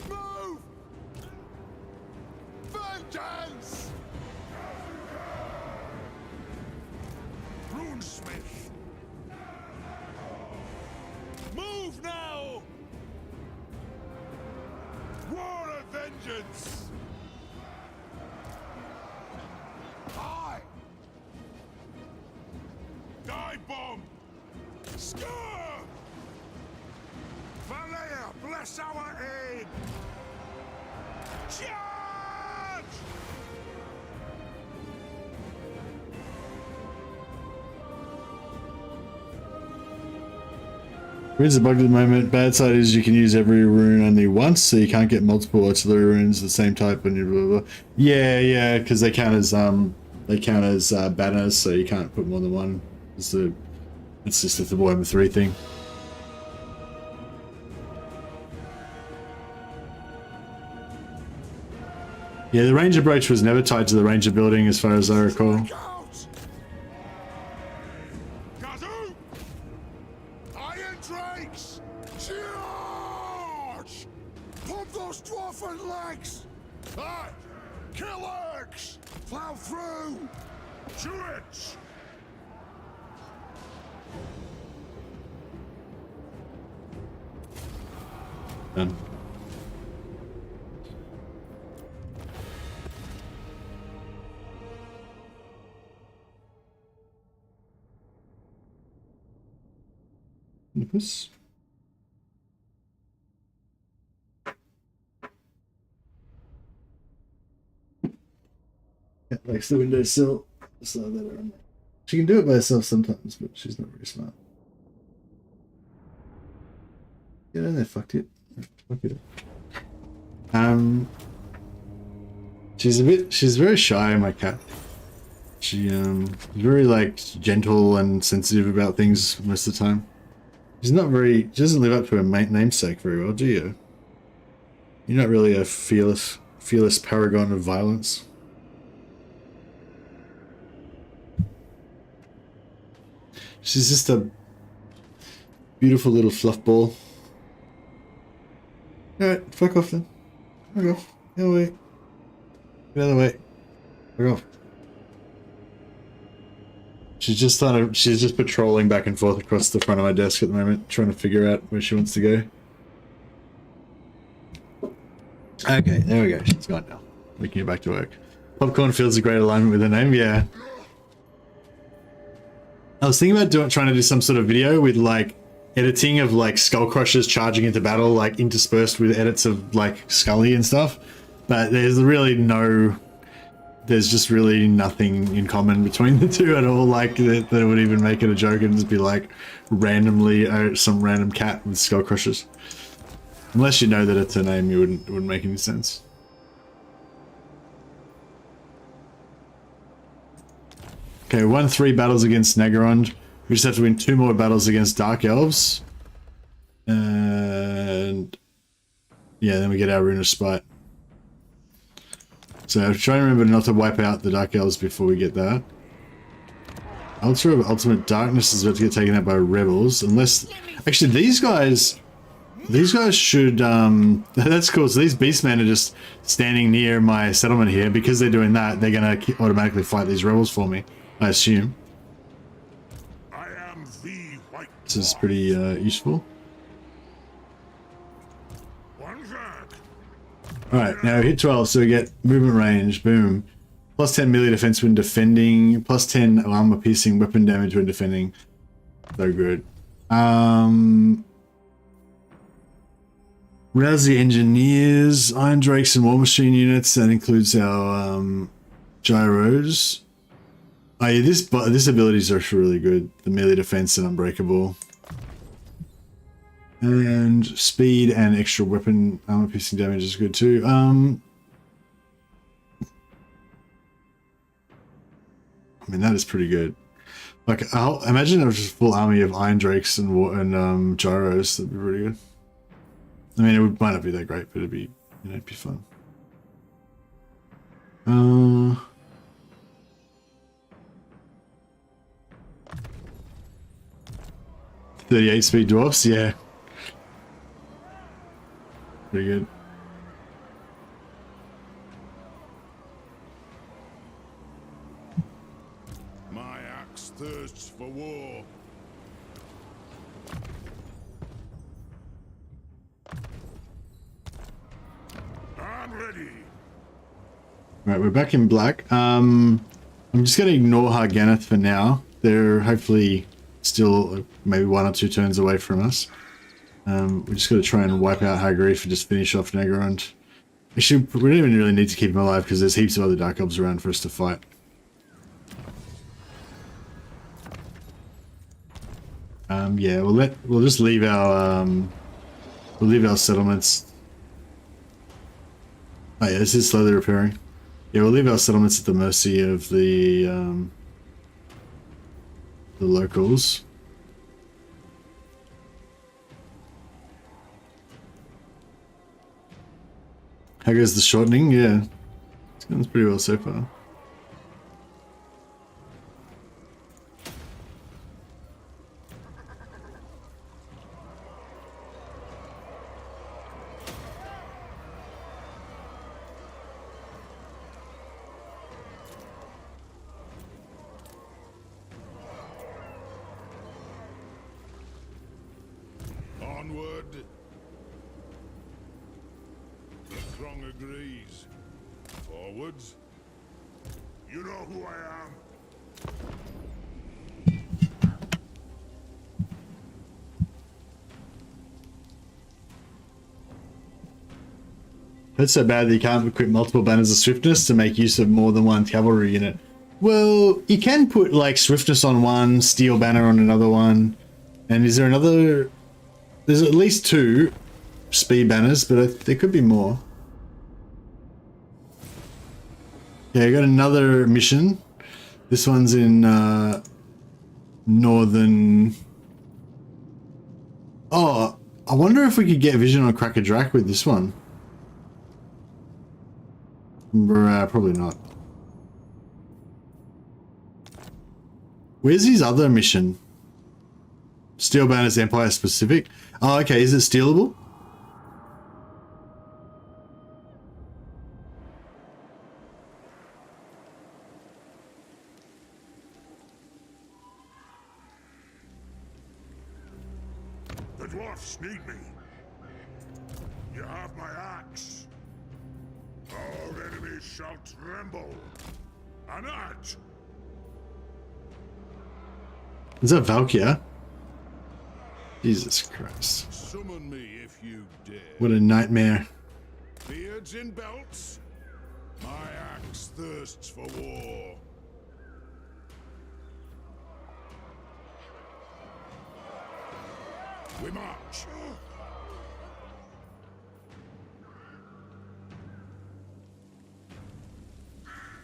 [SPEAKER 2] Move! Vengeance! Runesmith! Move now! War of vengeance! Aye! Die bomb! Score! Valea, bless our aid! Charge!
[SPEAKER 1] Runes are bugged at the moment. Bad side is you can use every rune only once, so you can't get multiple artillery runes of the same type when you blah, blah, blah. Yeah, because they count as banners, so you can't put more than one. It's just the Warhammer 3 thing. Yeah, the Ranger brooch was never tied to the Ranger building, as far as I recall.
[SPEAKER 2] Kazoo! Iron Drakes! Charge! Pump those dwarfen legs! Aye! Kill orcs! Plow through! To it!
[SPEAKER 1] Done. This. Yeah, likes the windowsill. So that she can do it by herself sometimes, but she's not very smart. Get in there, fucked it. Fuck it. She's very shy, my cat. She very like gentle and sensitive about things most of the time. She doesn't live up to her namesake very well, do you? You're not really a fearless Fearless paragon of violence. She's just a beautiful little fluff ball. Alright, fuck off then. Fuck off. Get away. Get out of the way. Fuck off. She's just patrolling back and forth across the front of my desk at the moment, trying to figure out where she wants to go. Okay, there we go. She's gone now. We can get back to work. Popcorn feels a great alignment with her name, yeah. I was thinking about trying to do some sort of video with like editing of like skull crushers charging into battle, like interspersed with edits of like Scully and stuff. But there's just really nothing in common between the two at all. Like that would even make it a joke and just be like randomly some random cat with skull crushers. Unless you know that it's her name, it wouldn't make any sense. Okay, we won 3 battles against Nagarond. We just have to win 2 more battles against Dark Elves. And yeah, then we get our Rune of Spite. So I'm trying to remember not to wipe out the Dark Elves before we get that. Ultra of Ultimate Darkness is about to get taken out by rebels. Unless... Actually, these guys should... that's cool. So these beastmen are just standing near my settlement here. Because they're doing that, they're going to automatically fight these rebels for me, I assume.
[SPEAKER 2] I am the white.
[SPEAKER 1] This is pretty useful.
[SPEAKER 2] One jack.
[SPEAKER 1] Alright, now we hit 12, so we get movement range, boom. Plus 10 melee defense when defending, plus 10 armor piercing weapon damage when defending. So good. Rouse the engineers, Iron Drakes and War Machine units, that includes our gyros. Oh yeah, this ability is actually really good. The melee defense and unbreakable. And speed and extra weapon armor piercing damage is good too. I mean, that is pretty good. Like, I'll imagine it was just a full army of Iron Drakes and gyros. That'd be pretty good. I mean, might not be that great, but it'd be, it'd be fun. 38 speed dwarfs, yeah. Pretty good.
[SPEAKER 2] My axe thirsts for war. I'm ready.
[SPEAKER 1] Right, we're back in black. I'm just going to ignore Harganeth for now. They're hopefully still maybe 1 or 2 turns away from us. We just got to try and wipe out Hargarith and just finish off Nagarond. Actually, we don't even really need to keep him alive because there's heaps of other Dark Elves around for us to fight. Yeah, we'll just leave our settlements. Oh yeah, this is slowly repairing. Yeah, we'll leave our settlements at the mercy of the locals. How goes the shortening? Yeah, it's going pretty well so far.
[SPEAKER 2] Onward. The throng agrees. Forwards. You know who I am.
[SPEAKER 1] That's so bad that you can't equip multiple banners of swiftness to make use of more than one cavalry unit. Well, you can put like swiftness on one, steel banner on another one. And is there another... There's at least 2 speed banners, but there could be more. Yeah, I got another mission. This one's in northern... Oh, I wonder if we could get vision on Cracker Drac with this one. Probably not. Where's his other mission? Steel Banners Empire specific. Oh, okay. Is it stealable?
[SPEAKER 2] The dwarfs need me. You have my axe. Our enemies shall tremble. An act.
[SPEAKER 1] Is that Valkyr? Jesus Christ.
[SPEAKER 2] Summon me if you dare.
[SPEAKER 1] What a nightmare.
[SPEAKER 2] Beards in belts. My axe thirsts for war. We march.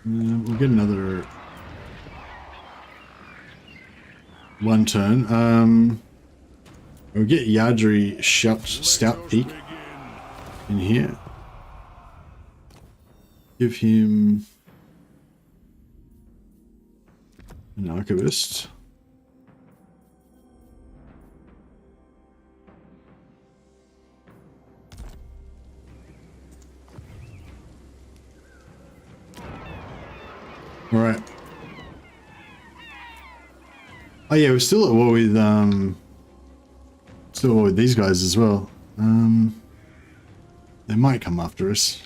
[SPEAKER 1] We'll get another one turn. We'll get Yardri Stout Peak in here. Give him an Archivist. All right. Oh yeah, we're still at war with these guys as well. They might come after us.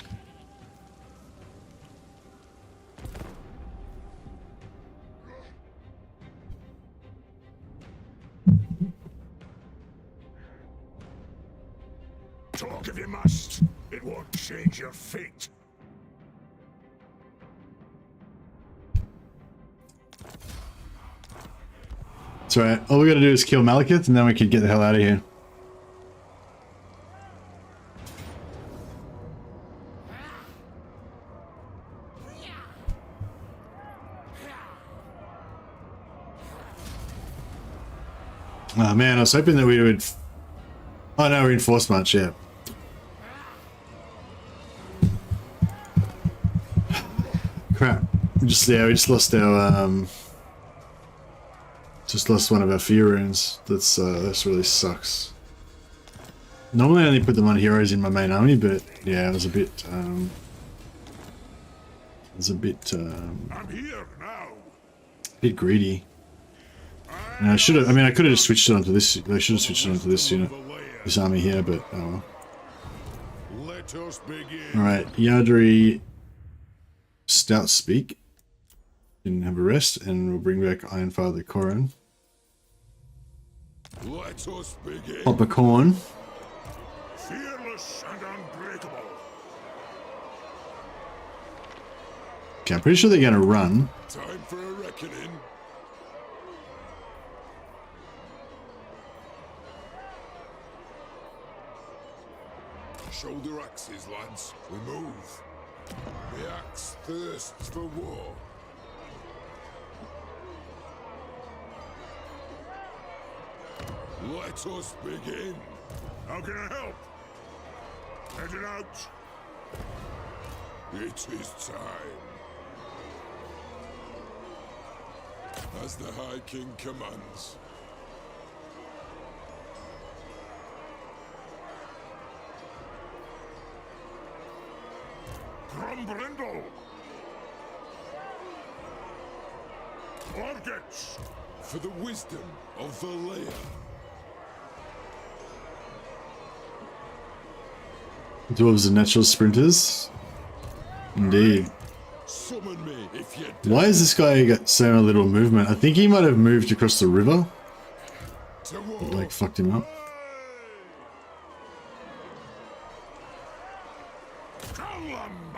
[SPEAKER 2] Talk if you must. It won't change your fate.
[SPEAKER 1] That's right. All we gotta do is kill Malekith and then we can get the hell out of here. Oh man, I was hoping that we would... Oh no, reinforce march, yeah. Crap. We just lost our just lost one of our fear runes. That's really sucks. Normally I only put them on heroes in my main army, but yeah, it was a bit
[SPEAKER 2] I'm here now.
[SPEAKER 1] bit greedy. And I should have, I could have just switched it onto this. I should have switched it onto this unit, this army here, but oh well.
[SPEAKER 2] Let us begin.
[SPEAKER 1] Alright, Yardri Stout Speak. Didn't have a rest, and we'll bring back Ironfather Corrin.
[SPEAKER 2] Let us begin.
[SPEAKER 1] Pop a corn.
[SPEAKER 2] Fearless and unbreakable.
[SPEAKER 1] Okay, I'm pretty sure they're gonna run.
[SPEAKER 2] Time for a reckoning. Shoulder axes, lads. We move. The axe thirsts for war. Let us begin. How can I help? Heading out. It is time. As the High King commands. Grombrindal! Orgets! For the wisdom of the layer.
[SPEAKER 1] Dwarves are natural sprinters. Indeed.
[SPEAKER 2] Summon me if you
[SPEAKER 1] Why has this guy got so little movement? I think he might have moved across the river.
[SPEAKER 2] to war.
[SPEAKER 1] It, like, fucked him up.
[SPEAKER 2] Column!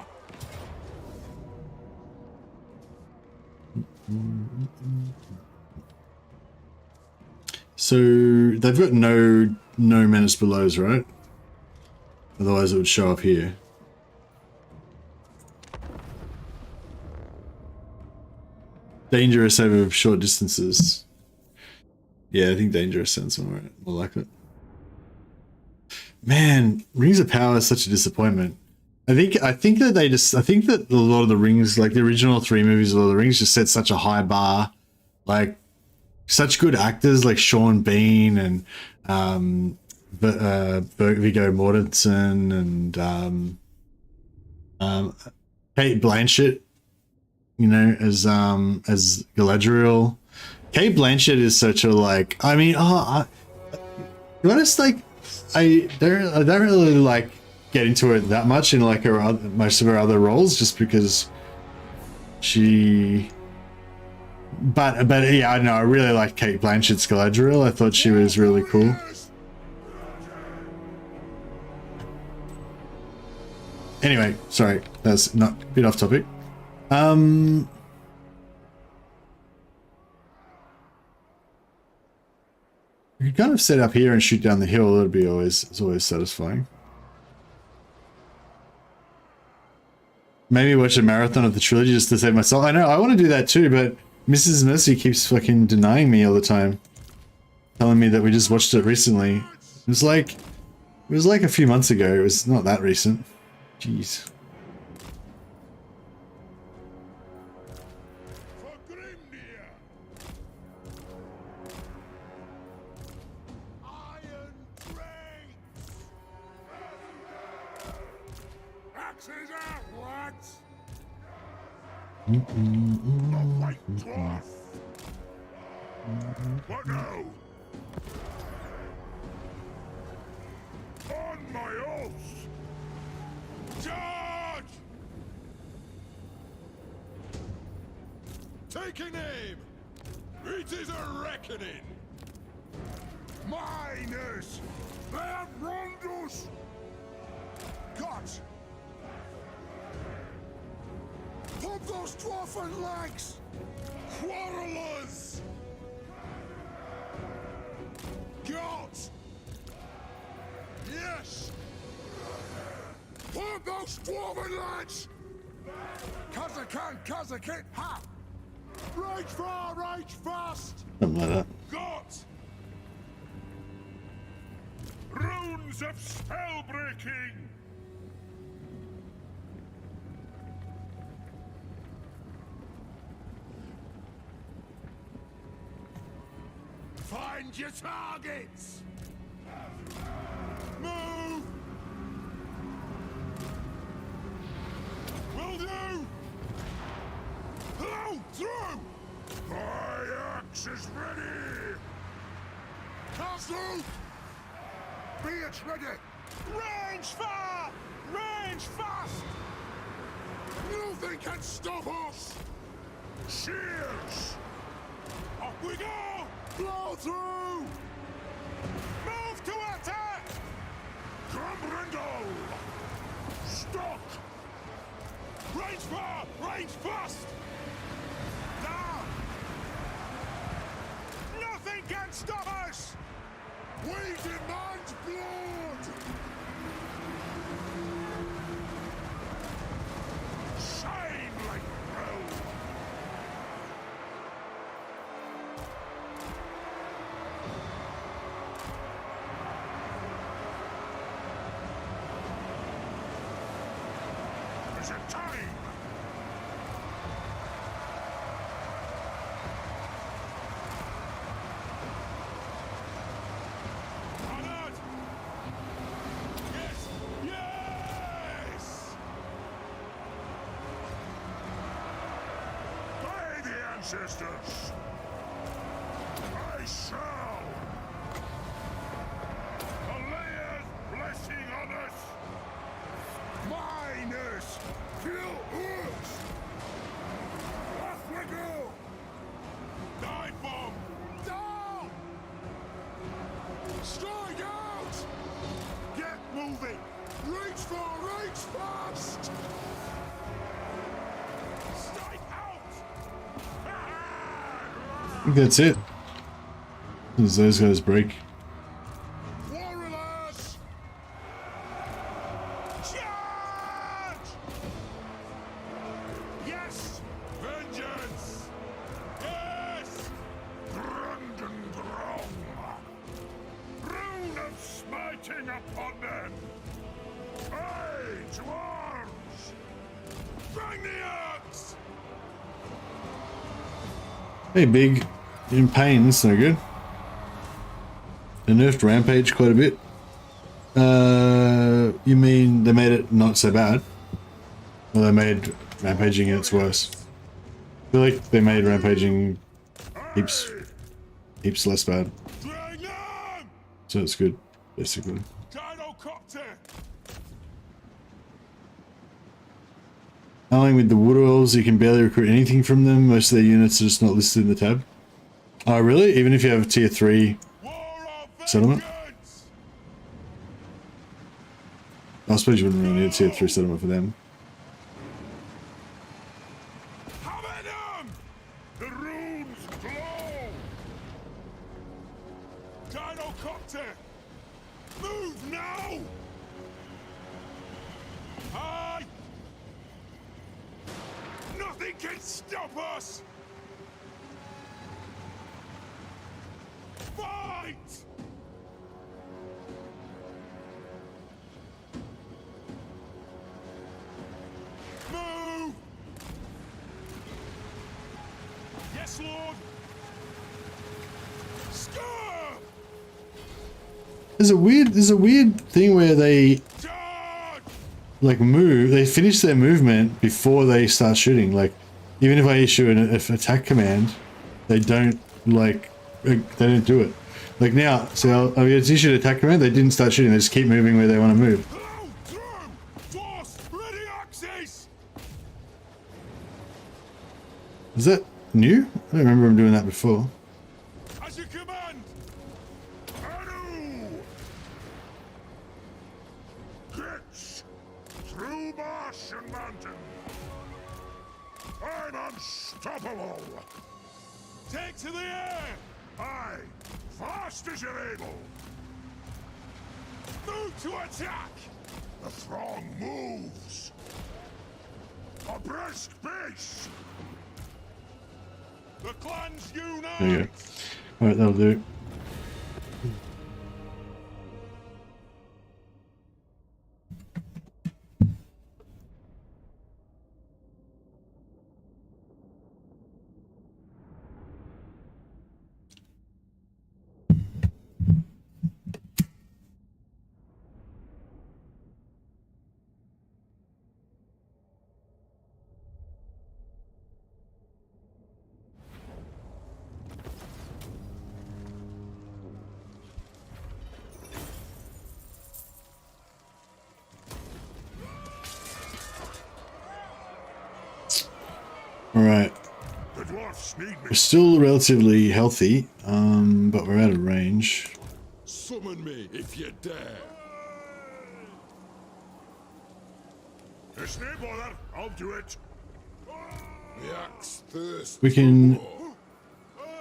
[SPEAKER 1] So they've got no menace belows, right? Otherwise it would show up here. Dangerous over short distances. Yeah, I think dangerous sounds more like it. Man, Rings of Power is such a disappointment. I think that I think that a lot of the Rings, like the original 3 movies of Lord of the Rings, just set such a high bar. Like such good actors like Sean Bean and Viggo Mortensen and Kate Blanchett, you know, as Galadriel. Kate Blanchett is such a like. I mean, to be honest, like I don't really like get into it that much in like most of her other roles, just because she. But yeah, I know I really like Kate Blanchett's Galadriel. I thought she was really cool. Anyway, sorry, that's not a bit off topic. You kind of set up here and shoot down the hill. That'd be it's always satisfying. Maybe watch a marathon of the trilogy just to save myself. I know I want to do that too, but Mrs. Mercy keeps fucking denying me all the time, telling me that we just watched it recently. It was like a few months ago. It was not that recent. Jeez.
[SPEAKER 2] The White Dwarf. What now? On my oath! Charge! Taking aim! It is a reckoning! Miners! They have wronged us! Got! Pump those dwarfen legs! Quarrelers! Got! Yes! Pump those dwarven legs! Cause I can't, ha! Rage far, rage fast!
[SPEAKER 1] Something like that.
[SPEAKER 2] Got! Runes of spell breaking! Find your targets! Move! Will do! Hello! Through! My axe is ready! Castle! Be it ready! Range far! Range fast! Nothing can stop us! Cheers! Up we go! Blow through! Move to attack! Grombrindal! Stock! Range far! Range fast! Now! Nothing can stop us! We demand blood! Shine like gold! Is it time? Honored! Yes! Yes! By the ancestors! I shall! Alea's blessing on us! Miners! Kill us! Off we go! Dive bomb! Down! Strike out! Get moving! Reach for, reach fast! Strike out!
[SPEAKER 1] I think that's it. As those guys break.
[SPEAKER 2] Warriors! Charge! Yes! Vengeance! Yes! Grombrindal! Rune of smiting upon them! Hey, Dwarf! Bring the axe!
[SPEAKER 1] Hey, big. In pain, that's no good. They nerfed Rampage quite a bit. You mean they made it not so bad? Well, they made Rampaging its worse. I feel like they made Rampaging heaps less bad.
[SPEAKER 2] Bring them!
[SPEAKER 1] So it's good, basically.
[SPEAKER 2] Gyrocopter!
[SPEAKER 1] Allying with the Wood Elves, you can barely recruit anything from them. Most of their units are just not listed in the tab. Oh, really? Even if you have a tier 3
[SPEAKER 2] War of
[SPEAKER 1] settlement?
[SPEAKER 2] vengeance!
[SPEAKER 1] I suppose you wouldn't really need a tier 3 settlement for them.
[SPEAKER 2] Have at 'em! The runes glow! Gyrocopter! Move now! Aye! Nothing can stop us! Fight! Move! Yes, Lord! Score!
[SPEAKER 1] There's a weird thing where they
[SPEAKER 2] Charge!
[SPEAKER 1] like move. They finish their movement before they start shooting. Like, even if I issue an attack command, they don't they don't do it. Like now, so I issued an attack command. They didn't start shooting. They just keep moving where they want to move.
[SPEAKER 2] Hello, Drum! Dwarfs, ready axes!
[SPEAKER 1] Is that new? I don't remember them doing that before.
[SPEAKER 2] As you command! Anu! Pitch! Through marsh and mountain! I'm unstoppable! Take to the air! Aye! Fast as you're able! Move to attack! The throng moves! A brisk pace! The clans unite!
[SPEAKER 1] There you go. Alright, that'll do. Alright.
[SPEAKER 2] The dwarfs need me.
[SPEAKER 1] We're still relatively healthy, but we're out of range.
[SPEAKER 3] Summon me if you dare.
[SPEAKER 2] It's no bother. I'll do it.
[SPEAKER 3] The axe thirsts.
[SPEAKER 1] We can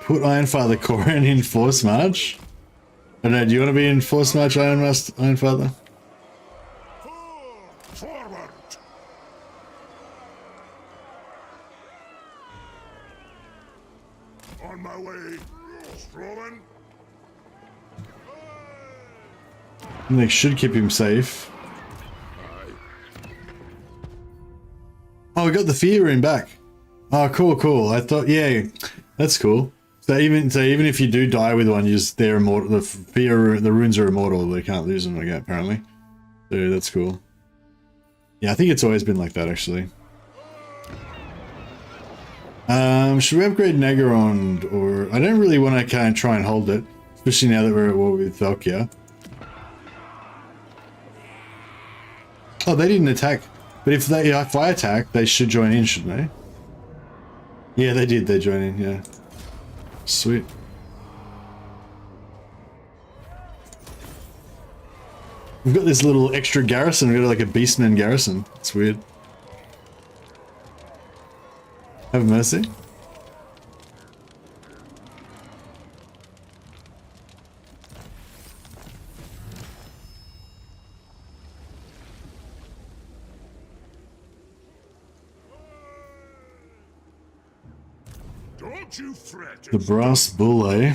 [SPEAKER 1] put Ironfather Corin in Force March. I don't know, do you want to be in Force March, Ironfather?
[SPEAKER 2] Forward. On my way. Strolling.
[SPEAKER 1] And they should keep him safe. Oh, we got the fear rune back. Oh, cool, cool. I thought, yeah, that's cool. So even if you do die with one, they're immortal. The runes are immortal. They can't lose them again, apparently. So that's cool. Yeah, I think it's always been like that, actually. Should we upgrade Nagaron? Or I don't really want to kind of try and hold it, especially now that we're at war with Valkyria. Oh, they didn't attack. But if I attack, they should join in, shouldn't they? Yeah, they did. They join in, yeah. Sweet. We've got this little extra garrison. We've got like a beastman garrison. It's weird. Have mercy.
[SPEAKER 2] Don't you fret.
[SPEAKER 1] The brass bull, eh?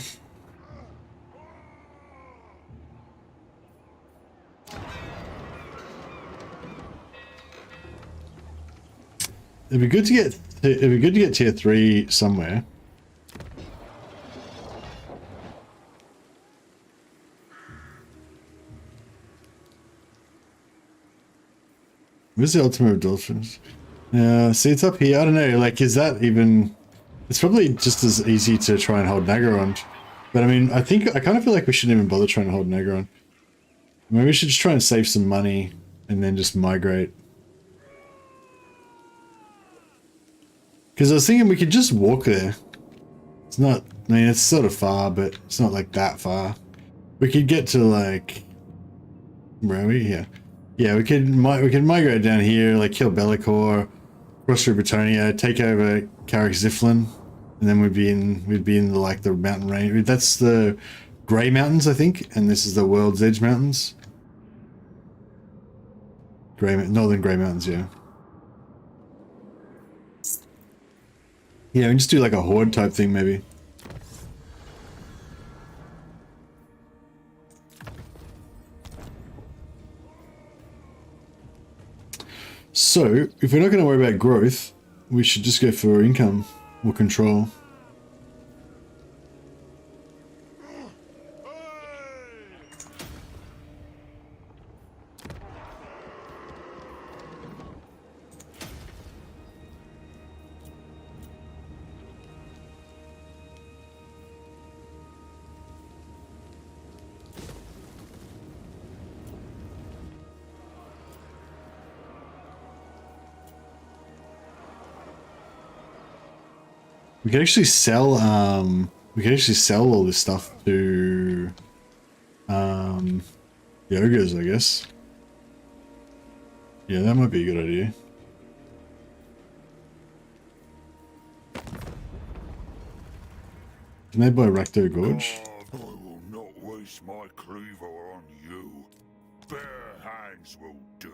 [SPEAKER 1] it'd be good to get tier 3 somewhere. Where's the ultimate of dolphins? See, it's up here. I don't know. Like, is that even? It's probably just as easy to try and hold Nagaron. But I mean, I kind of feel like we shouldn't even bother trying to hold Nagaron. Maybe we should just try and save some money and then just migrate. Because I was thinking we could just walk there. It's not, I mean, it's sort of far, but it's not like that far. We could get to like, where are we? Here. Yeah, we could migrate down here, like kill Bellicor, cross through Bretonia, take over Carrick Ziflin, and then we'd be in the mountain range. That's the Grey Mountains, I think, and this is the World's Edge Mountains. Northern Grey Mountains, yeah. Yeah, we can just do like a horde type thing, maybe. So, if we're not going to worry about growth, we should just go for income or control. We could actually sell all this stuff to the ogres, I guess. Yeah, that might be a good idea. Can they buy Rakdo Gorge?
[SPEAKER 2] I will not waste my cleaver on you. Bare hands will do.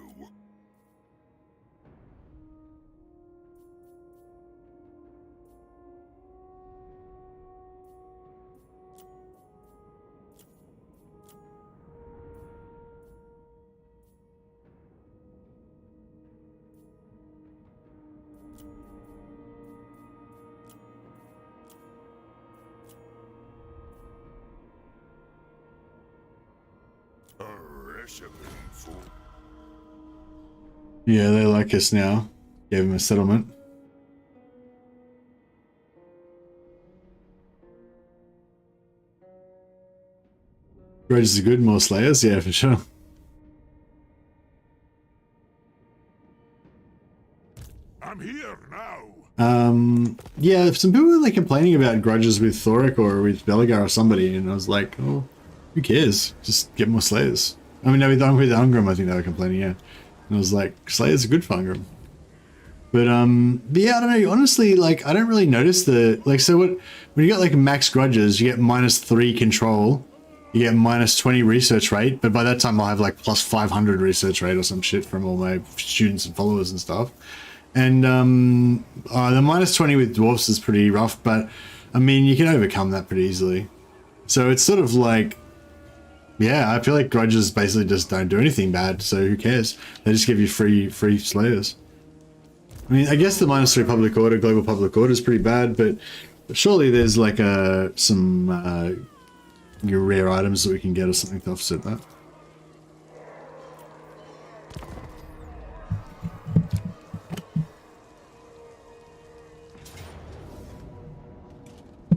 [SPEAKER 1] Yeah, they like us now. Gave him a settlement. Grudges are good, more slayers, yeah, for sure.
[SPEAKER 2] I'm here now.
[SPEAKER 1] Yeah, some people were like complaining about grudges with Thoric or with Belagar or somebody, and I was like, oh, who cares? Just get more slayers. I mean, no, with Ungrim, I think they were complaining, yeah. And I was like, slayers are good for Ungrim. But yeah, I don't know, honestly, like, I don't really notice the, like, so what, when you got like max grudges, you get -3 control, you get -20 research rate, but by that time I'll have like +500 research rate or some shit from all my students and followers and stuff. And the -20 with dwarfs is pretty rough, but I mean, you can overcome that pretty easily. So it's sort of like, yeah, I feel like grudges basically just don't do anything bad, so who cares? They just give you free slayers. I mean, I guess the -3 public order, global public order is pretty bad, but surely there's like some rare items that we can get or something to offset that.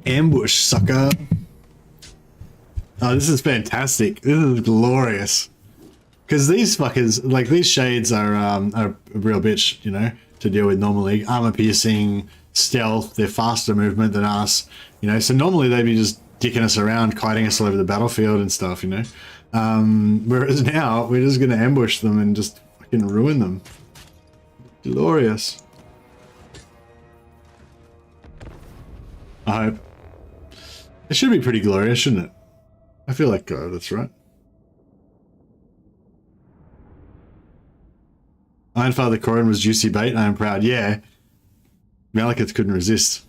[SPEAKER 1] Ambush, sucker. Oh, this is fantastic. This is glorious. Because these fuckers, like, these shades are a real bitch, you know, to deal with normally. Armor piercing, stealth, they're faster movement than us, you know. So normally they'd be just dicking us around, kiting us all over the battlefield and stuff, you know. Whereas now, we're just going to ambush them and just fucking ruin them. Glorious. I hope. It should be pretty glorious, shouldn't it? I feel like that's right. Ironfather Corin was juicy bait. I am proud. Yeah. Malekith couldn't resist.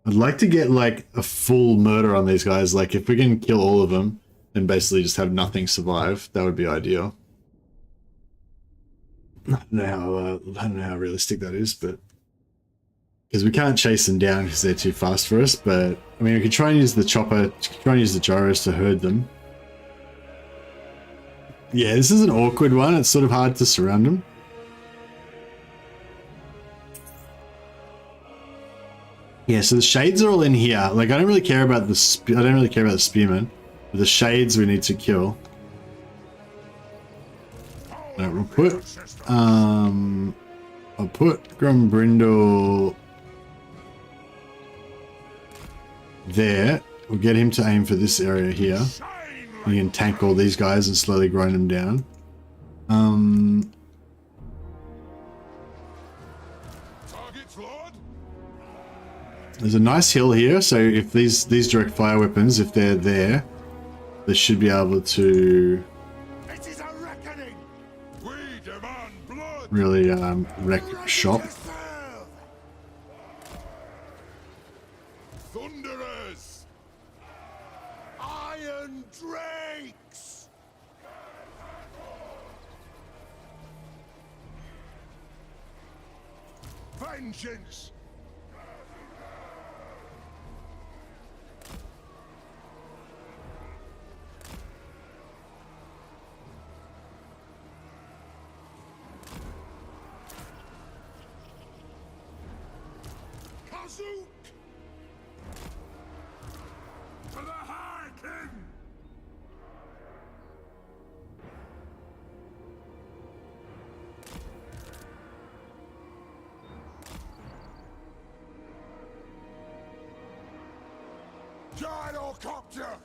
[SPEAKER 1] I'd like to get like a full murder on these guys. Like if we can kill all of them and basically just have nothing survive, that would be ideal. I don't know how realistic that is, but because we can't chase them down because they're too fast for us. But I mean, we could try and use the chopper, try and use the gyros to herd them. Yeah, this is an awkward one. It's sort of hard to surround them. Yeah, so the shades are all in here. Like, I don't really care about the I don't really care about the spearmen. But the shades we need to kill. Alright, we'll put I'll put Grombrindal there. We'll get him to aim for this area here. We can tank all these guys and slowly grind them down. There's a nice hill here, so if these direct fire weapons, if they're there, they should be able to really wreck shop.
[SPEAKER 3] Thunderers! Iron drakes! Vengeance! To the High King! Gyrocopter!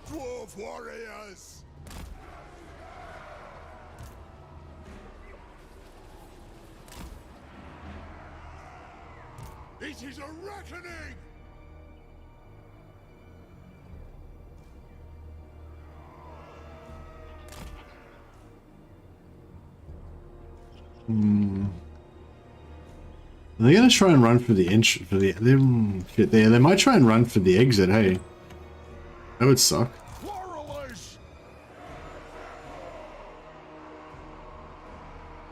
[SPEAKER 3] Dwarf warriors! It is a reckoning!
[SPEAKER 1] Are they gonna try and run for the they might try and run for the exit, hey. That would suck.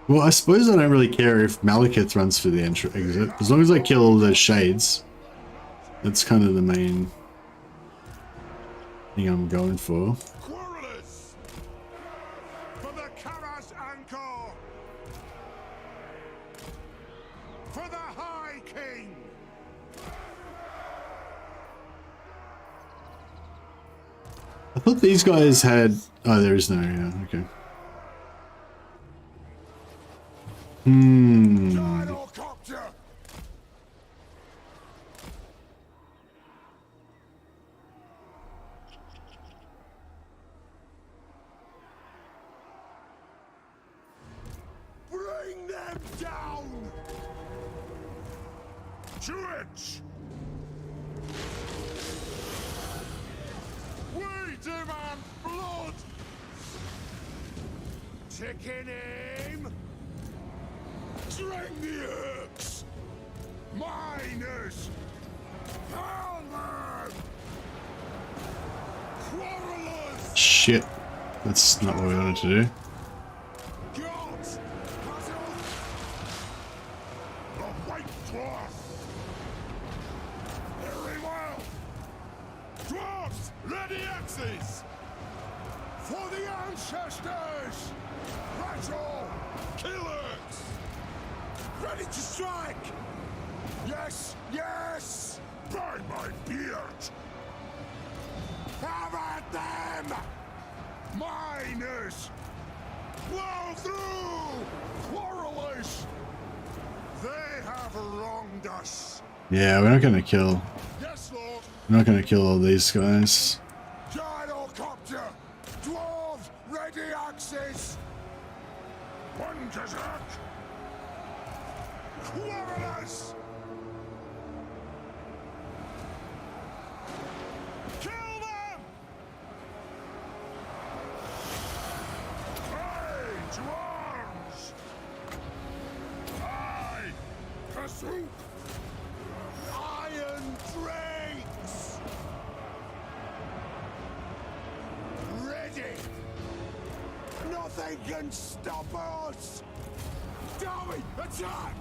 [SPEAKER 1] Well, I suppose I don't really care if Malekith runs for the exit. As long as I kill all those shades. That's kind of the main thing I'm going for.
[SPEAKER 2] Quarrelers! For the Kara's Anchor! For the High King!
[SPEAKER 1] I thought these guys had... Oh, there is no... Yeah, okay.
[SPEAKER 2] Gyrocopter! Bring them down! To it! We demand blood! Taking aim! String the herbs! Miners! Pound them! Quarrelers!
[SPEAKER 1] Shit. That's not what we wanted to do.
[SPEAKER 2] Gods! The White Dwarf! Very well! Dwarfs! Ready axes! For the ancestors! Rattle! Killers! Ready to strike! Yes! Yes! By my beard! Have at them! Miners! Blow through! Quarrelers! They have wronged us!
[SPEAKER 1] Yeah, we're not gonna kill...
[SPEAKER 2] Yes, Lord!
[SPEAKER 1] We're not gonna kill all these guys.
[SPEAKER 2] Gyrocopter! Dwarves, ready axes! One berserk! Quarrelers! Kill them! Hey, to arms! Aye! Pursuit! Iron drakes! Ready!
[SPEAKER 3] Nothing can stop us! Darby, attack!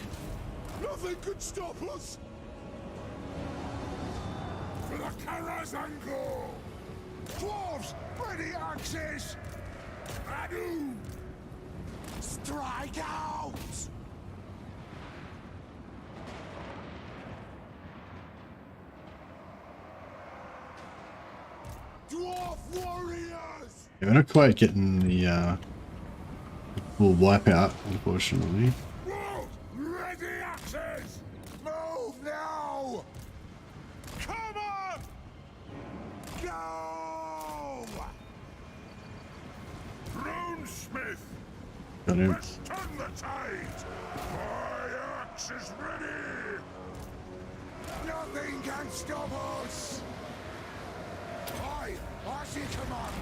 [SPEAKER 3] Nothing can stop us! For the Karazango! Dwarves, ready axes! Adu! Strike out! Dwarf warriors!
[SPEAKER 1] Yeah, we're not quite getting the full wipeout, unfortunately.
[SPEAKER 3] Wolves, ready axes! Move now! Come on! Go! Runesmith!
[SPEAKER 1] Got him.
[SPEAKER 3] Let's turn the tide! My axe is ready! Nothing can stop us! Aye, as you command!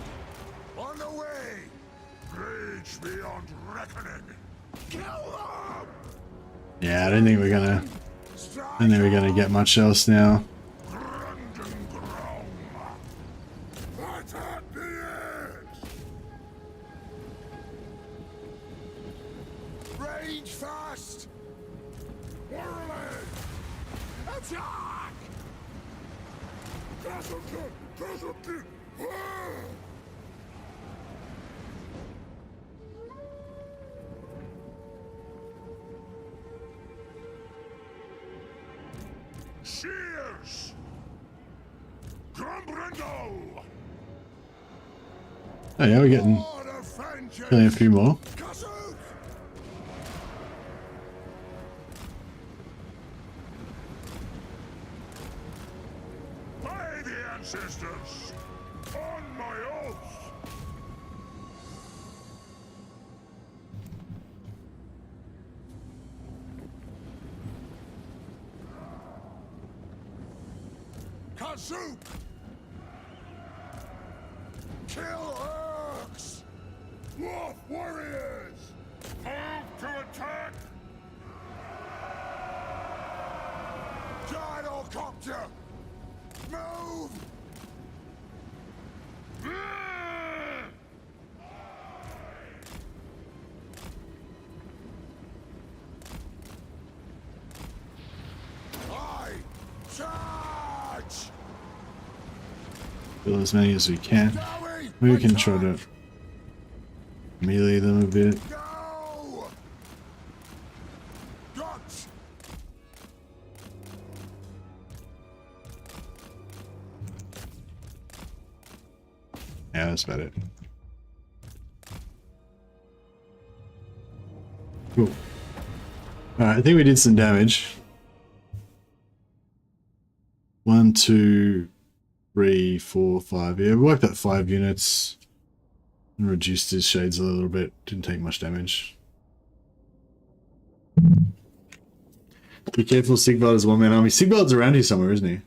[SPEAKER 3] On the way! Rage beyond reckoning! Kill them!
[SPEAKER 1] Yeah, I don't think we're gonna get much else now.
[SPEAKER 3] Attack the edge! Range fast! Whirling! Attack! Cheers! Grombrindal!
[SPEAKER 1] Oh yeah, we're getting killing a few more.
[SPEAKER 3] By the ancestors! On my oath! Kazook! Kill orcs! Dwarf warriors! Move to attack! Gyrocopter! Move! I charge!
[SPEAKER 1] Kill as many as we can. Maybe we can try to melee them a bit.
[SPEAKER 3] Go! Guts!
[SPEAKER 1] Yeah, that's about it. Cool. Alright, I think we did some damage. 1, 2, 3, 4, 5. Yeah, we wiped out 5 units and reduced his shades a little bit. Didn't take much damage. Be careful, Sigvald is one-man army. Sigvald's around here somewhere, isn't he?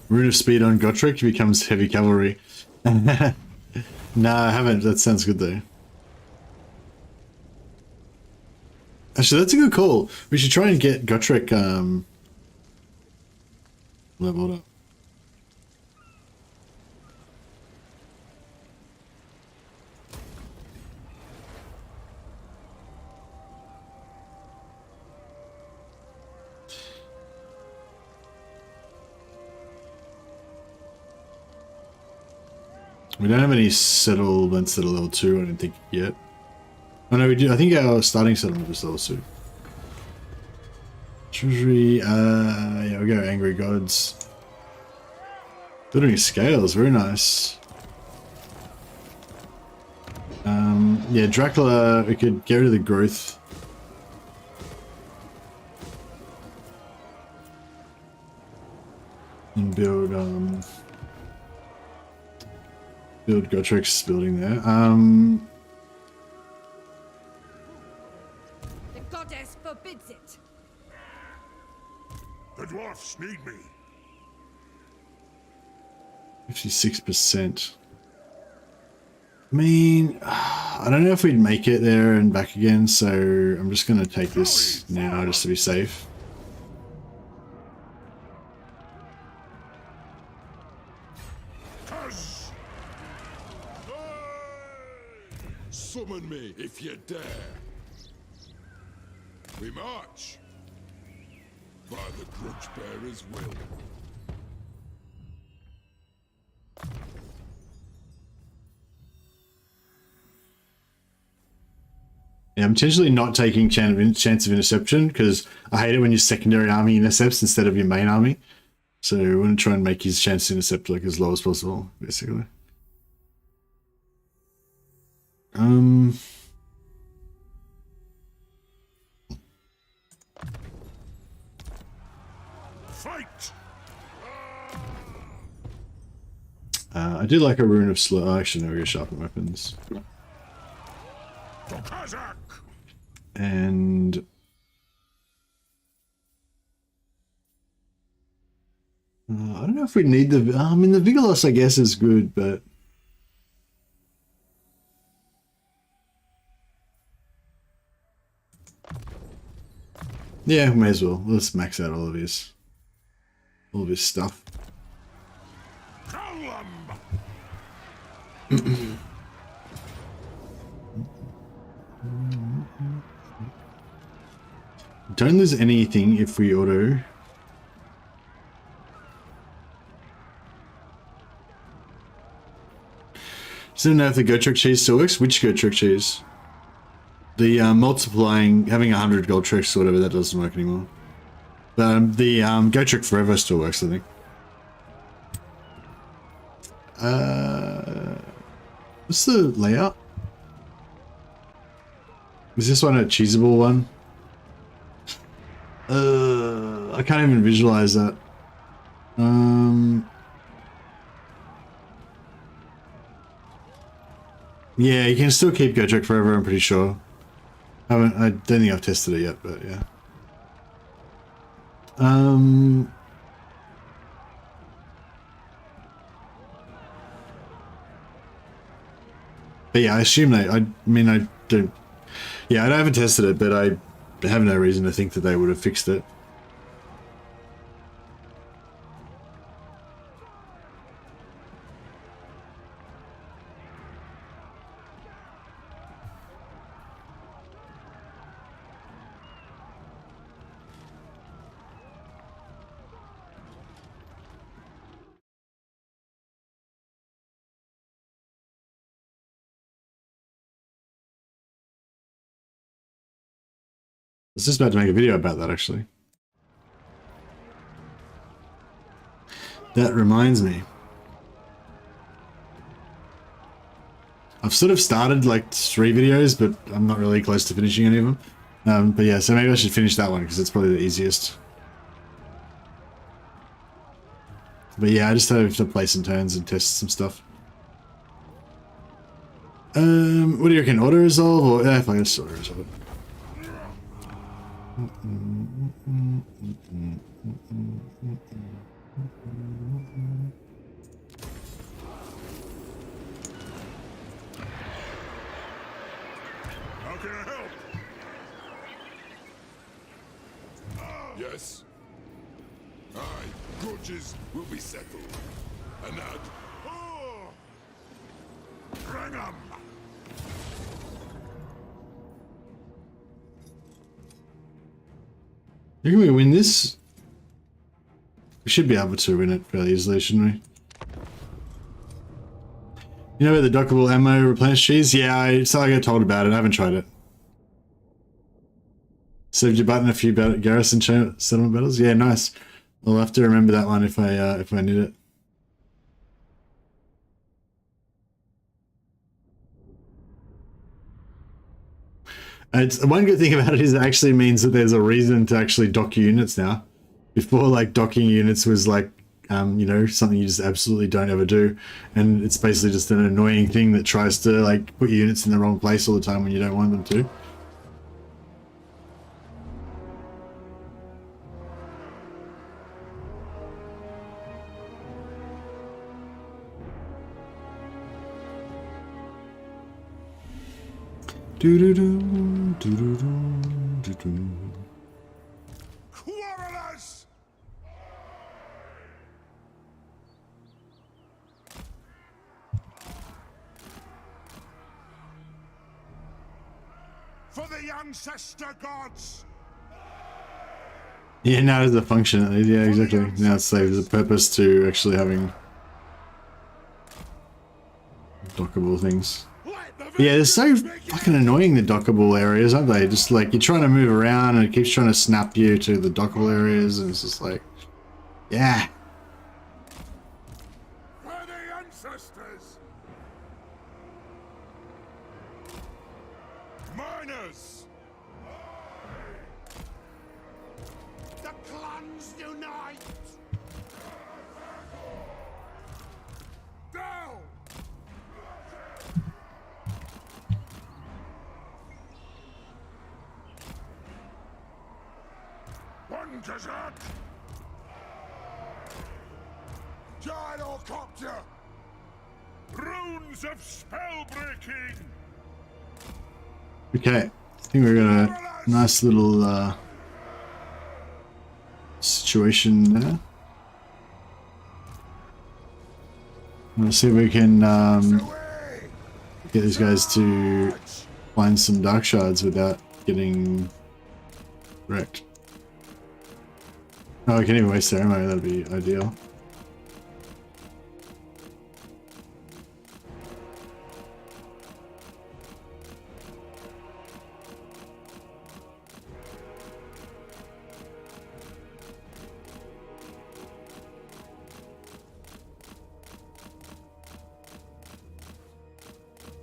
[SPEAKER 1] Rune of speed on Gotrek becomes heavy cavalry. Nah, I haven't. That sounds good though. Actually, that's a good call. We should try and get Gotrek leveled up. We don't have any settlements that are level 2, I don't think, yet. Oh no, we do. I think our starting settlement was level 2. Treasury, yeah, we'll go Angry Gods. Building scales, very nice. Yeah, Dracula, we could get rid of the growth. And build, build Gotrek's building there.
[SPEAKER 5] The goddess forbids it.
[SPEAKER 3] The dwarfs need me.
[SPEAKER 1] 56%. I mean, I don't know if we'd make it there and back again, so I'm just going to take this now just to be safe.
[SPEAKER 3] Summon me if you dare. We march by the grudge bearer's will.
[SPEAKER 1] Yeah, I'm intentionally not taking chance of interception because I hate it when your secondary army intercepts instead of your main army. So I want to try and make his chance to intercept like as low as possible, basically.
[SPEAKER 2] Fight!
[SPEAKER 1] I do like a rune of slow. Oh, actually, no, we go sharpen weapons.
[SPEAKER 2] For Kazakh!
[SPEAKER 1] And I don't know if we need the. I mean, the vigor loss, I guess, is good, but yeah, may as well. Let's max out all of his stuff. Don't lose anything if we auto. Still don't know if the go trick cheese still works. Which go trick cheese? The multiplying, having 100 gold tricks or whatever, that doesn't work anymore. But the go trick forever still works, I think. What's the layout? Is this one a cheesable one? I can't even visualize that. Yeah, you can still keep go trick forever, I'm pretty sure. I don't think I've tested it yet, but yeah. But yeah, I assume they, I mean, I don't, yeah, I haven't tested it, but I have no reason to think that they would have fixed it. I was just about to make a video about that, actually. That reminds me. I've sort of started like 3 videos, but I'm not really close to finishing any of them. But yeah, so maybe I should finish that one because it's probably the easiest. But yeah, I just have to play some turns and test some stuff. What do you reckon? Auto resolve or if I can just auto resolve it.
[SPEAKER 2] How can I help?
[SPEAKER 3] Yes? Aye, grudges will be settled. Anad.
[SPEAKER 2] Oh! Bring 'em!
[SPEAKER 1] You can we win this? We should be able to win it fairly easily, shouldn't we? You know about the dockable ammo replenish cheese? Yeah, I got told about it. I haven't tried it. Saved your button a few garrison settlement battles. Yeah, nice. I'll have to remember that one if I need it. It's one good thing about it is it actually means that there's a reason to actually dock your units now. Before, like, docking units was like, you know, something you just absolutely don't ever do, and it's basically just an annoying thing that tries to like put your units in the wrong place all the time when you don't want them to. Do-do-do, do-do-do, do-do.
[SPEAKER 2] Quarrelers! For the ancestor gods!
[SPEAKER 1] Yeah, now there's a function. Yeah, exactly. Now it's like there's a purpose to actually having dockable things. Yeah, they're so fucking annoying, the dockable areas, aren't they? Just like, you're trying to move around and it keeps trying to snap you to the dockable areas, and it's just like, yeah.
[SPEAKER 2] For the ancestors! Miners! The clans unite! Down! One Kazak! Gyrocopter! Runes of spellbreaking!
[SPEAKER 1] Okay, I think we're gonna nice little situation there. Let's see if we can get these guys to find some dark shards without getting wrecked. Oh, I can even waste their ammo, that'd be ideal.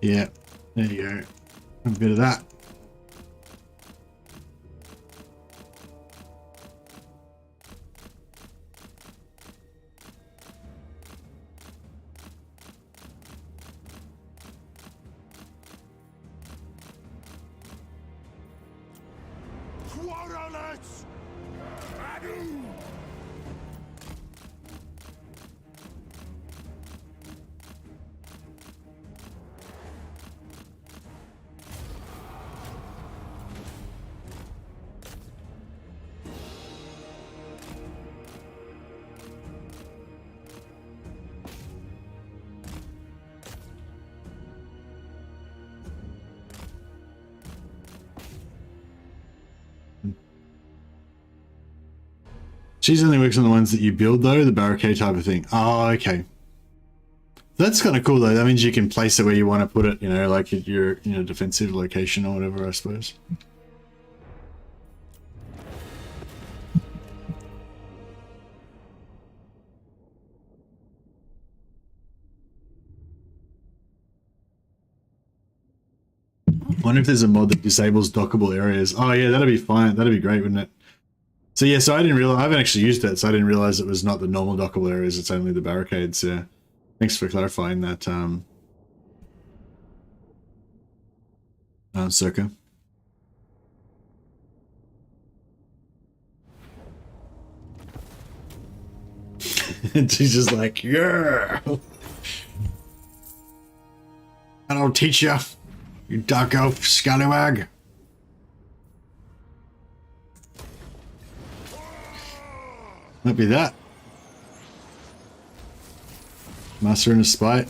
[SPEAKER 1] Yeah, there you go. A bit of that.
[SPEAKER 2] Quarrelers! Adu!
[SPEAKER 1] She's only works on the ones that you build, though, the barricade type of thing. Oh, okay. That's kind of cool, though. That means you can place it where you want to put it, you know, like at your, you know, defensive location or whatever, I suppose. I wonder if there's a mod that disables dockable areas. Oh, yeah, that'd be fine. That'd be great, wouldn't it? So yeah, so I didn't realize, I haven't actually used it, so I didn't realize it was not the normal dockable areas, it's only the barricades. Yeah. Thanks for clarifying that, Circa. And she's just like, yeah! And I'll teach you, you dark elf scallywag. Might be that. Master in a spite.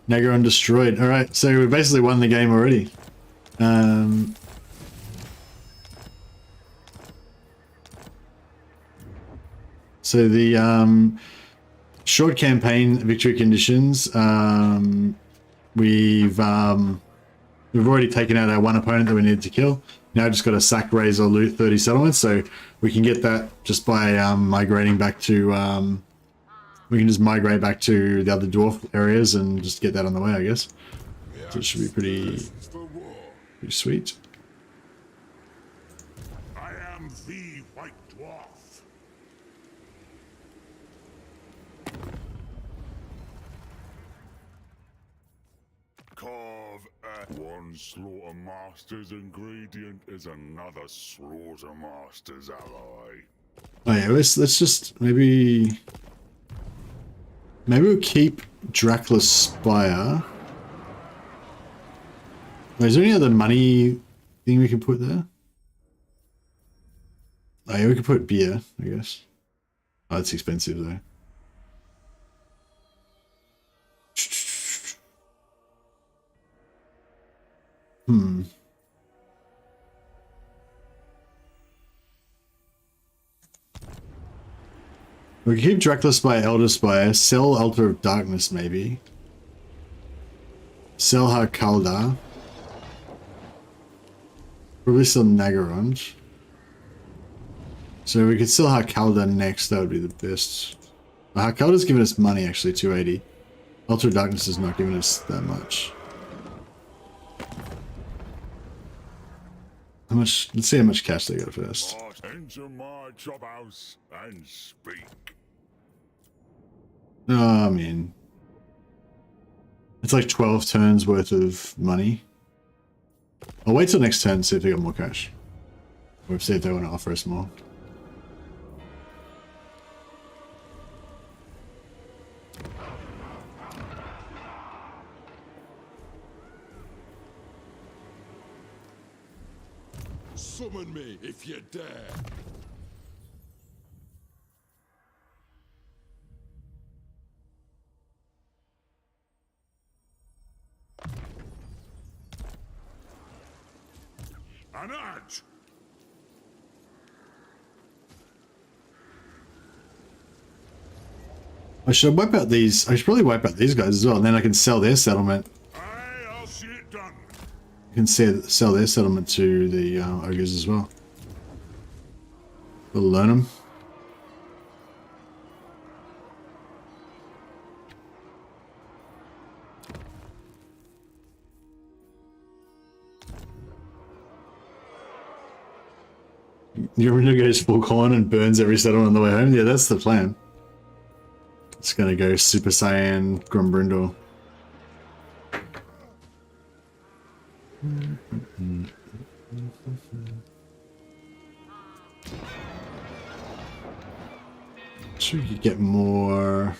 [SPEAKER 1] Negro undestroyed. Alright, so we basically won the game already. So the short campaign victory conditions, we've already taken out our one opponent that we needed to kill. Now just got to sack, raise, or loot 30 settlements, so we can get that just by migrating back to, we can just migrate back to the other dwarf areas and just get that on the way, I guess. So it should be pretty sweet.
[SPEAKER 2] I am the White Dwarf. Carve at one slaughter master's ingredient is another slaughter master's ally.
[SPEAKER 1] Oh yeah, let's just maybe we'll keep Dracula's Spire. Wait, is there any other money thing we can put there? Oh yeah, we could put beer, I guess. Oh, it's expensive though. Hmm. We can keep Dracula by Elder Spire, sell Altar of Darkness maybe. Sell Harkalda. Probably sell Nagarond. So we could sell Harkalda next, that would be the best. Harkalda's giving us money actually, 280. Altar of Darkness is not giving us that much. How much? Let's see how much cash they got first.
[SPEAKER 2] Enter my chop house and speak.
[SPEAKER 1] Oh, I mean, it's like 12 turns worth of money. I'll wait till next turn to see if they got more cash. Or see if they want to offer us more.
[SPEAKER 3] Summon me if you dare.
[SPEAKER 2] An edge.
[SPEAKER 1] I should wipe out these. I should probably wipe out these guys as well, and then I can sell their settlement.
[SPEAKER 2] Aye, I'll see it done.
[SPEAKER 1] I can sell their settlement to the ogres as well. We'll learn them. Your window goes full con and burns every settlement on the way home. Yeah, that's the plan. It's gonna go Super Saiyan Grombrindal. Sure, you get more.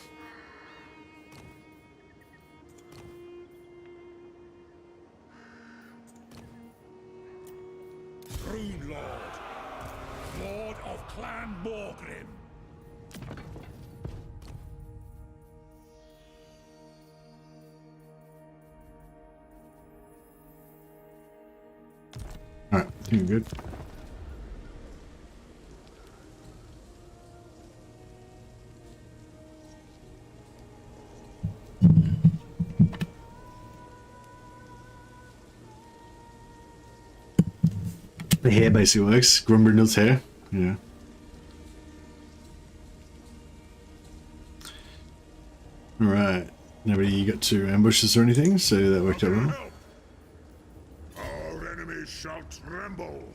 [SPEAKER 2] Rune Lord. Lord of Clan Morgrim.
[SPEAKER 1] Alright, I think we're good. The hair basically works. Grombrindal's hair. Yeah. Alright. Nobody got to ambush us or anything, so that worked out well.
[SPEAKER 2] Our enemies shall tremble.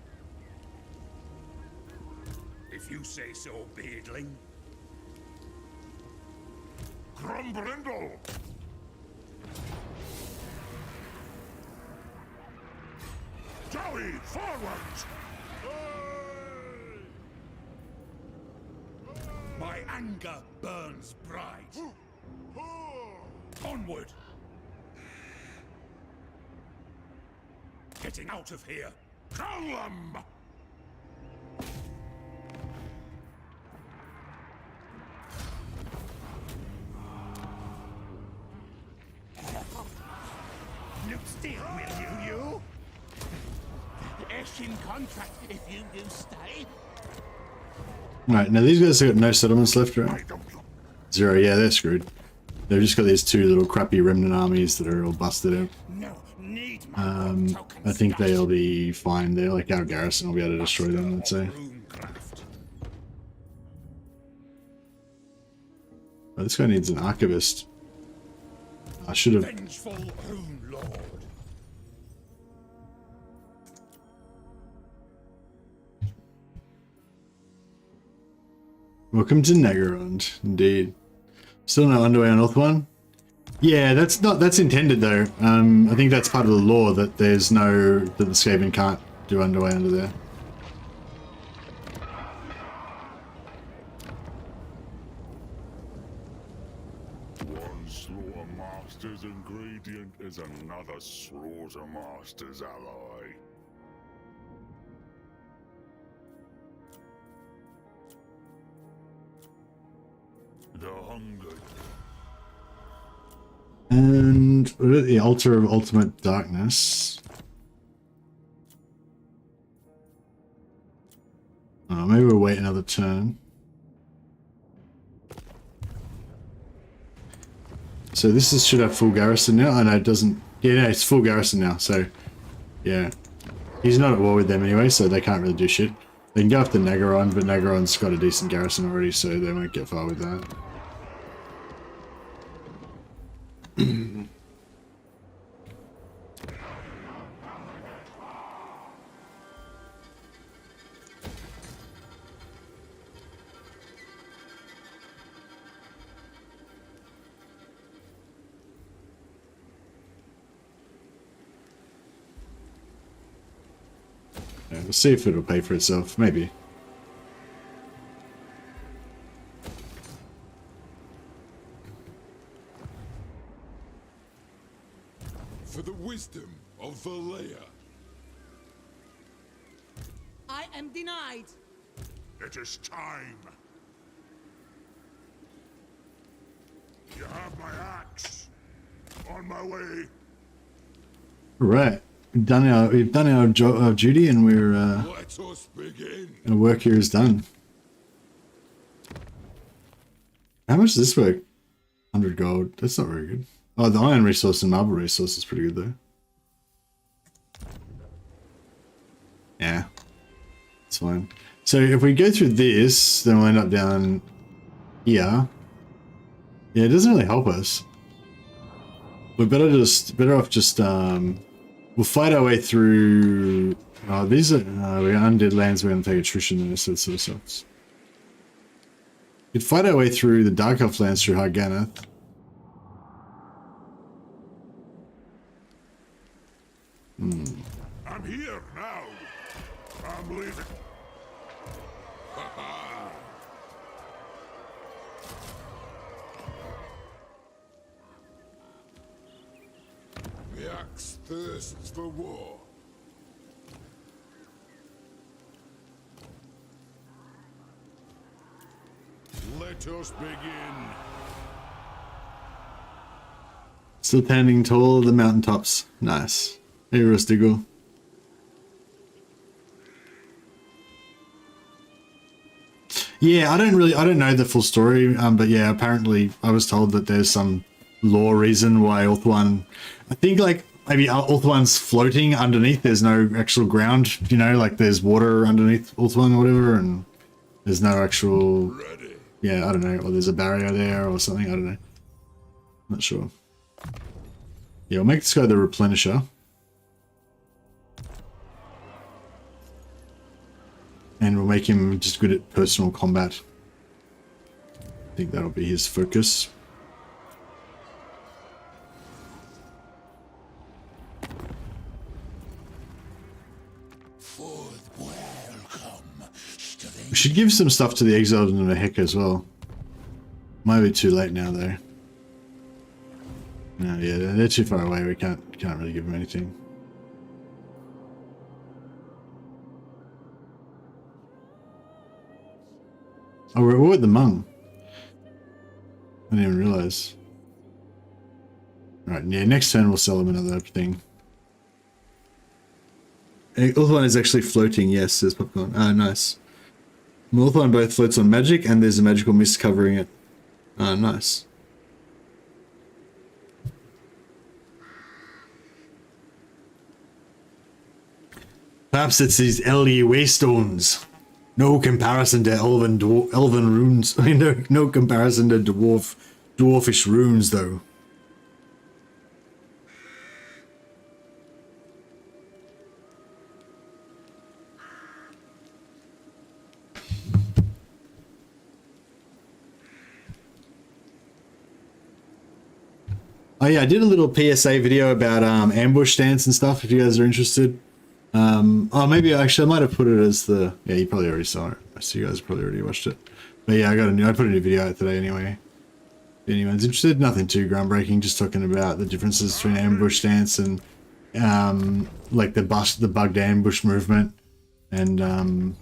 [SPEAKER 4] If you say so, beardling.
[SPEAKER 2] Grombrindal. Joey, forward!
[SPEAKER 4] My anger burns bright. Onward! Getting out of here.
[SPEAKER 2] Kill them!
[SPEAKER 4] Look still, will you? In contract if you do stay.
[SPEAKER 1] Right, now these guys have got no settlements left, right? Zero, yeah, they're screwed. They've just got these two little crappy remnant armies that are all busted out.
[SPEAKER 4] No need my
[SPEAKER 1] I think they'll be fine. They're like our garrison will be able to destroy them, let's say. Oh, this guy needs an archivist. I should have.
[SPEAKER 4] Vengeful Rune Lord.
[SPEAKER 1] Welcome to Nagarond, indeed. Still no underway on North One? Yeah, that's intended though. I think that's part of the law that there's no, that the Skaven can't do underway under there.
[SPEAKER 2] One slaughter masters and green obedient as another slaughtermaster's ally. The hunger.
[SPEAKER 1] And what are the altar of ultimate darkness? Oh, maybe we'll wait another turn. So this is, should have full garrison now. Oh no, it doesn't. Yeah, no, it's full garrison now. So yeah, he's not at war with them anyway, so they can't really do shit. They can go after Nagaron, but Nagaron's got a decent garrison already, so they won't get far with that. Yeah, we'll see if it'll pay for itself, maybe.
[SPEAKER 3] For the wisdom of Valea.
[SPEAKER 5] I am denied.
[SPEAKER 2] It is time. You have my axe. On my way.
[SPEAKER 1] Right, we've done our duty, and we're
[SPEAKER 3] Let us begin.
[SPEAKER 1] our work here is done. How much does this work? 100 gold. That's not very good. Oh, the iron resource and marble resource is pretty good though. Yeah, it's fine. So if we go through this, then we'll end up down here. Yeah, it doesn't really help us. We're better off just we'll fight our way through. Oh, these are we're undead lands. We're gonna take attrition and this sort of stuff. We'd fight our way through the Dark Elf lands through Harganath.
[SPEAKER 2] I'm here now. I'm leaving.
[SPEAKER 3] The axe thirsts for war. Let us begin.
[SPEAKER 1] Still standing tall at the mountaintops. Nice. Hey, Rustigal. Yeah, I don't know the full story, but yeah, apparently I was told that there's some lore reason why Ulthuan, I think like maybe Ulthuan's floating underneath, there's no actual ground, you know, like there's water underneath Ulthuan or whatever, and there's no actual, yeah, I don't know, or there's a barrier there or something, I don't know. Not sure. Yeah, we'll make this guy the replenisher. And we'll make him just good at personal combat. I think that'll be his focus. We should give some stuff to the Exiled and the Heck as well. Might be too late now though. No, yeah, they're too far away. We can't really give them anything. Oh, we're with the Hmong. I didn't even realize. Right, yeah, next turn we'll sell him another thing. Ulthuan is actually floating, yes, says Popcorn. Ah, nice. Ulthuan both floats on magic and there's a magical mist covering it. Ah, nice. Perhaps it's these Ellie Waystones. No comparison to elven runes. I mean, no comparison to dwarfish runes, though. Oh yeah, I did a little PSA video about ambush stance and stuff. If you guys are interested. Oh, maybe actually I might have put it as the. Yeah, you probably already saw it. I see you guys probably already watched it. But yeah, I put a new video out today anyway. If anyone's interested. Nothing too groundbreaking, just talking about the differences between ambush stance and like the bugged ambush movement and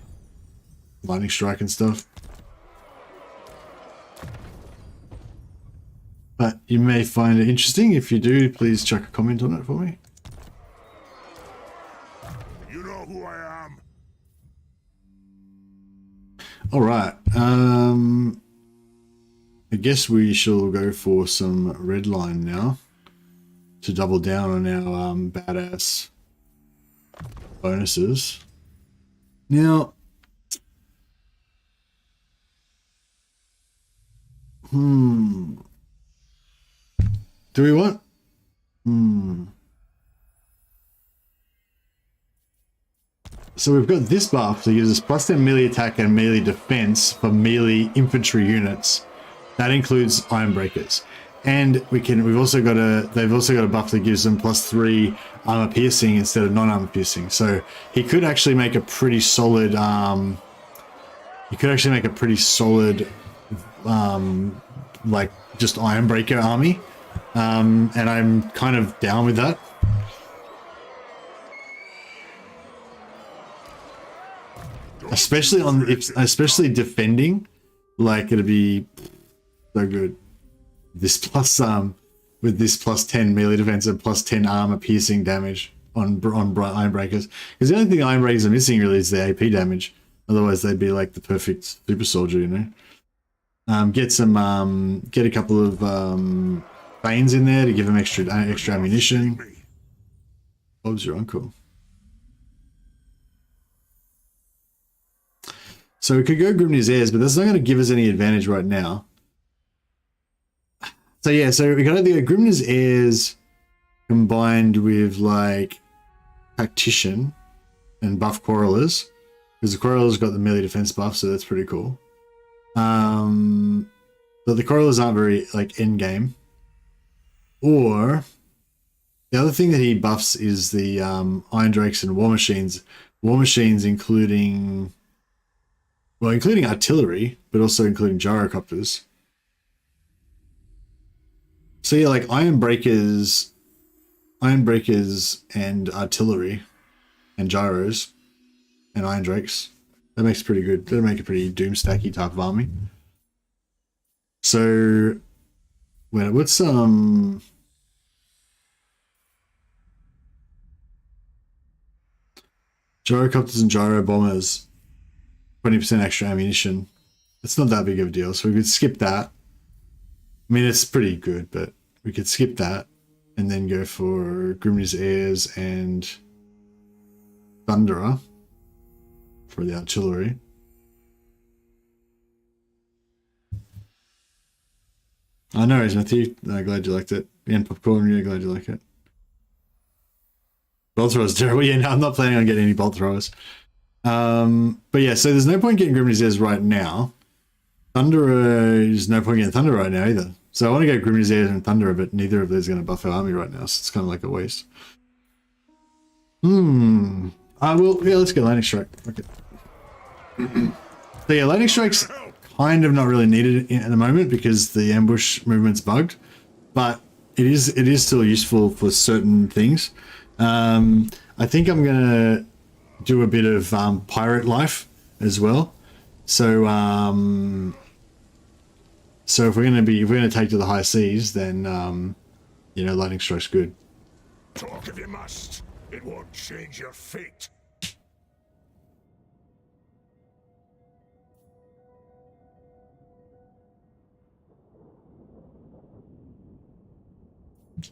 [SPEAKER 1] lightning strike and stuff. But you may find it interesting. If you do, please chuck a comment on it for me.
[SPEAKER 2] You know who I am.
[SPEAKER 1] All right. I guess we shall go for some red line now to double down on our badass bonuses. Now, do we want? So we've got this buff that gives us plus 10 melee attack and melee defense for melee infantry units. That includes Ironbreakers. And they've also got a buff that gives them plus 3 armor piercing instead of non-armor piercing. So he could actually make a pretty solid like just Ironbreaker army. And I'm kind of down with that. Especially defending, like it'd be so good. This plus with this plus 10 melee defense and plus 10 armor piercing damage on Ironbreakers. Because the only thing Ironbreakers are missing really is the AP damage. Otherwise, they'd be like the perfect super soldier, you know. Get a couple of Banes in there to give them extra ammunition. Bob's your uncle. So we could go Grimnir's Heirs, but that's not going to give us any advantage right now. So yeah, so we got the Grimnir's Heirs combined with like Tactician and buff Quarrelers, because the Quarrelers got the melee defense buff, so that's pretty cool. But the Quarrelers aren't very like endgame. Or the other thing that he buffs is the Iron Drakes and War Machines. War Machines including artillery, but also including gyrocopters. So yeah, like Iron Breakers and artillery and gyros and Iron Drakes. That makes it pretty good. That'll make a pretty doomstacky type of army. So what's gyrocopters and gyro bombers, 20% extra ammunition. It's not that big of a deal, so we could skip that. I mean, it's pretty good, but we could skip that and then go for Grimnir's Heirs and Thunderer for the artillery. I know, Matthew. I'm glad you liked it. And Popcorn, really glad you like it. Bolt throwers terrible. Yeah, no, I'm not planning on getting any bolt throwers. But yeah, so there's no point getting Grimnir's Heirs right now. Thunderer, there's no point getting Thunder right now either. So I want to get Grimnir's Heirs and Thunderer, but neither of those are going to buff our army right now, so it's kind of like a waste. Well, yeah, let's get Lightning Strike. Okay. So yeah, Lightning Strike's kind of not really needed at the moment because the ambush movement's bugged, but it is still useful for certain things. I think I'm gonna do a bit of pirate life as well. So if we're gonna take to the high seas, then you know, Lightning Strike's good.
[SPEAKER 2] Talk if you must. It won't change your fate.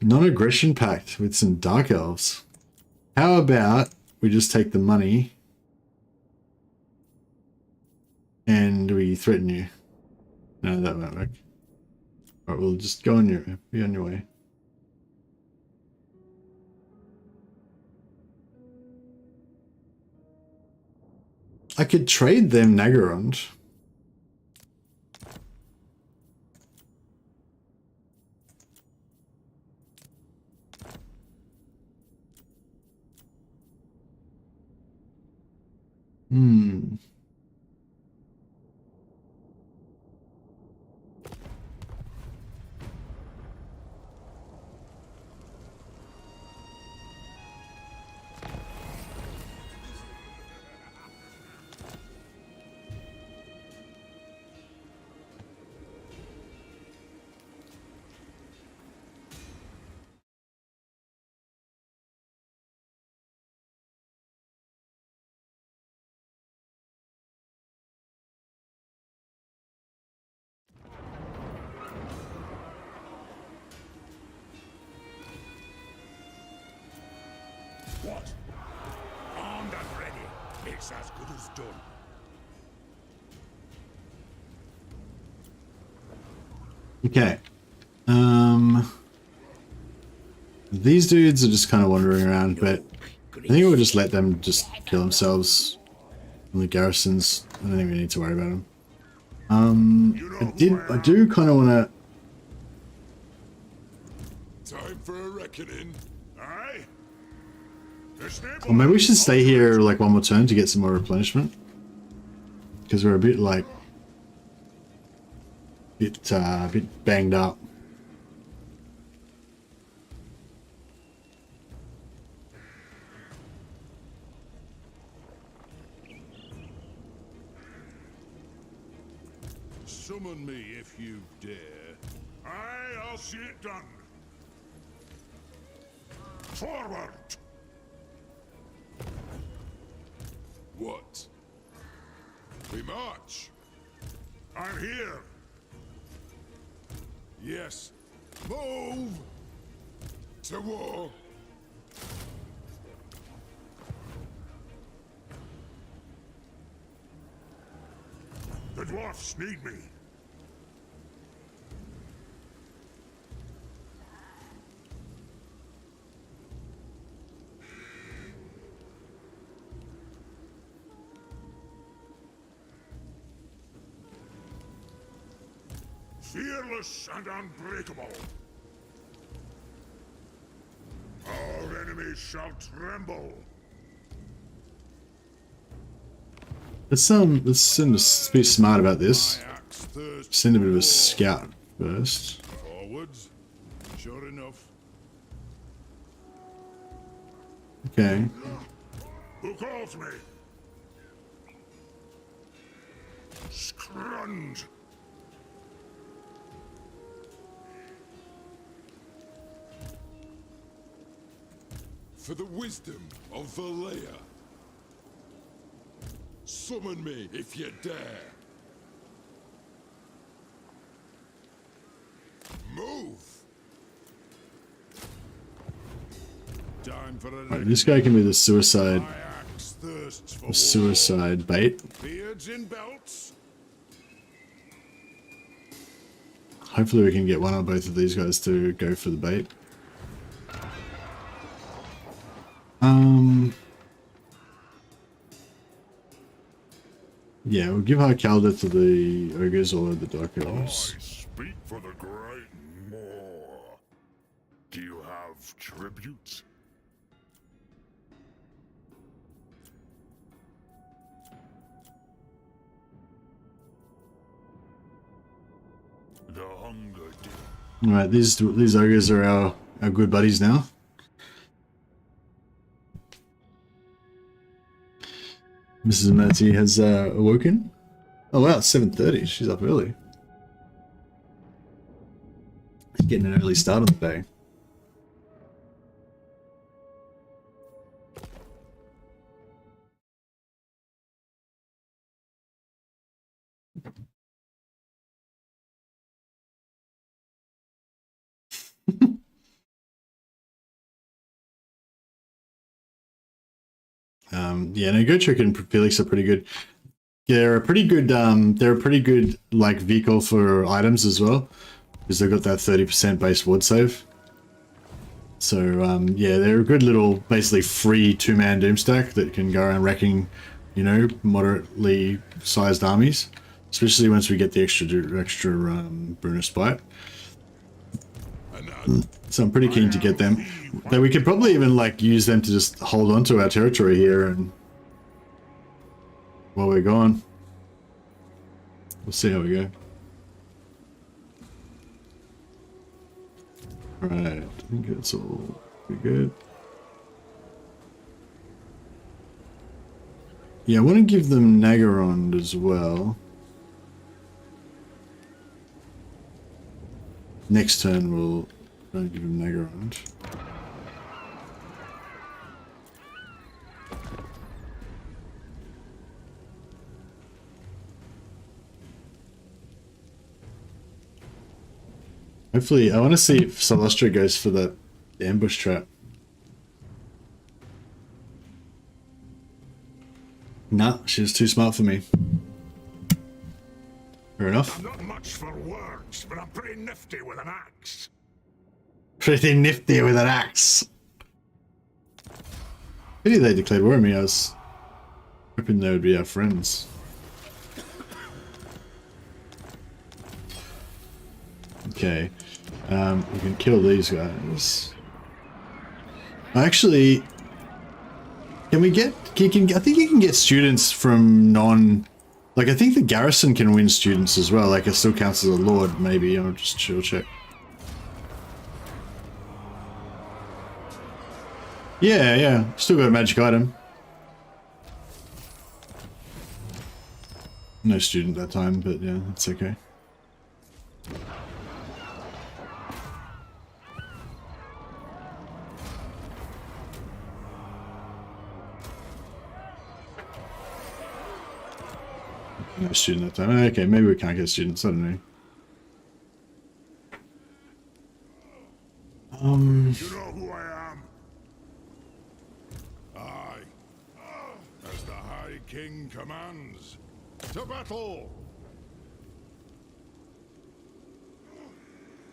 [SPEAKER 1] Non-aggression pact with some Dark Elves. How about we just take the money and we threaten you? No, that won't work. Alright, we'll just be on your way. I could trade them Nagarond.
[SPEAKER 2] It's as good as done.
[SPEAKER 1] Okay. These dudes are just kind of wandering around, but I think we'll just let them just kill themselves on the garrisons. I don't think we need to worry about them. I do kind of want
[SPEAKER 3] Time for a reckoning.
[SPEAKER 2] Aye?
[SPEAKER 1] to... Or maybe we should stay here like one more turn to get some more replenishment. Because we're a bit like... bit banged up.
[SPEAKER 2] Summon me if you dare. Aye, I'll see it done. Forward!
[SPEAKER 3] What? We march.
[SPEAKER 2] I'm here.
[SPEAKER 3] Yes. Move! To war.
[SPEAKER 2] The dwarfs need me. Fearless and unbreakable. Our enemies shall tremble.
[SPEAKER 1] Let's be smart about this.
[SPEAKER 2] My axe thirsts
[SPEAKER 1] Send a bit of
[SPEAKER 2] for
[SPEAKER 1] a scout first.
[SPEAKER 2] Forwards. Sure enough.
[SPEAKER 1] Okay.
[SPEAKER 2] Who calls me? Scrund.
[SPEAKER 3] For the wisdom of Valea. Summon me if you dare. Move.
[SPEAKER 2] Time for a
[SPEAKER 1] Right, this guy can be the suicide
[SPEAKER 2] My axe thirsts for
[SPEAKER 1] suicide bait.
[SPEAKER 2] beards in belts.
[SPEAKER 1] Hopefully we can get one or both of these guys to go for the bait. Yeah, we'll give our Calder to the ogres or the dark elves.
[SPEAKER 2] I speak for the great Moor. Do you have tributes? The hunger deep.
[SPEAKER 1] Alright, these ogres are our good buddies now. Mrs. Matty has awoken. Oh wow, it's 7:30. She's up early. Getting an early start on the day. Yeah, no, Gotrek and Felix are pretty good. Yeah, they're a pretty good like vehicle for items as well, because they've got that 30% base ward save. So yeah, they're a good little basically free two-man doom stack that can go around wrecking, you know, moderately sized armies, especially once we get the extra Bruner Spite. So I'm pretty keen to get them. Though we could probably even like use them to just hold on to our territory here and while we're gone. We'll see how we go. Alright, I think that's all pretty good. Yeah, I want to give them Nagarond as well. Next turn we'll try and give them Nagarond. Hopefully, I want to see if Celestra goes for the ambush trap. No, she was too smart for me. Fair enough.
[SPEAKER 2] I'm not much for words, but I'm pretty nifty with an axe.
[SPEAKER 1] Pretty nifty with an axe. Pity they declared war on me. I was hoping they would be our friends. Okay. We can kill these guys. Actually, can we get... I think you can get students from non... Like, I think the garrison can win students as well. Like, it still counts as a lord, maybe. I'll just chill check. Yeah. Still got a magic item. No student that time, but yeah, that's okay. No student that time. Okay, maybe we can't get students. I don't know.
[SPEAKER 2] You know who I am? As the High King commands. To battle!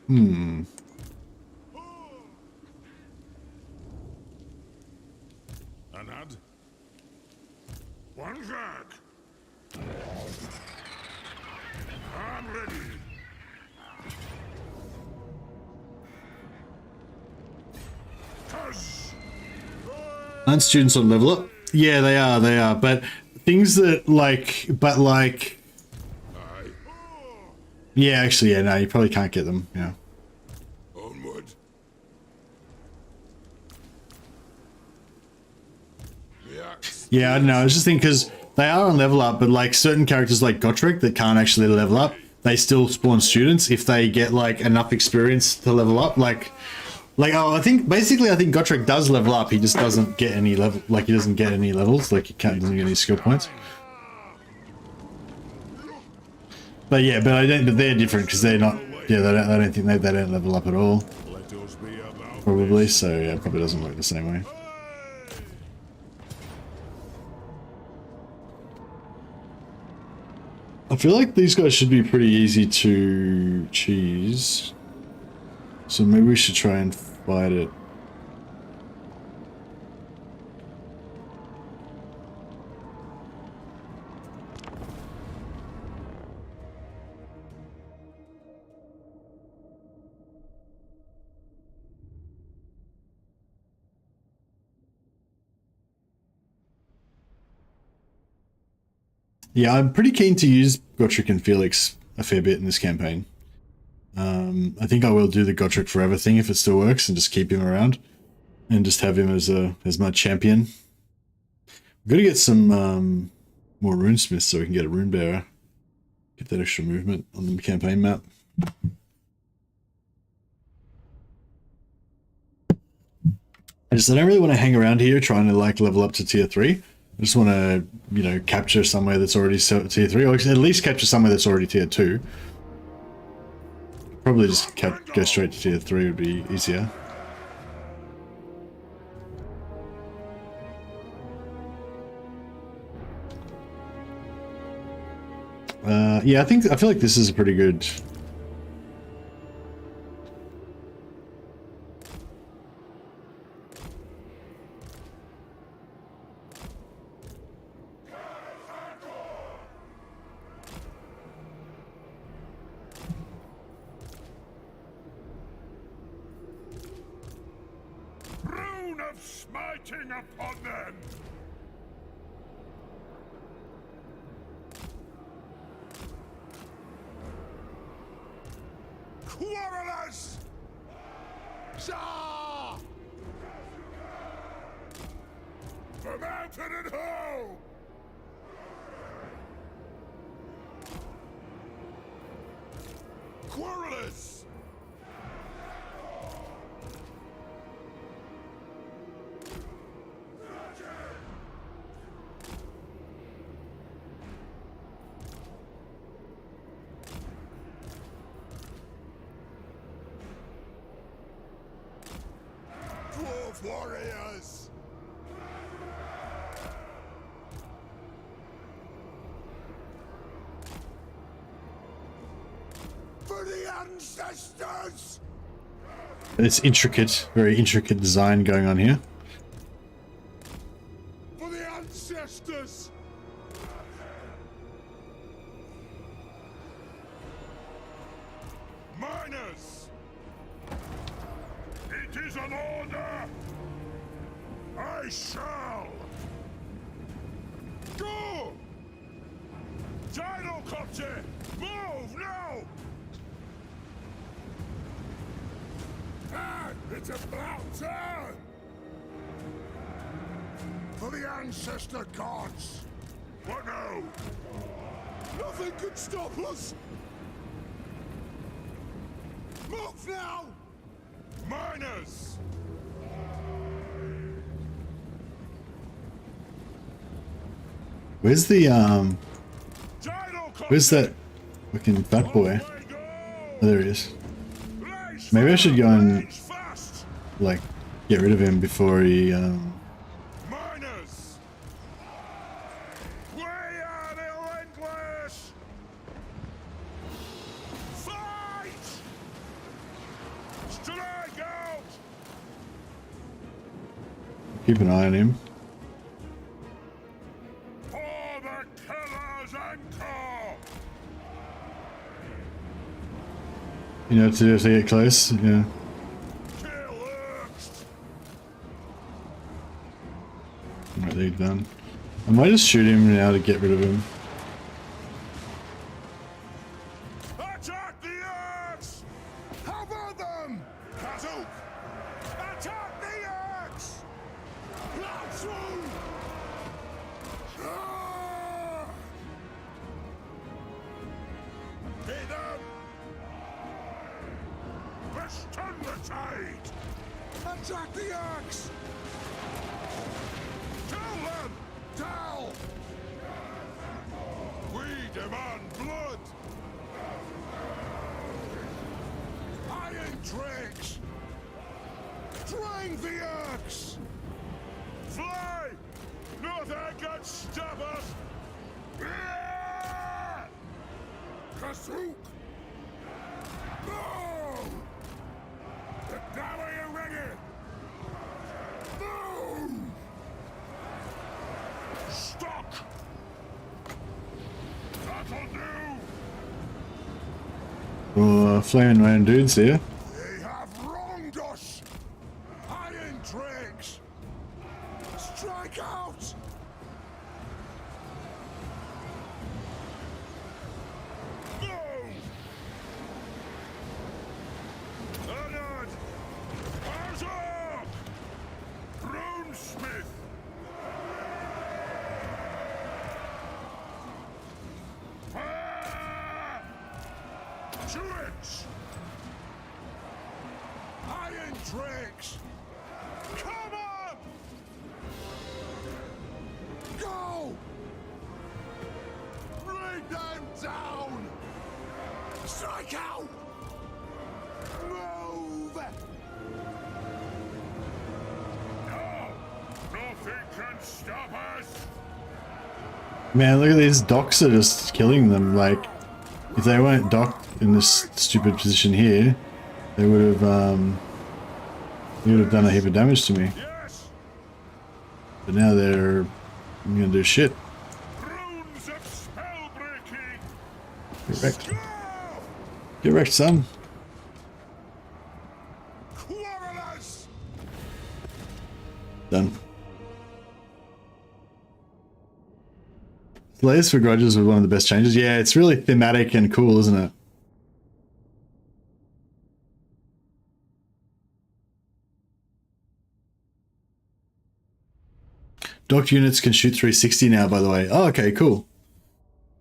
[SPEAKER 1] Hmm.
[SPEAKER 2] Anad? One back! I'm ready!
[SPEAKER 1] Aren't students on level up? Yeah, they are. But things that yeah, actually, yeah, no, you probably can't get them. Yeah.
[SPEAKER 2] Onward.
[SPEAKER 1] Yeah, I don't know. I was just thinking because they are on level up, but like certain characters like Gotrek that can't actually level up, they still spawn students if they get like enough experience to level up. Like I think Gotrek does level up. He just doesn't get any level. Like he doesn't get any levels. Like he doesn't get any skill points. But yeah, but they're different because they're not. Yeah, I don't think they don't level up at all. Probably. So yeah, it probably doesn't work the same way. I feel like these guys should be pretty easy to cheese. So maybe we should try and fight it. Yeah, I'm pretty keen to use Gotrek and Felix a fair bit in this campaign. I think I will do the Gotrek forever thing if it still works and just keep him around and just have him as my champion. We've got to get some more runesmiths so we can get a rune bearer. Get that extra movement on the campaign map. I don't really want to hang around here trying to like level up to tier 3. I just want to, you know, capture somewhere that's already tier 3, or at least capture somewhere that's already tier 2. Probably just go straight to tier 3 would be easier. Yeah, I feel like this is a pretty good...
[SPEAKER 2] Rune of smiting upon them! Quarrelers! Shah! For mountain and hoe! Quarrelers! Dwarf warriors!
[SPEAKER 3] For the ancestors!
[SPEAKER 1] It's intricate, very intricate design going on here.
[SPEAKER 3] For the ancestors! Miners! It is an order! I shall! Go! Gyrocopter! Move now! Ah, it's about turn! For the ancestor gods! What now? Nothing could stop us! Move now! Miners!
[SPEAKER 1] Where's the where's that fucking fat boy? Oh, there he is. Maybe I should go and like get rid of him before he
[SPEAKER 3] Miners! We are relentless! Fight! Strike out!
[SPEAKER 1] keep an eye on him.
[SPEAKER 3] For the killer's anchor!
[SPEAKER 1] You know what to do if they get close. Yeah.
[SPEAKER 3] Kill Urxt!
[SPEAKER 1] Alright, they're done. I might just shoot him now to get rid of him.
[SPEAKER 3] Attack the Urks! Cover them! Kazuk! Attack the Urks! Blast through! Ah! Hit them! Let's turn the tide! Attack the Urks! Kill them! Tell! We demand blood! Iron tricks! Drain the Urks! Fly! Nothing can stop us! Kasuk! No! The Dally ready! Move! Stock! That'll do!
[SPEAKER 1] Oh, flaming random dudes here.
[SPEAKER 3] They have wronged us! Iron tricks! Strike out! Move! Leonard! Arms up! Runesmith! Ah! To it! Iron tricks! Come on! Go! Bring them down! Strike out! Move! No! Nothing can stop us!
[SPEAKER 1] Man, look at these docks are just killing them. Like, if they weren't docked in this stupid position here, they would have done a heap of damage to me.
[SPEAKER 3] Yes!
[SPEAKER 1] But now they're gonna do shit.
[SPEAKER 3] Runes of spell breaking!
[SPEAKER 1] Get wrecked.
[SPEAKER 3] Go!
[SPEAKER 1] Get wrecked, son.
[SPEAKER 3] Quarrelers!
[SPEAKER 1] Done. Layers for Grudges was one of the best changes. Yeah, it's really thematic and cool, isn't it? Docked units can shoot 360 now, by the way. Oh, okay, cool.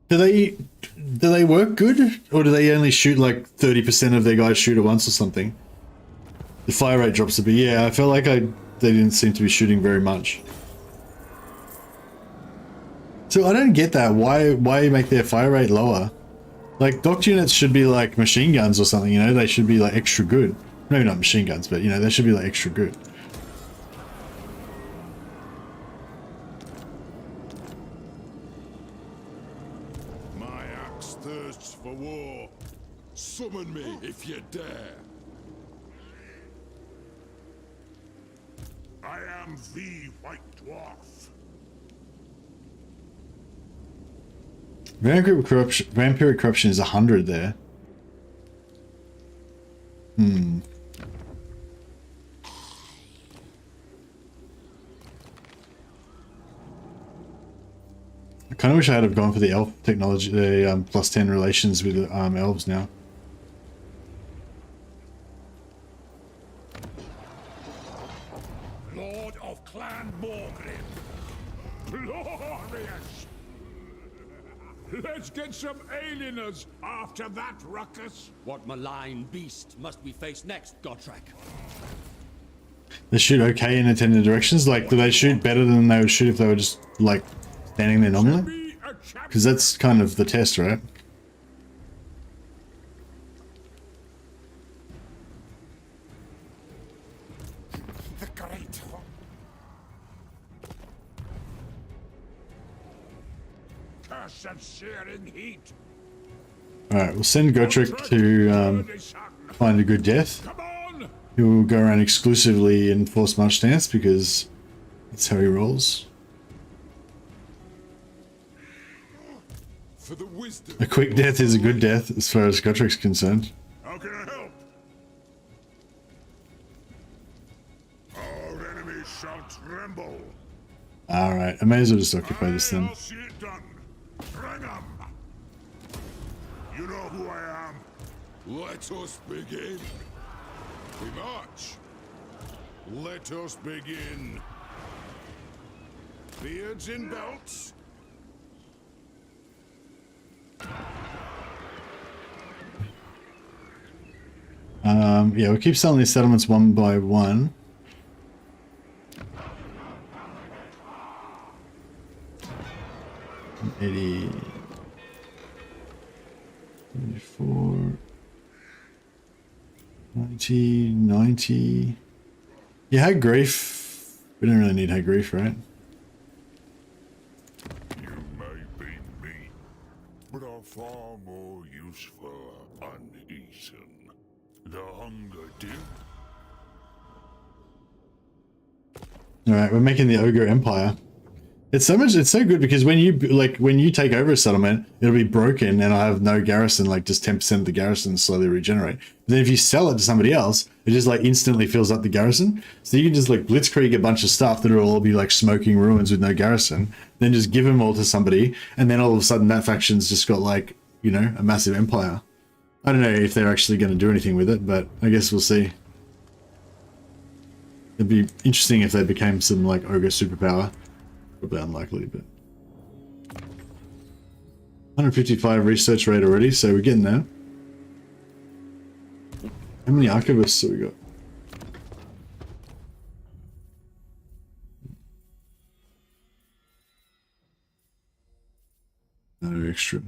[SPEAKER 1] Do they work good? Or do they only shoot like 30% of their guys shoot at once or something? The fire rate drops a bit. Yeah, I felt like they didn't seem to be shooting very much. So I don't get that. Why make their fire rate lower? Like, docked units should be like machine guns or something, you know? They should be like extra good. Maybe not machine guns, but you know, they should be like extra good.
[SPEAKER 3] My axe thirsts for war. Summon me if you dare.
[SPEAKER 2] I am the White Dwarf.
[SPEAKER 1] Vampiric corruption is 100 there. I kind of wish I had have gone for the elf technology, the plus 10 relations with elves now.
[SPEAKER 2] Lord of Clan Morgrim. Glorious! Let's get some alieners after that ruckus.
[SPEAKER 6] What malign beast must we face next, Godtrek?
[SPEAKER 1] They shoot okay in intended directions. Like, do they shoot better than they would shoot if they were just like standing there normally?
[SPEAKER 2] Be a champion.
[SPEAKER 1] Because that's kind of the test, right?
[SPEAKER 2] The great curse and searing heat.
[SPEAKER 1] Alright, we'll send Gotrek to find a good death.
[SPEAKER 2] Come on!
[SPEAKER 1] He will go around exclusively in forced march stance because that's how he rolls.
[SPEAKER 3] For the wisdom.
[SPEAKER 1] A quick death is a good death as far as Gotrek's concerned.
[SPEAKER 2] How can I help? Our enemies shall tremble.
[SPEAKER 1] Alright, I may as well just occupy this then.
[SPEAKER 2] I'll see it done. Bring 'em. You know who I am.
[SPEAKER 3] Let us begin. We march. Let us begin. Beards in belts.
[SPEAKER 1] Yeah, we'll keep selling these settlements one by one. $80, 74, 90, 90. Yeah, high grief. We don't really need high grief, right?
[SPEAKER 2] You may be mean, but are far more useful uneaten. The hunger dip.
[SPEAKER 1] Alright, we're making the Ogre Empire. It's so good because when you take over a settlement, it'll be broken and I'll have no garrison, like just 10% of the garrison slowly regenerate. But then if you sell it to somebody else, it just like instantly fills up the garrison. So you can just like blitzkrieg a bunch of stuff that'll all be like smoking ruins with no garrison, then just give them all to somebody, and then all of a sudden that faction's just got like, you know, a massive empire. I don't know if they're actually going to do anything with it, but I guess we'll see. It'd be interesting if they became some like ogre superpower. Probably unlikely, but 155 research rate already, so we're getting there. How many archivists have we got? No extra.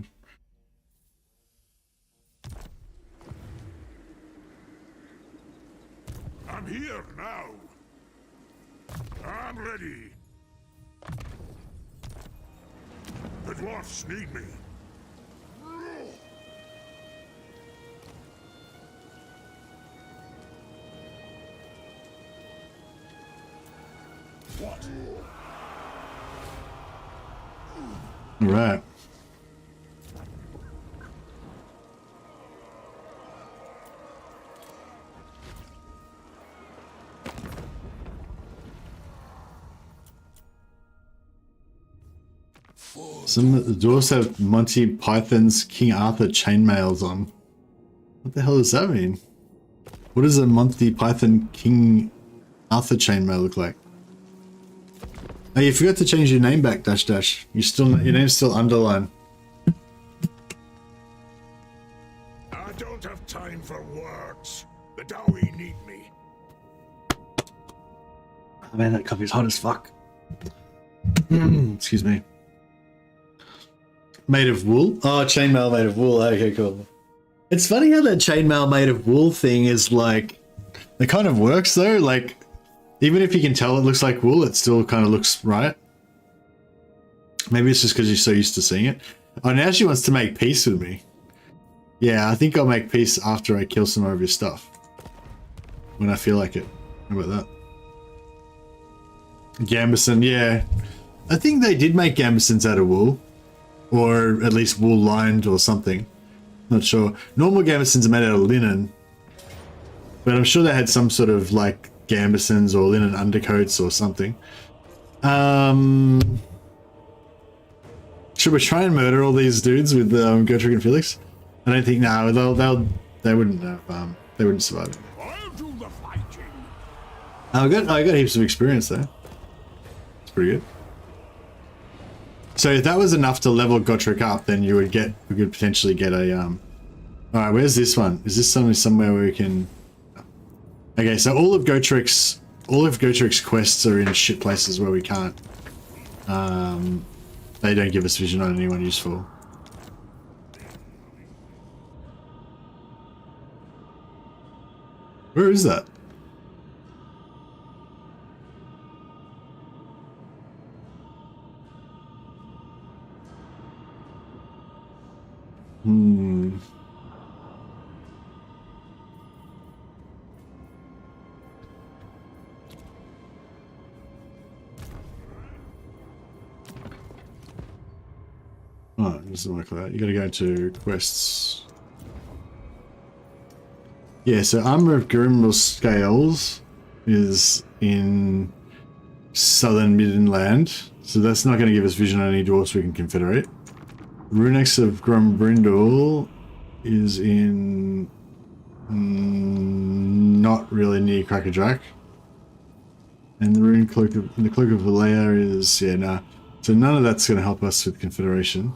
[SPEAKER 2] I'm here now. I'm ready. The dwarfs need me. What?
[SPEAKER 1] All right. Some of the dwarves have Monty Python's King Arthur chainmails on. What the hell does that mean? What does a Monty Python King Arthur chainmail look like? Oh, you forgot to change your name back, Dash Dash. Your name's still underline.
[SPEAKER 2] I don't have time for words. The Dowie need me.
[SPEAKER 1] Oh, man, that coffee's hot as fuck. Excuse me. Made of wool? Oh, chainmail made of wool. Okay, cool. It's funny how that chainmail made of wool thing is like, it kind of works though. Like, even if you can tell it looks like wool, it still kind of looks right. Maybe it's just because you're so used to seeing it. Oh, now she wants to make peace with me. Yeah, I think I'll make peace after I kill some more of his stuff. When I feel like it. How about that? Gambeson, yeah. I think they did make gambesons out of wool. Or at least wool lined or something. Not sure. Normal gambesons are made out of linen. But I'm sure they had some sort of like gambesons or linen undercoats or something. Should we try and murder all these dudes with Gertrude and Felix? I don't think they wouldn't have they wouldn't survive it.
[SPEAKER 2] I'll do the fighting.
[SPEAKER 1] I got heaps of experience though. It's pretty good. So if that was enough to level Gotrek up, then we could potentially get a alright, where's this one? Is this somewhere where we can okay, so all of Gotrek's quests are in shit places where we can't they don't give us vision on anyone useful. Where is that? Oh, it doesn't work like that. You gotta go to quests. Yeah, so Armor of Grombrindal Scales is in southern Middenland, so that's not going to give us vision on any dwarfs we can confederate. Runex of Grombrindal is in not really near Crackerjack, and the Cloak of Valea is nah. So none of that's going to help us with confederation.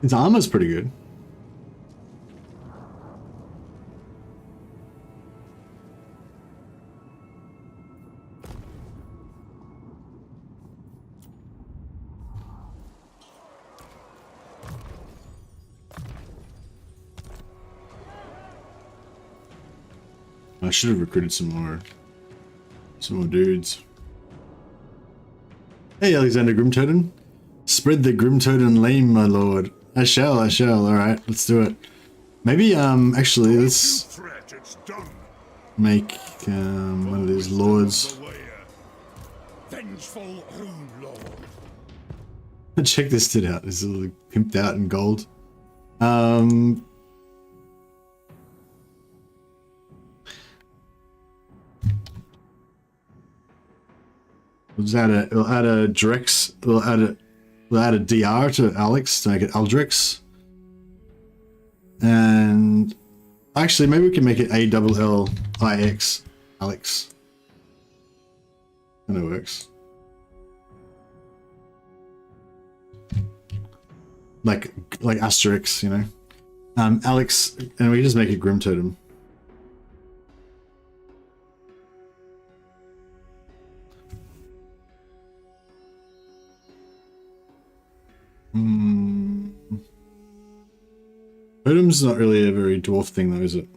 [SPEAKER 1] His armor's pretty good. I should have recruited some more dudes. Hey, Alexander Grimtoden. Spread the Grimtoden lame, my lord. I shall. Alright, let's do it. Maybe, actually, let's make, one of these lords.
[SPEAKER 2] Vengeful rune lord.
[SPEAKER 1] Check this shit out. This is all pimped out in gold. We'll add a Drex. We'll add a DR to Alex to make it Aldrix. And actually, maybe we can make it ALLIX Alex. And it works. Like Asterix, you know. Alex, and we can just make it Grim Totem. Totem's not really a very dwarf thing though, is it?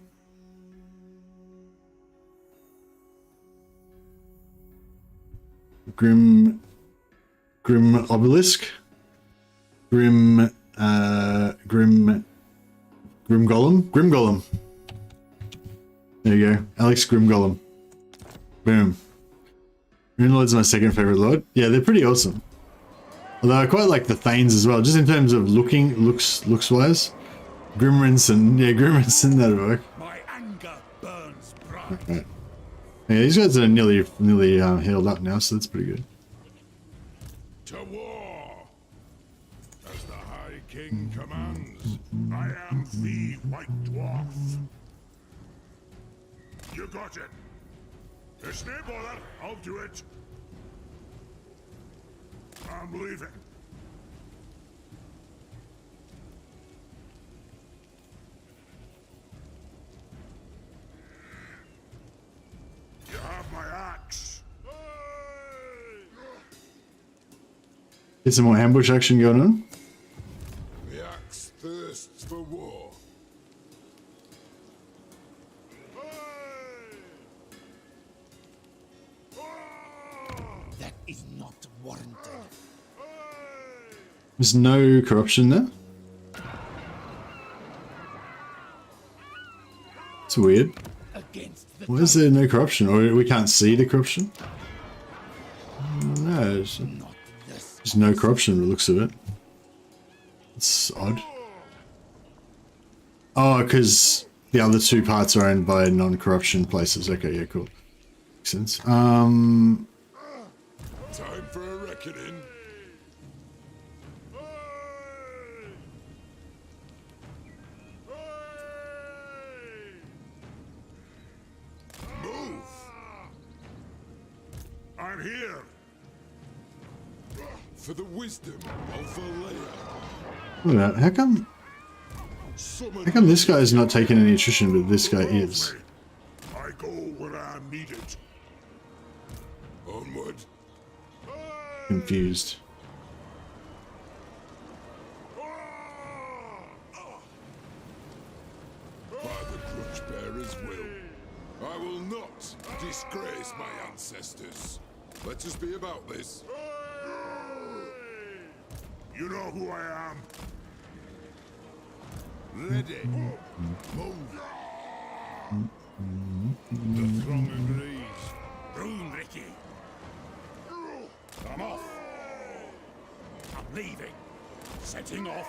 [SPEAKER 1] Grim Obelisk? Grim Golem? Grim Golem. There you go. Alex Grim Golem. Boom. Rune Lord's my second favorite lord. Yeah, they're pretty awesome. Although I quite like the Thanes as well, just in terms of looks wise. Grimrinson, yeah, Grimrinson, that'll work.
[SPEAKER 2] My anger burns bright.
[SPEAKER 1] Okay. Yeah, these guys are nearly healed up now, so that's pretty good.
[SPEAKER 2] To war! As the High King commands, I am the White Dwarf. You got it. It's no bother, I'll do it. I'm leaving. You have my axe.
[SPEAKER 1] Get some more ambush action going on.
[SPEAKER 3] The axe thirsts for war.
[SPEAKER 1] There's no corruption there. It's weird. Why is there no corruption? Or we can't see the corruption? No, there's no corruption by the looks of it. It's odd. Oh, because the other two parts are owned by non-corruption places. Okay, yeah, cool. Makes sense.
[SPEAKER 3] Time for a reckoning. Move. I'm here. For the wisdom of Valea.
[SPEAKER 1] Look at that. How come this guy is not taking any attrition, but this guy is?
[SPEAKER 3] I go where I'm needed. Onward.
[SPEAKER 1] Confused.
[SPEAKER 3] By the grudge bearer's will, I will not disgrace my ancestors. Let us be about this. You know who I am. Ready. Move. The throng agrees.
[SPEAKER 2] Rune, Ricky. I'm off. I'm leaving. Setting off.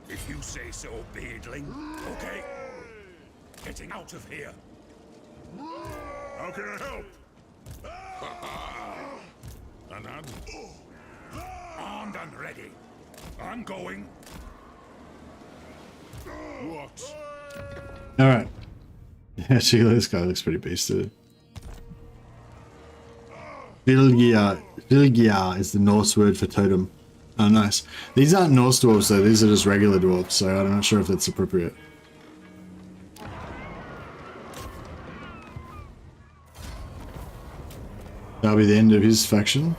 [SPEAKER 2] If you say so, beardling. Okay. Getting out of here.
[SPEAKER 3] How can I help? Anand?
[SPEAKER 2] Armed and ready. I'm going.
[SPEAKER 3] What?
[SPEAKER 1] Alright. Actually, this guy looks pretty beasted. Vilgia is the Norse word for totem. Oh, nice. These aren't Norse dwarves, though. These are just regular dwarves, so I'm not sure if that's appropriate. That'll be the end of his faction.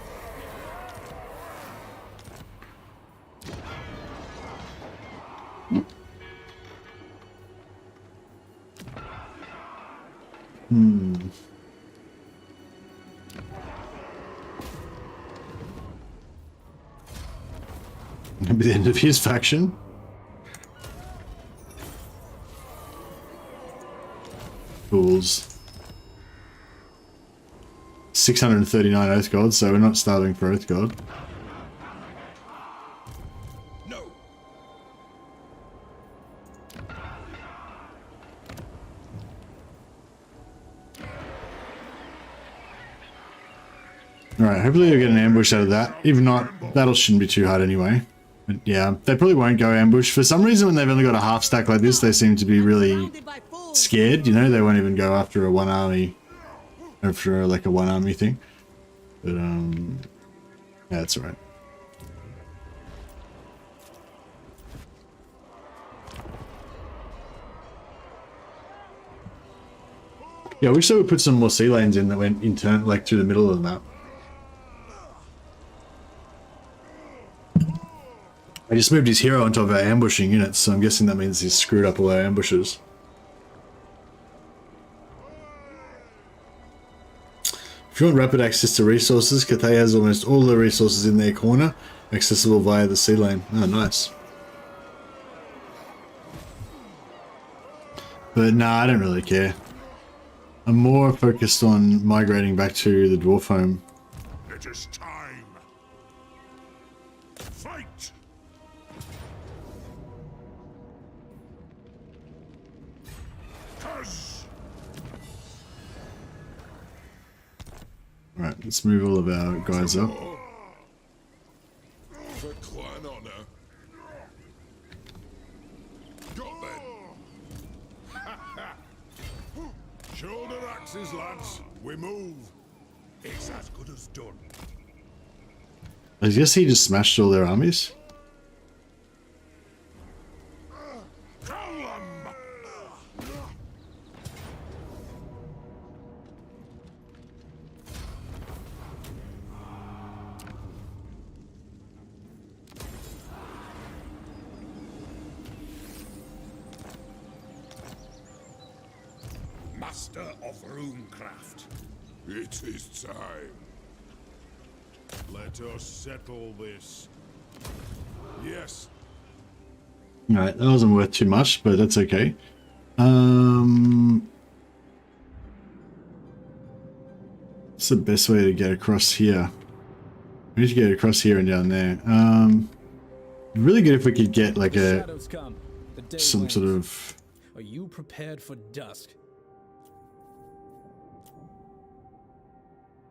[SPEAKER 1] That'll be the end of his faction. Fools. 639 Oath Gods, so we're not starving for Oath God.
[SPEAKER 3] No.
[SPEAKER 1] Alright, hopefully we'll get an ambush out of that. If not, battle shouldn't be too hard anyway. But yeah, they probably won't go ambush. For some reason, when they've only got a half stack like this, they seem to be really scared, you know? They won't even go after a one army, after like a one army thing. But yeah, that's alright. Yeah, I wish they would put some more sea lanes in that went in turn, like through the middle of the map. I just moved his hero on top of our ambushing units, so I'm guessing that means he's screwed up all our ambushes. If you want rapid access to resources, Cathay has almost all the resources in their corner, accessible via the sea lane. Oh, nice. But nah, I don't really care. I'm more focused on migrating back to the dwarf home.
[SPEAKER 3] It is time. Fight.
[SPEAKER 1] Right, let's move all of our guys up.
[SPEAKER 3] For clan honor. Got then. Shoulder axes, lads. We move.
[SPEAKER 2] It's as good as done.
[SPEAKER 1] I guess he just smashed all their armies.
[SPEAKER 2] Master of runecraft.
[SPEAKER 3] It is time. Let us settle this. Yes.
[SPEAKER 1] All right, that wasn't worth too much, but that's okay. What's the best way to get across here? We need to get across here and down there. Really good if we could get like
[SPEAKER 7] The shadows come, the day
[SPEAKER 1] some
[SPEAKER 7] wanes.
[SPEAKER 1] sort of.
[SPEAKER 7] Are you prepared for dusk?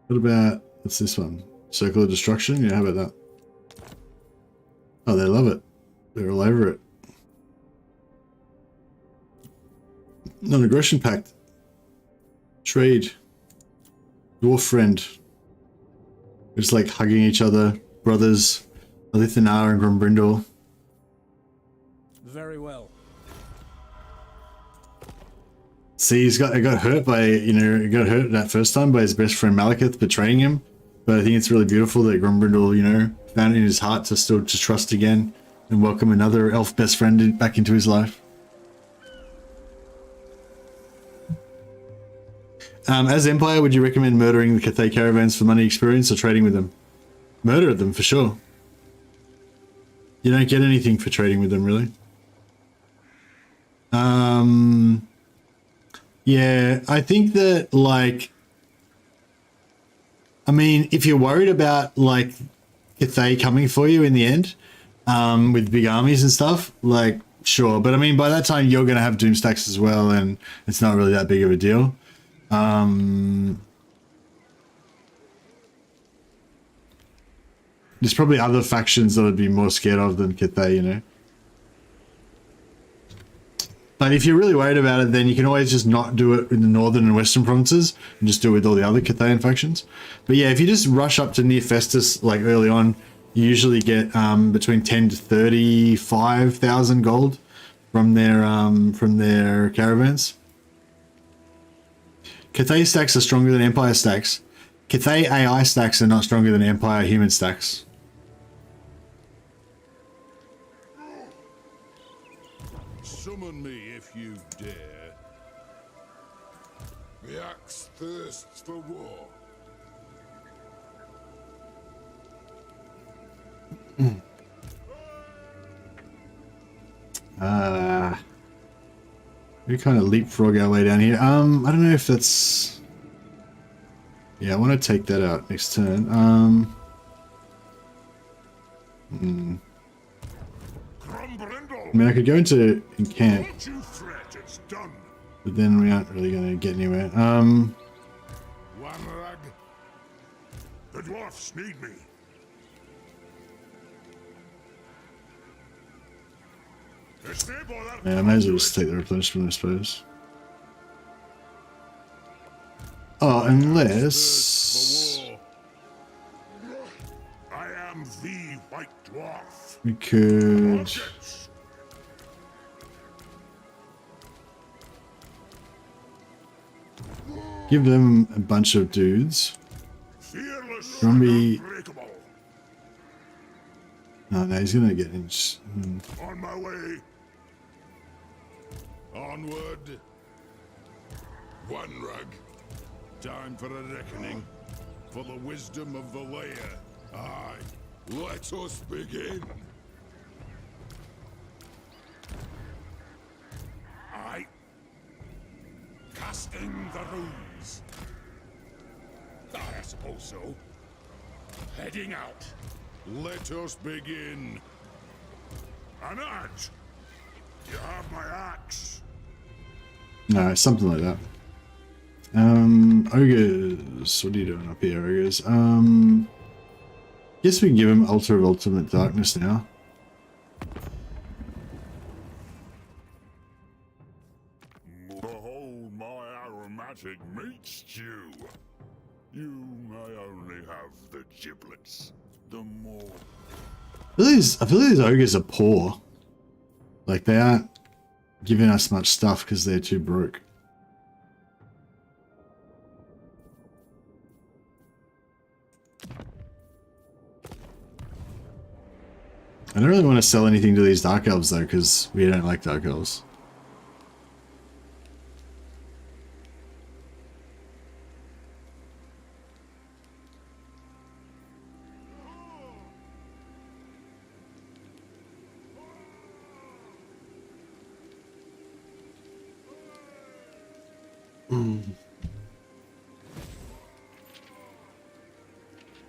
[SPEAKER 1] What about what's this one? Circle of Destruction? Yeah, how about that? Oh, they love it. They're all over it. Non-aggression pact. Trade. Dwarf friend. We're just like hugging each other. Brothers. Alithanar and Grombrindal.
[SPEAKER 7] Very well.
[SPEAKER 1] See, he got hurt by, he got hurt that first time by his best friend Malekith betraying him. But I think it's really beautiful that Grombrindal, found it in his heart to still just trust again and welcome another elf best friend back into his life. As Empire, would you recommend murdering the Cathay caravans for money, experience, or trading with them? Murder them for sure. You don't get anything for trading with them, really. Yeah, I think that, like, I mean, if you're worried about, like, Cathay coming for you in the end, with big armies and stuff, like, sure. But, I mean, by that time, you're going to have doom stacks as well, and it's not really that big of a deal. There's probably other factions that I'd be more scared of than Cathay, But if you're really worried about it, then you can always just not do it in the northern and western provinces and just do it with all the other Cathayan factions. But yeah, if you just rush up to near Festus, like early on, you usually get between 10 to 35,000 gold from their caravans. Cathay stacks are stronger than Empire stacks. Cathay AI stacks are not stronger than Empire human stacks.
[SPEAKER 3] Summon me if you dare. The axe thirsts for war.
[SPEAKER 1] We kind of leapfrog our way down here. I don't know if that's... Yeah, I want to take that out next turn. I mean, I could go into camp,
[SPEAKER 2] Don't you fret, it's done.
[SPEAKER 1] but then we aren't really going to get anywhere.
[SPEAKER 3] One rag.
[SPEAKER 2] The dwarfs need me.
[SPEAKER 1] Yeah, I may as well just take the replenishment, I suppose. Oh, unless
[SPEAKER 2] For war. I am the White Dwarf.
[SPEAKER 1] we could
[SPEAKER 2] Objects.
[SPEAKER 1] give them a bunch of dudes.
[SPEAKER 2] Fearless
[SPEAKER 1] Grumpy-
[SPEAKER 2] and unbreakable.
[SPEAKER 1] Oh, no, he's going to get in.
[SPEAKER 2] On my way.
[SPEAKER 3] Onward. One rag. Time for a reckoning. For the wisdom of the layer. Aye. Let us begin.
[SPEAKER 2] I casting the runes. I suppose so. Heading out.
[SPEAKER 3] Let us begin.
[SPEAKER 2] An axe. You have my axe.
[SPEAKER 1] No, something like that. Ogres. What are you doing up here, Ogres? Guess we can give him Altar of Ultimate Darkness now.
[SPEAKER 2] Behold my aromatic meat stew. You may only have the giblets. The more.
[SPEAKER 1] I feel like these ogres are poor. Like, they aren't giving us much stuff because they're too broke. I don't really want to sell anything to these Dark Elves though, because we don't like Dark Elves.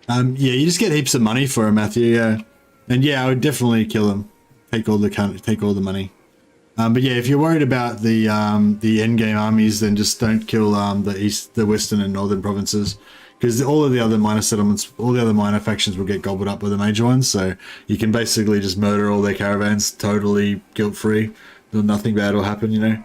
[SPEAKER 1] Yeah, you just get heaps of money for him, Matthew. Yeah, and yeah, I would definitely kill him. Take all the money. But yeah, if you're worried about the endgame armies, then just don't kill the western and northern provinces, because all of the other minor settlements, all the other minor factions will get gobbled up by the major ones. So you can basically just murder all their caravans totally guilt-free. Nothing bad will happen, you know.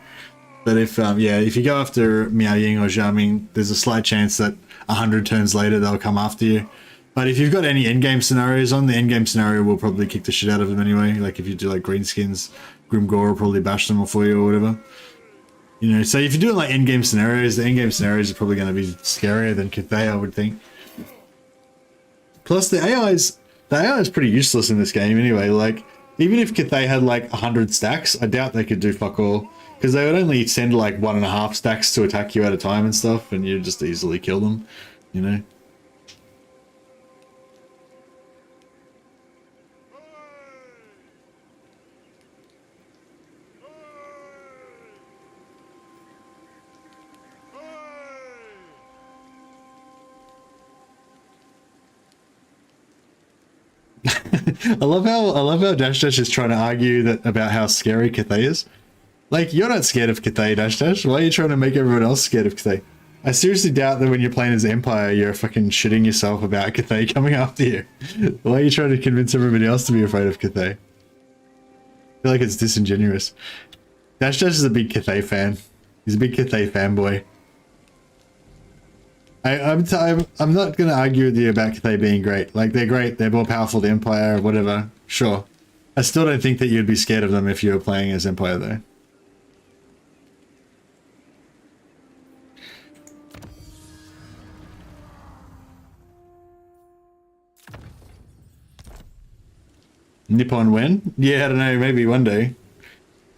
[SPEAKER 1] But if if you go after Miao Ying or Zhao Ming, there's a slight chance that 100 turns later they'll come after you. But if you've got any endgame scenarios on, the endgame scenario will probably kick the shit out of them anyway. Like if you do like greenskins, Grimgor will probably bash them for you or whatever. You know, so if you're doing like endgame scenarios, the endgame scenarios are probably going to be scarier than Cathay, I would think. Plus the AI is pretty useless in this game anyway. Like even if Cathay had like 100 stacks, I doubt they could do fuck all, because they would only send like 1.5 stacks to attack you at a time and stuff, and you'd just easily kill them, you know. I love how Dash Dash is trying to argue that about how scary Cathay is. Like, you're not scared of Cathay, Dash Dash. Why are you trying to make everyone else scared of Cathay? I seriously doubt that when you're playing as Empire, you're fucking shitting yourself about Cathay coming after you. Why are you trying to convince everybody else to be afraid of Cathay? I feel like it's disingenuous. Dash Dash is a big Cathay fan. He's a big Cathay fanboy. I'm not going to argue with you about Cathay being great. Like, they're great, they're more powerful than Empire, or whatever. Sure. I still don't think that you'd be scared of them if you were playing as Empire, though. Nippon when? Yeah, I don't know, maybe one day.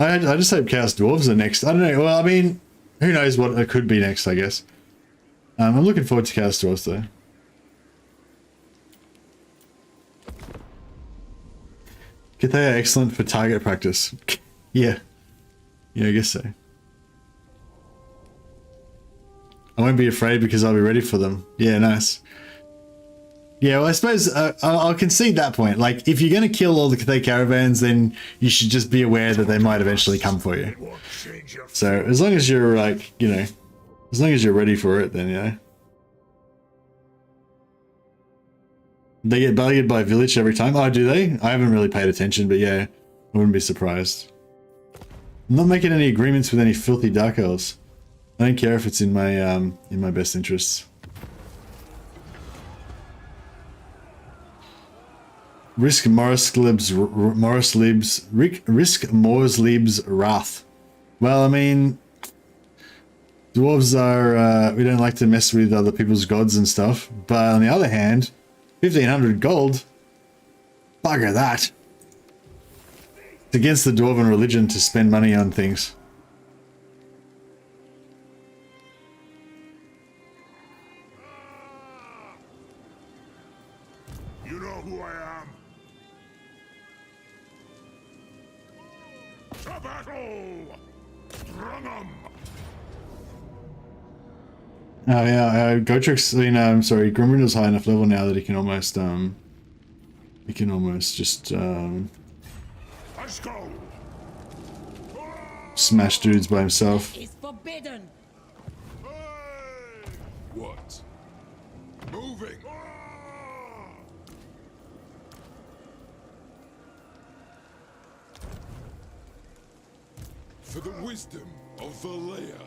[SPEAKER 1] I just hope Chaos Dwarves are next. I don't know, well, I mean, who knows what it could be next, I guess. I'm looking forward to Chaos Dwarves, though. Cathay are excellent for target practice. Yeah. Yeah, I guess so. I won't be afraid because I'll be ready for them. Yeah, nice. Yeah, well, I suppose I'll concede that point. Like, if you're going to kill all the Cathay caravans, then you should just be aware that they might eventually come for you. So, as long as you're, like, you know, as long as you're ready for it, then, yeah. They get buggered by village every time? Oh, do they? I haven't really paid attention, but yeah, I wouldn't be surprised. I'm not making any agreements with any filthy dark elves. I don't care if it's in my best interests. Risk Morslib's wrath. Well, I mean, dwarves are we don't like to mess with other people's gods and stuff, but on the other hand, 1,500 gold, bugger that. It's against the dwarven religion to spend money on things.
[SPEAKER 3] You know who I am. To battle! Strung 'em!
[SPEAKER 1] Oh yeah, Gotrik's, you know, I'm sorry, Grombrindal's high enough level now that he can almost just,
[SPEAKER 3] Let's go!
[SPEAKER 1] smash dudes by himself.
[SPEAKER 5] Is forbidden.
[SPEAKER 3] What? Moving! For the wisdom of Valea.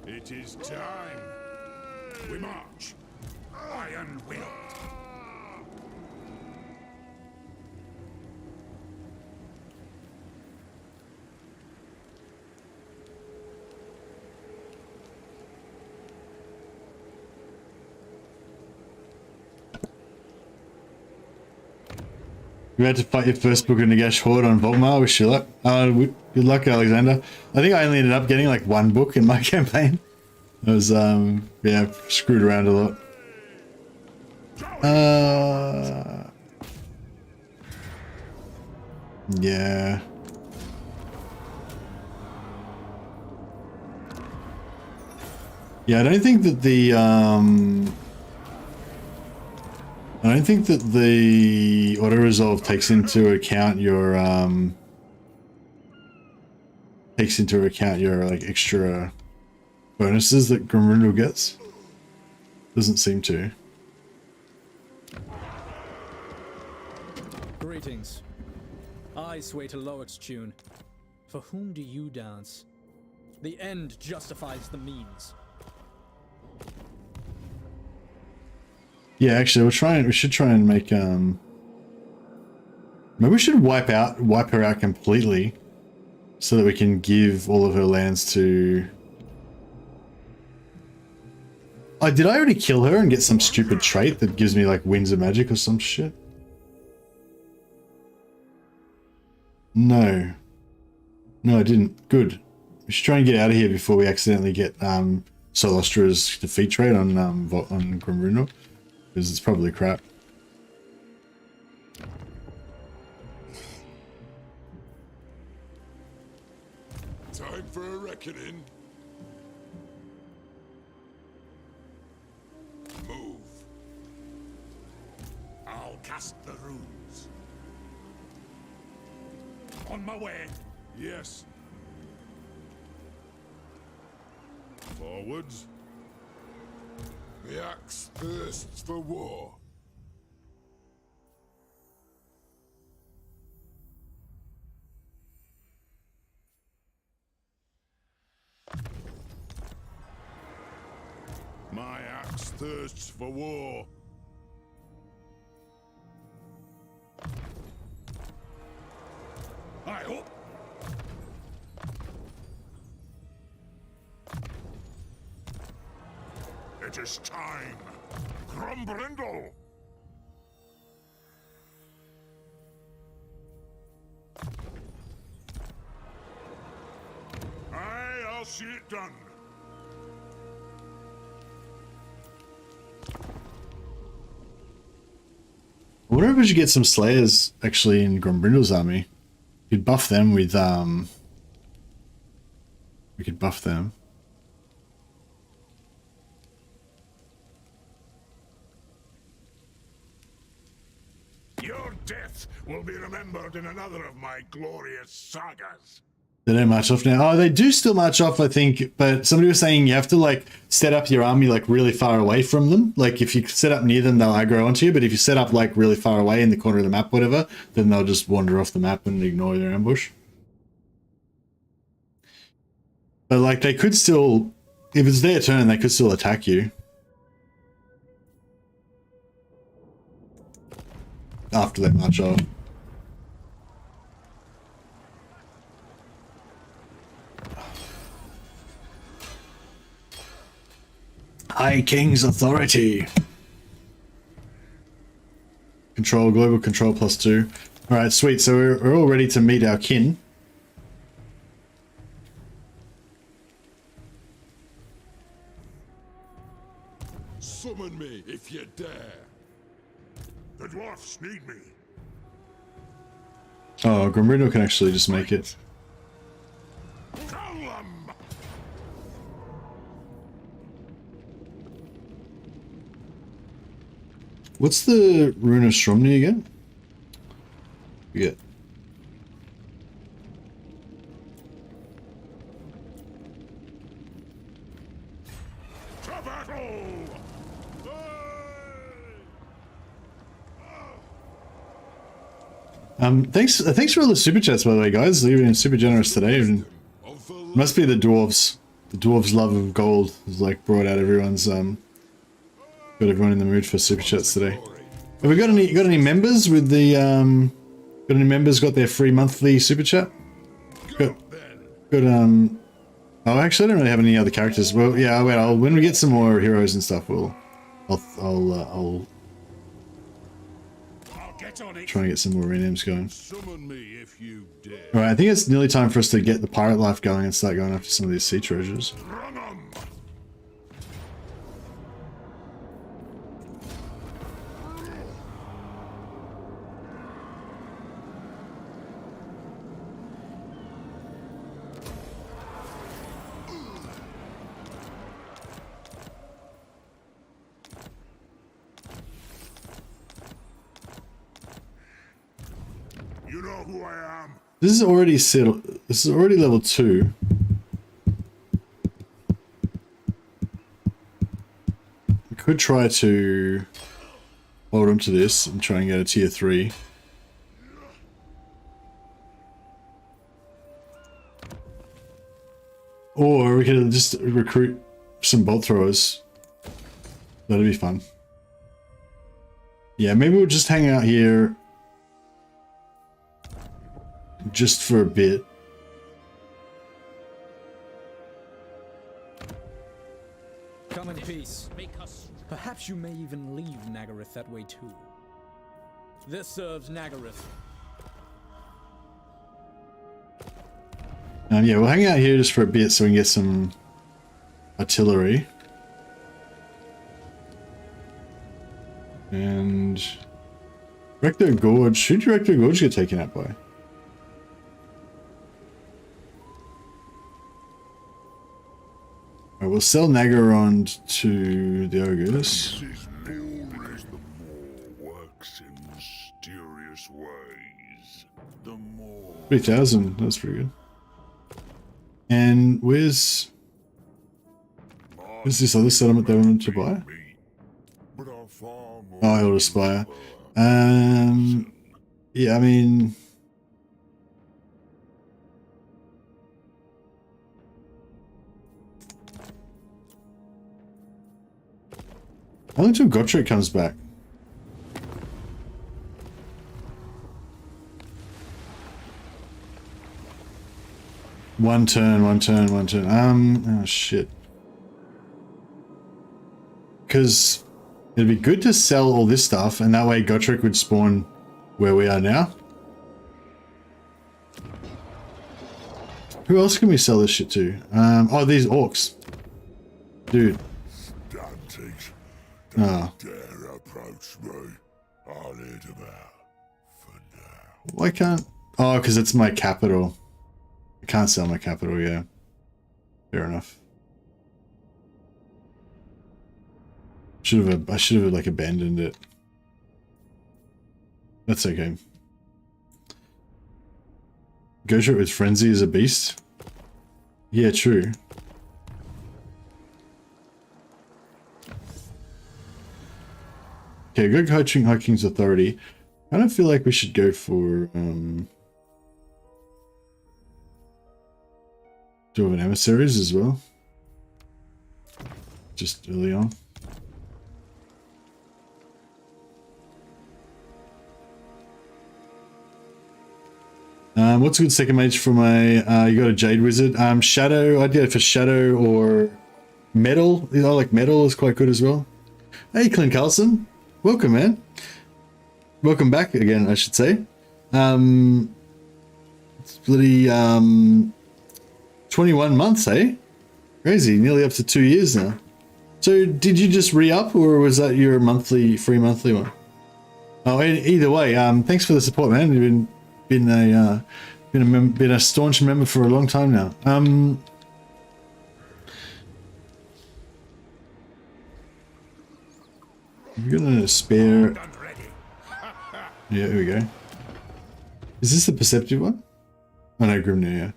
[SPEAKER 3] It is time.
[SPEAKER 2] We march. Iron-willed.
[SPEAKER 1] You had to fight your first book of Nagash Horde on Volmar. Wish you luck. Good luck, Alexander. I think I only ended up getting like one book in my campaign. I was, yeah, screwed around a lot. Yeah. Yeah, I don't think that the auto resolve takes into account your like extra bonuses that Grombrindal gets. Doesn't seem to.
[SPEAKER 7] Greetings. I sway to Loic's tune. For whom do you dance? The end justifies the means.
[SPEAKER 1] Yeah, actually, we should try and make maybe we should wipe her out completely, so that we can give all of her lands to. Oh, did I already kill her and get some stupid trait that gives me like winds of magic or some shit? No. No, I didn't. Good. We should try and get out of here before we accidentally get Solostra's defeat trait on Grombrindal, because it's probably crap.
[SPEAKER 3] Time for a reckoning. Move.
[SPEAKER 2] I'll cast the runes. On my way.
[SPEAKER 3] Yes. Forwards. The axe thirsts for war. My axe thirsts for war.
[SPEAKER 2] I hope.
[SPEAKER 3] It is time. Grombrindal! Aye, I'll see it done.
[SPEAKER 1] I wonder if we should get some Slayers actually in Grombrindal's army. We could buff them with we could buff them.
[SPEAKER 3] Your death will be remembered in another of my glorious sagas.
[SPEAKER 1] They don't march off now. Oh, they do still march off, I think, but somebody was saying you have to like set up your army like really far away from them. Like if you set up near them, they'll aggro onto you, but if you set up like really far away in the corner of the map, whatever, then they'll just wander off the map and ignore their ambush. But like they could still, if it's their turn, they could still attack you. After they march off. High King's authority. Control, global control +2. Alright, sweet. So we're all ready to meet our kin.
[SPEAKER 3] Summon me if you dare. The dwarfs need me.
[SPEAKER 1] Oh, Grombrindal can actually just make it.
[SPEAKER 3] Call them!
[SPEAKER 1] What's the rune of Stromny again? Forget.
[SPEAKER 3] To battle!
[SPEAKER 1] Thanks for all the super chats, by the way, guys. You've been super generous today. And must be the dwarves. The dwarves' love of gold has like brought out everyone's got everyone in the mood for super chats today. Have we got any members with the got any members got their free monthly super chat? Got oh, actually I don't really have any other characters. Well, yeah, wait, when we get some more heroes and stuff, I'll try and get some more renames going.
[SPEAKER 3] Summon me if you dare.
[SPEAKER 1] Alright, I think it's nearly time for us to get the pirate life going and start going after some of these sea treasures.
[SPEAKER 3] Run 'em! You know who I am.
[SPEAKER 1] This is already settled. This is already level 2. We could try to hold on to this and try and get a tier 3. Or we could just recruit some bolt throwers. That'd be fun. Yeah, maybe we'll just hang out here just for a bit.
[SPEAKER 7] Come in peace. Perhaps you may even leave Nagaryth that way too. This serves Nagaryth.
[SPEAKER 1] Yeah, we'll hang out here just for a bit so we can get some artillery. And Rector Gorge. Who did Rector Gorge get taken out by? Alright, we'll sell Nagarond to the ogres.
[SPEAKER 3] This is more as the more works in mysterious ways. The more
[SPEAKER 1] 3,000, that's pretty good. And where's this other settlement they wanted to buy?
[SPEAKER 3] but are far more
[SPEAKER 1] Oh, Elder Spire. Yeah, I mean, how long till Gotrek comes back? One turn. Oh shit. Because it'd be good to sell all this stuff, and that way Gotrek would spawn where we are now. Who else can we sell this shit to? Oh, these orcs. Dude.
[SPEAKER 3] Dantes.
[SPEAKER 1] Oh.
[SPEAKER 3] Dare approach me. I'll lead him out for now.
[SPEAKER 1] Why can't... Oh, because it's my capital. I can't sell my capital, yeah. Fair enough. I should have like abandoned it. That's okay. Gotrek with Frenzy is a beast? Yeah, true. Okay, go coaching High King's Authority. I don't feel like we should go for Dwarven Emissaries as well. Just early on. What's a good second mage for my, you got a Jade Wizard? Shadow, I'd go for Shadow or Metal. I like Metal is quite good as well. Hey, Clint Carlson. Welcome, man. Welcome back again, I should say. It's bloody, 21 months, eh? Crazy, nearly up to 2 years now. So, did you just re-up, or was that your free monthly one? Oh, either way, thanks for the support, man. You've been a staunch member for a long time now. You're gonna spare. Yeah, here we go. Is this the perceptive one? Oh no, Grimnir,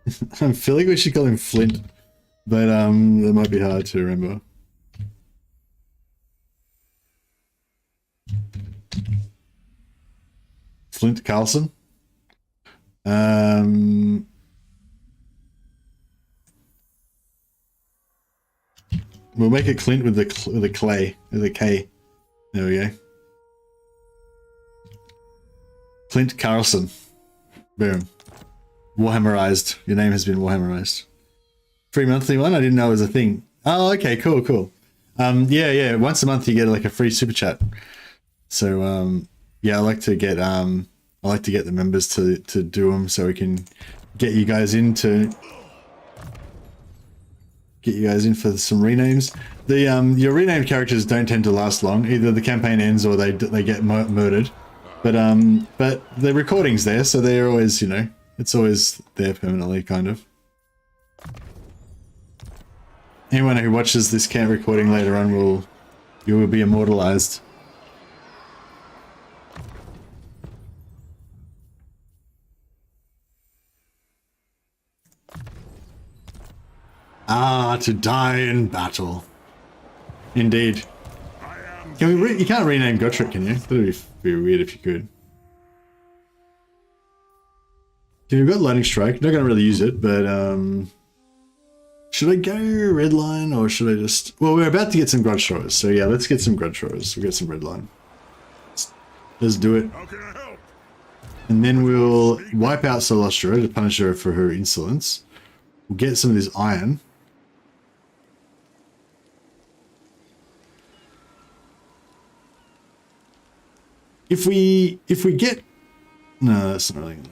[SPEAKER 1] yeah. I feel like we should call him Flint, but that might be hard to remember. Flint Carlson. We'll make it Clint with the clay, with the K. There we go. Clint Carlson. Boom. Warhammerized. Your name has been Warhammerized. Free monthly one? I didn't know it was a thing. Oh, okay, cool. Yeah. Once a month you get like a free super chat. So yeah, I like to get the members to do them so we can get you guys in for some renames. The your renamed characters don't tend to last long. Either the campaign ends or they get murdered. But the recording's there, so they're always, you know, it's always there permanently, kind of. Anyone who watches this recording later on you will be immortalized. Ah, to die in battle. Indeed. Can we you can't rename Gotrek, can you? That'd be weird if you could. Okay, we've got Lightning Strike. Not gonna really use it, but should I go Redline or should I just... Well, we're about to get some Grudge Throwers, so yeah, let's get some Grudge Throwers. We'll get some Redline. Let's do it.
[SPEAKER 3] How can I help?
[SPEAKER 1] And then we'll wipe out Celestra to punish her for her insolence. We'll get some of this iron. If we get... No, that's not really gonna...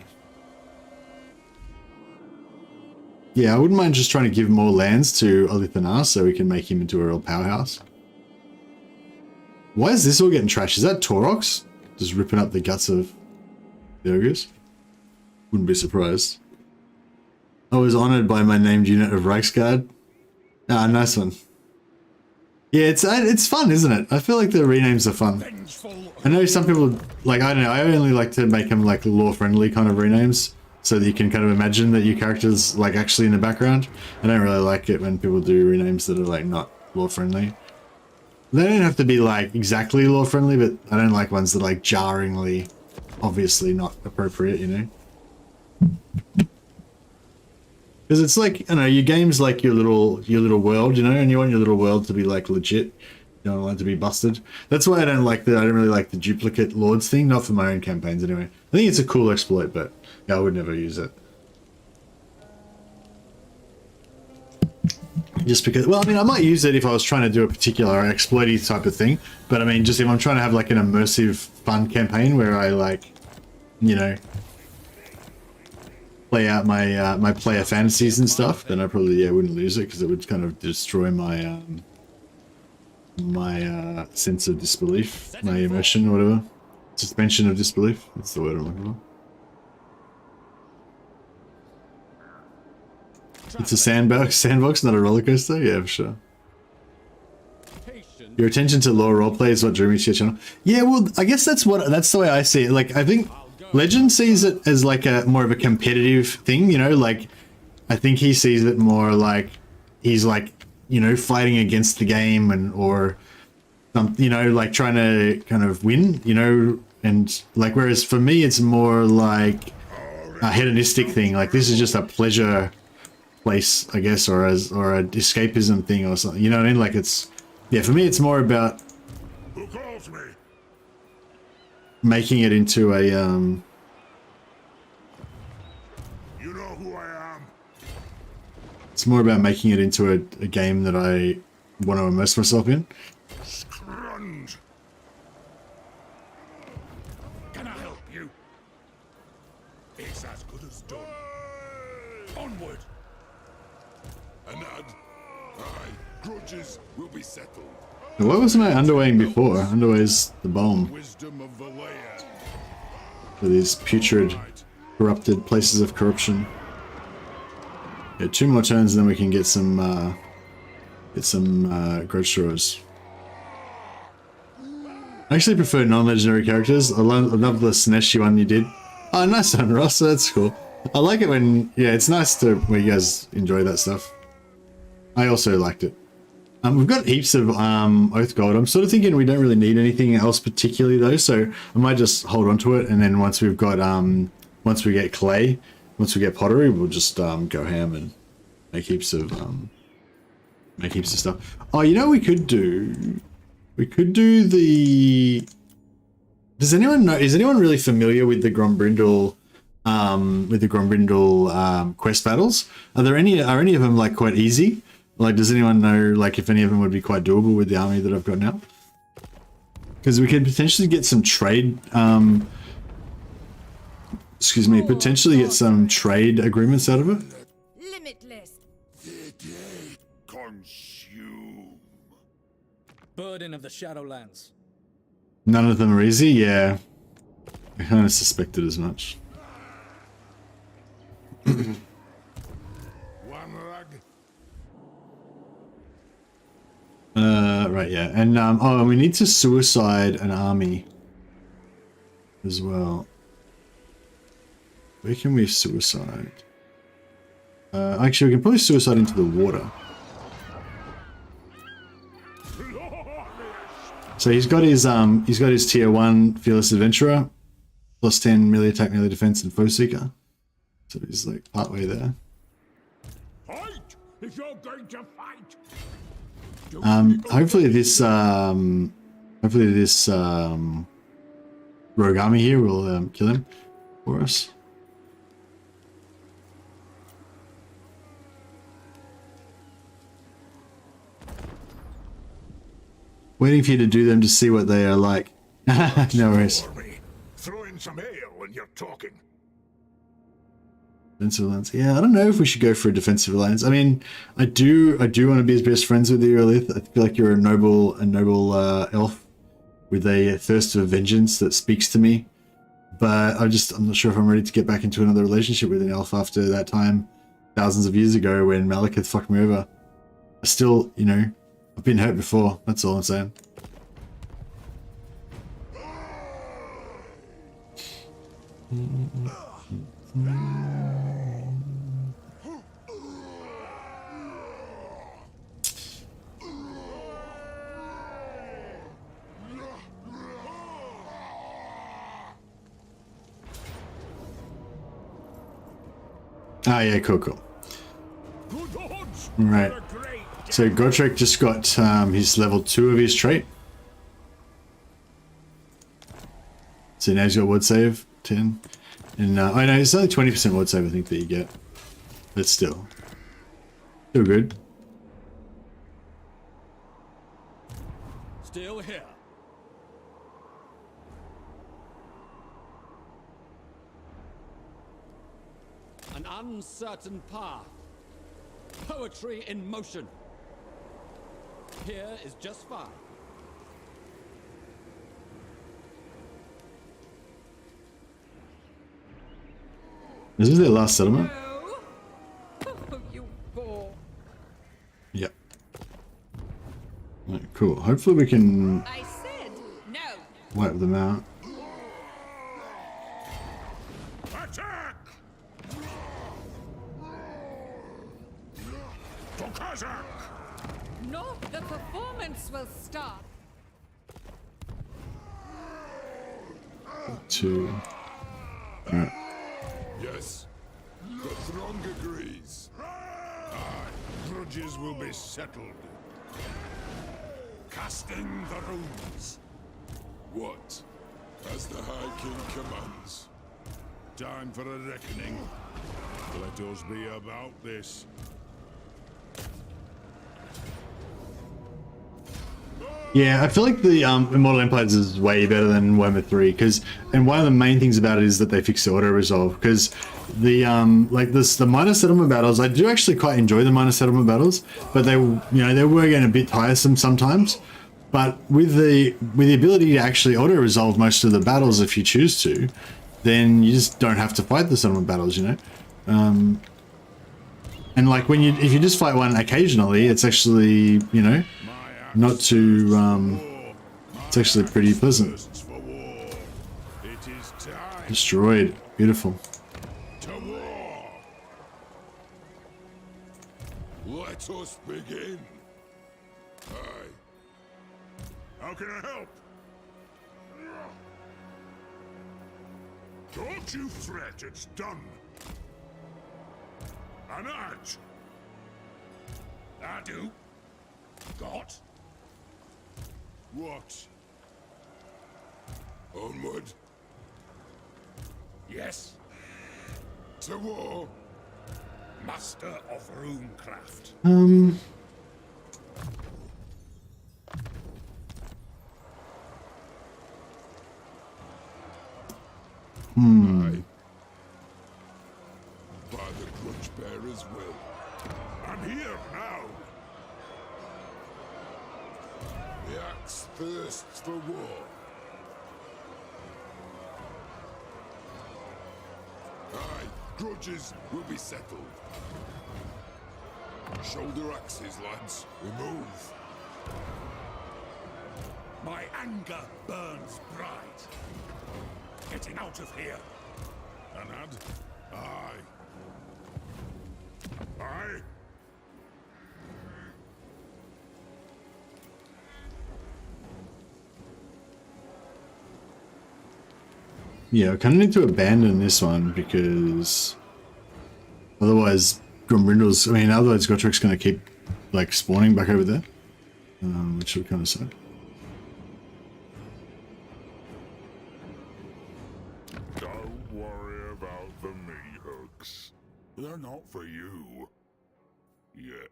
[SPEAKER 1] Yeah, I wouldn't mind just trying to give more lands to Olithanar so we can make him into a real powerhouse. Why is this all getting trashed? Is that Taurox? Just ripping up the guts of the ogres? Wouldn't be surprised. I was honoured by my named unit of Reichsguard. Ah, nice one. Yeah, it's fun, isn't it? I feel like the renames are fun. I know some people, like, I don't know, I only like to make them like lore-friendly kind of renames so that you can kind of imagine that your character's like actually in the background. I don't really like it when people do renames that are like not lore-friendly. They don't have to be like exactly lore-friendly, but I don't like ones that are like jarringly, obviously not appropriate, you know? Because it's like, I know, your game's like your little world, you know, and you want your little world to be like legit. You don't want it to be busted. That's why I don't really like the duplicate lords thing, not for my own campaigns anyway. I think it's a cool exploit, but yeah, I would never use it. Just because, well, I mean, I might use it if I was trying to do a particular exploity type of thing, but I mean, just if I'm trying to have like an immersive, fun campaign where I like, you know, play out my my player fantasies and stuff, then I probably wouldn't lose it because it would kind of destroy my my sense of disbelief, my immersion or whatever, suspension of disbelief. That's the word I'm looking for. It's a sandbox, not a roller coaster. Yeah, for sure. Your attention to lore roleplay is what drew me to your channel. Yeah, well, I guess that's the way I see it. Like, I think Legend sees it as like a more of a competitive thing, you know, like I think he sees it more like he's like, you know, fighting against the game and or you know, like trying to kind of win, you know, and like whereas for me it's more like a hedonistic thing. Like this is just a pleasure place, I guess, or a escapism thing or something. You know what I mean? Like it's for me it's more about
[SPEAKER 3] Who calls me?
[SPEAKER 1] making it into a
[SPEAKER 3] You know who I am.
[SPEAKER 1] it's more about making it into a game that I want to immerse myself in.
[SPEAKER 3] Scrunge.
[SPEAKER 2] Can I help you? It's as good as done. Onward.
[SPEAKER 3] Anad. Aye. Grudges will be settled.
[SPEAKER 1] Now, why wasn't I underweighing before? Underweigh's the bomb
[SPEAKER 3] Wisdom of the layer.
[SPEAKER 1] for these putrid, corrupted places of corruption. Yeah, 2 more turns and then we can get some grudge throwers. I actually prefer non-legendary characters. I love the Sineshi one you did. Oh, nice one, Ross. That's cool. I like it when, yeah, it's nice to when you guys enjoy that stuff. I also liked it. We've got heaps of Oath Gold. I'm sort of thinking we don't really need anything else particularly though, so I might just hold on to it, and then once we've got once we get clay, once we get pottery, we'll just go ham and make heaps of stuff. Oh, you know what we could do? We could do the... Does anyone know? Is anyone really familiar with the Grombrindal quest battles? Are any of them like quite easy? Like, does anyone know like if any of them would be quite doable with the army that I've got now? Because we could potentially get some trade. Excuse me, potentially get some trade agreements out of it.
[SPEAKER 5] Limitless.
[SPEAKER 3] Consume.
[SPEAKER 7] Burden of the Shadowlands.
[SPEAKER 1] None of them are easy. Yeah, I kind of suspected as much.
[SPEAKER 3] One rag.
[SPEAKER 1] Right, yeah, and oh, we need to suicide an army as well. Where can we suicide? Actually, we can probably suicide into the water. So he's got his tier 1 Fearless Adventurer, plus 10 melee attack, melee defense, and foe seeker. So he's like partway there.
[SPEAKER 2] Fight if you're going to fight.
[SPEAKER 1] Hopefully this rogue army here will kill him for us. Waiting for you to do them to see what they are like. No worries.
[SPEAKER 2] Throw in some ale when you're talking.
[SPEAKER 1] Defensive alliance. Yeah, I don't know if we should go for a defensive alliance. I mean, I do want to be as best friends with you, Alith. I feel like you're a noble elf with a thirst for vengeance that speaks to me. But I'm not sure if I'm ready to get back into another relationship with an elf after that time thousands of years ago when Malekith fucked me over. I still, you know, I've been hurt before. That's all I'm saying. Ah, yeah, cool. Right. So Gotrek just got his level 2 of his trait. So now he's got ward save 10. And oh no, it's only 20% ward save I think that you get. But still good.
[SPEAKER 6] Still here. An uncertain path. Poetry in motion. Here is just fine.
[SPEAKER 1] Is this their last settlement?
[SPEAKER 5] Oh, you bore.
[SPEAKER 1] Yep. Right, cool. Hopefully we can
[SPEAKER 5] I said no.
[SPEAKER 1] wipe them out.
[SPEAKER 2] Attack! For Kazakh!
[SPEAKER 5] No, the performance will start.
[SPEAKER 1] 2. Alright.
[SPEAKER 3] Yes, the throng agrees.
[SPEAKER 2] Aye, grudges will be settled. Casting the runes.
[SPEAKER 3] What? As the High King commands.
[SPEAKER 2] Time for a reckoning. Let us be about this.
[SPEAKER 1] Yeah, I feel like the Immortal Empires is way better than Warhammer 3 and one of the main things about it is that they fixed the auto resolve because the the minor settlement battles, I do actually quite enjoy the minor settlement battles, but they were getting a bit tiresome sometimes. But with the ability to actually auto resolve most of the battles if you choose to, then you just don't have to fight the settlement battles, you know. And like if you just fight one occasionally, it's actually, you know, not too it's actually pretty pleasant. Destroyed. Beautiful.
[SPEAKER 3] To war! Let us begin. Aye.
[SPEAKER 2] How can I help? Don't you fret, it's done. An act. I do. Got.
[SPEAKER 3] What? Onward.
[SPEAKER 2] Yes.
[SPEAKER 3] To war.
[SPEAKER 2] Master of runecraft.
[SPEAKER 3] Aye. By the grudge bearer's will.
[SPEAKER 2] I'm here now.
[SPEAKER 3] The axe thirsts for war. Aye, grudges will be settled. Shoulder axes, lads. We move.
[SPEAKER 2] My anger burns bright. Getting out of here. Anad? Aye. Aye.
[SPEAKER 1] Yeah, I kind of need to abandon this one because otherwise Grombrindal's, I mean, otherwise Gotrek's going to keep like spawning back over there, which would kind of suck.
[SPEAKER 3] Don't worry about the meat hooks. They're not for you. Yet.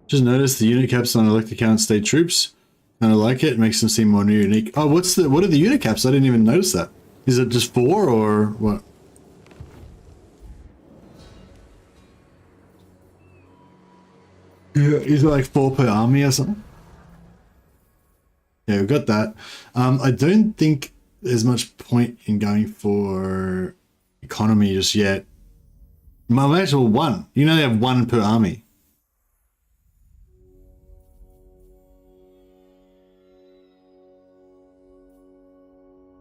[SPEAKER 1] Just notice the unit caps on elect account state troops. Kind of like it. It makes them seem more unique. Oh, what are the unit caps? I didn't even notice that. Is it just 4 or what? Yeah, is it like 4 per army or something? Yeah, we've got that. I don't think there's much point in going for economy just yet. My actual 1. You know they have 1 per army.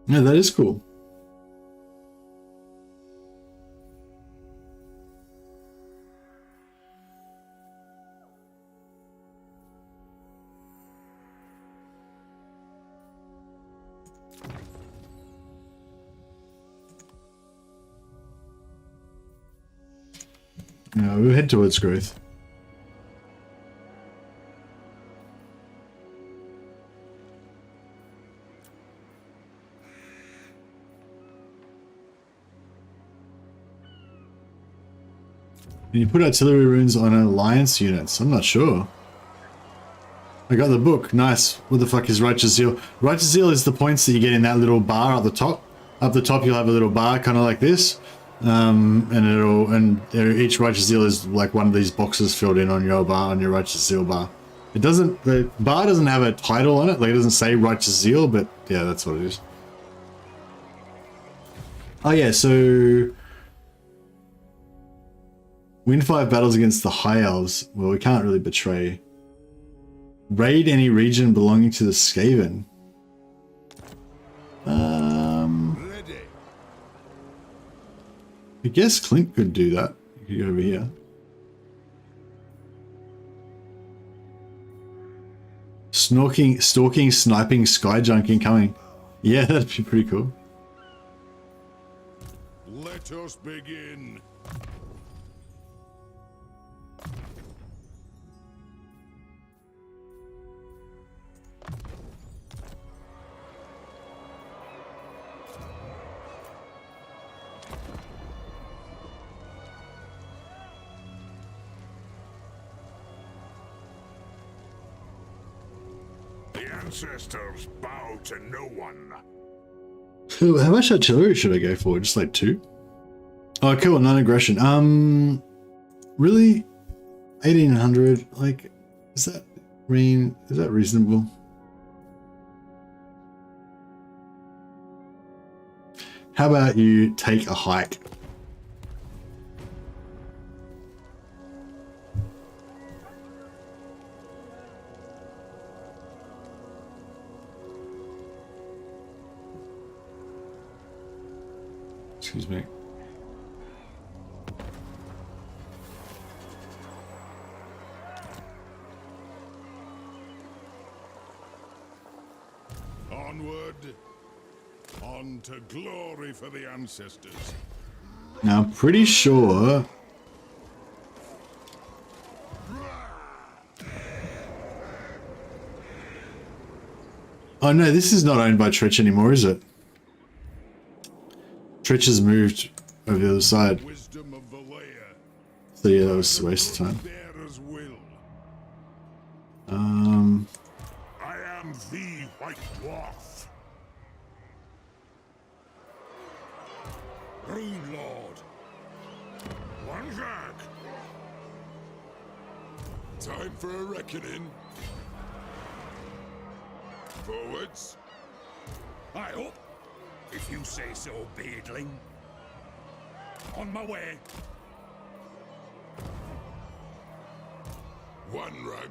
[SPEAKER 1] Yeah, that is cool. Yeah, we'll head towards growth. Can you put artillery runes on alliance units? I'm not sure. I got the book. Nice. What the fuck is Righteous Zeal? Righteous Zeal is the points that you get in that little bar at the top. Up the top you'll have a little bar kind of like this. And each Righteous Zeal is like one of these boxes filled in on your bar, on your Righteous Zeal bar. It doesn't, the bar doesn't have a title on it. Like it doesn't say Righteous Zeal, but yeah, that's what it is. Oh yeah, so win 5 battles against the High Elves. Well, we can't really betray. Raid any region belonging to the Skaven. I guess Clint could do that. You could go over here. Stalking, sniping, skyjunk incoming. Yeah, that'd be pretty cool.
[SPEAKER 3] Let us begin. Ancestors bow to no one.
[SPEAKER 1] How much artillery should I go for? Just like 2? Oh, cool. Non-aggression. Really? 1800? Like, is that reasonable? How about you take a hike? Excuse me.
[SPEAKER 3] Onward. On to glory for the ancestors.
[SPEAKER 1] Now, I'm pretty sure. Oh no, this is not owned by Tretch anymore, is it? Tretch has moved over the other side.
[SPEAKER 3] Wisdom of the layer.
[SPEAKER 1] So yeah, that was a waste of time.
[SPEAKER 3] I am the White Dwarf. Rune Lord. One jack. Time for a reckoning. Forwards.
[SPEAKER 2] I hope. If you say so, beardling. On my way.
[SPEAKER 3] One rug.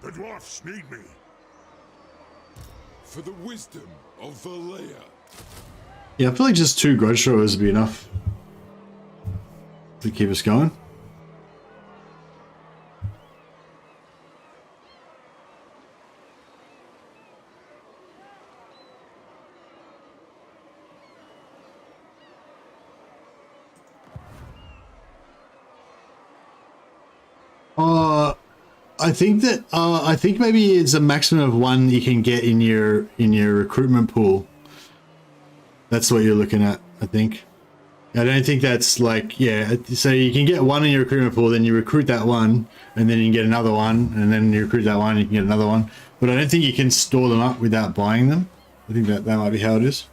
[SPEAKER 2] The dwarfs need me.
[SPEAKER 3] For the wisdom of the layer.
[SPEAKER 1] Yeah, I feel like just 2 grudge throwers would be enough. to keep us going. I think maybe it's a maximum of one you can get in your recruitment pool. That's what you're looking at, I think. I don't think that's like, yeah, so you can get one in your recruitment pool, then you recruit that one, and then you can get another one, and then you recruit that one, you can get another one. But I don't think you can store them up without buying them. I think that might be how it is.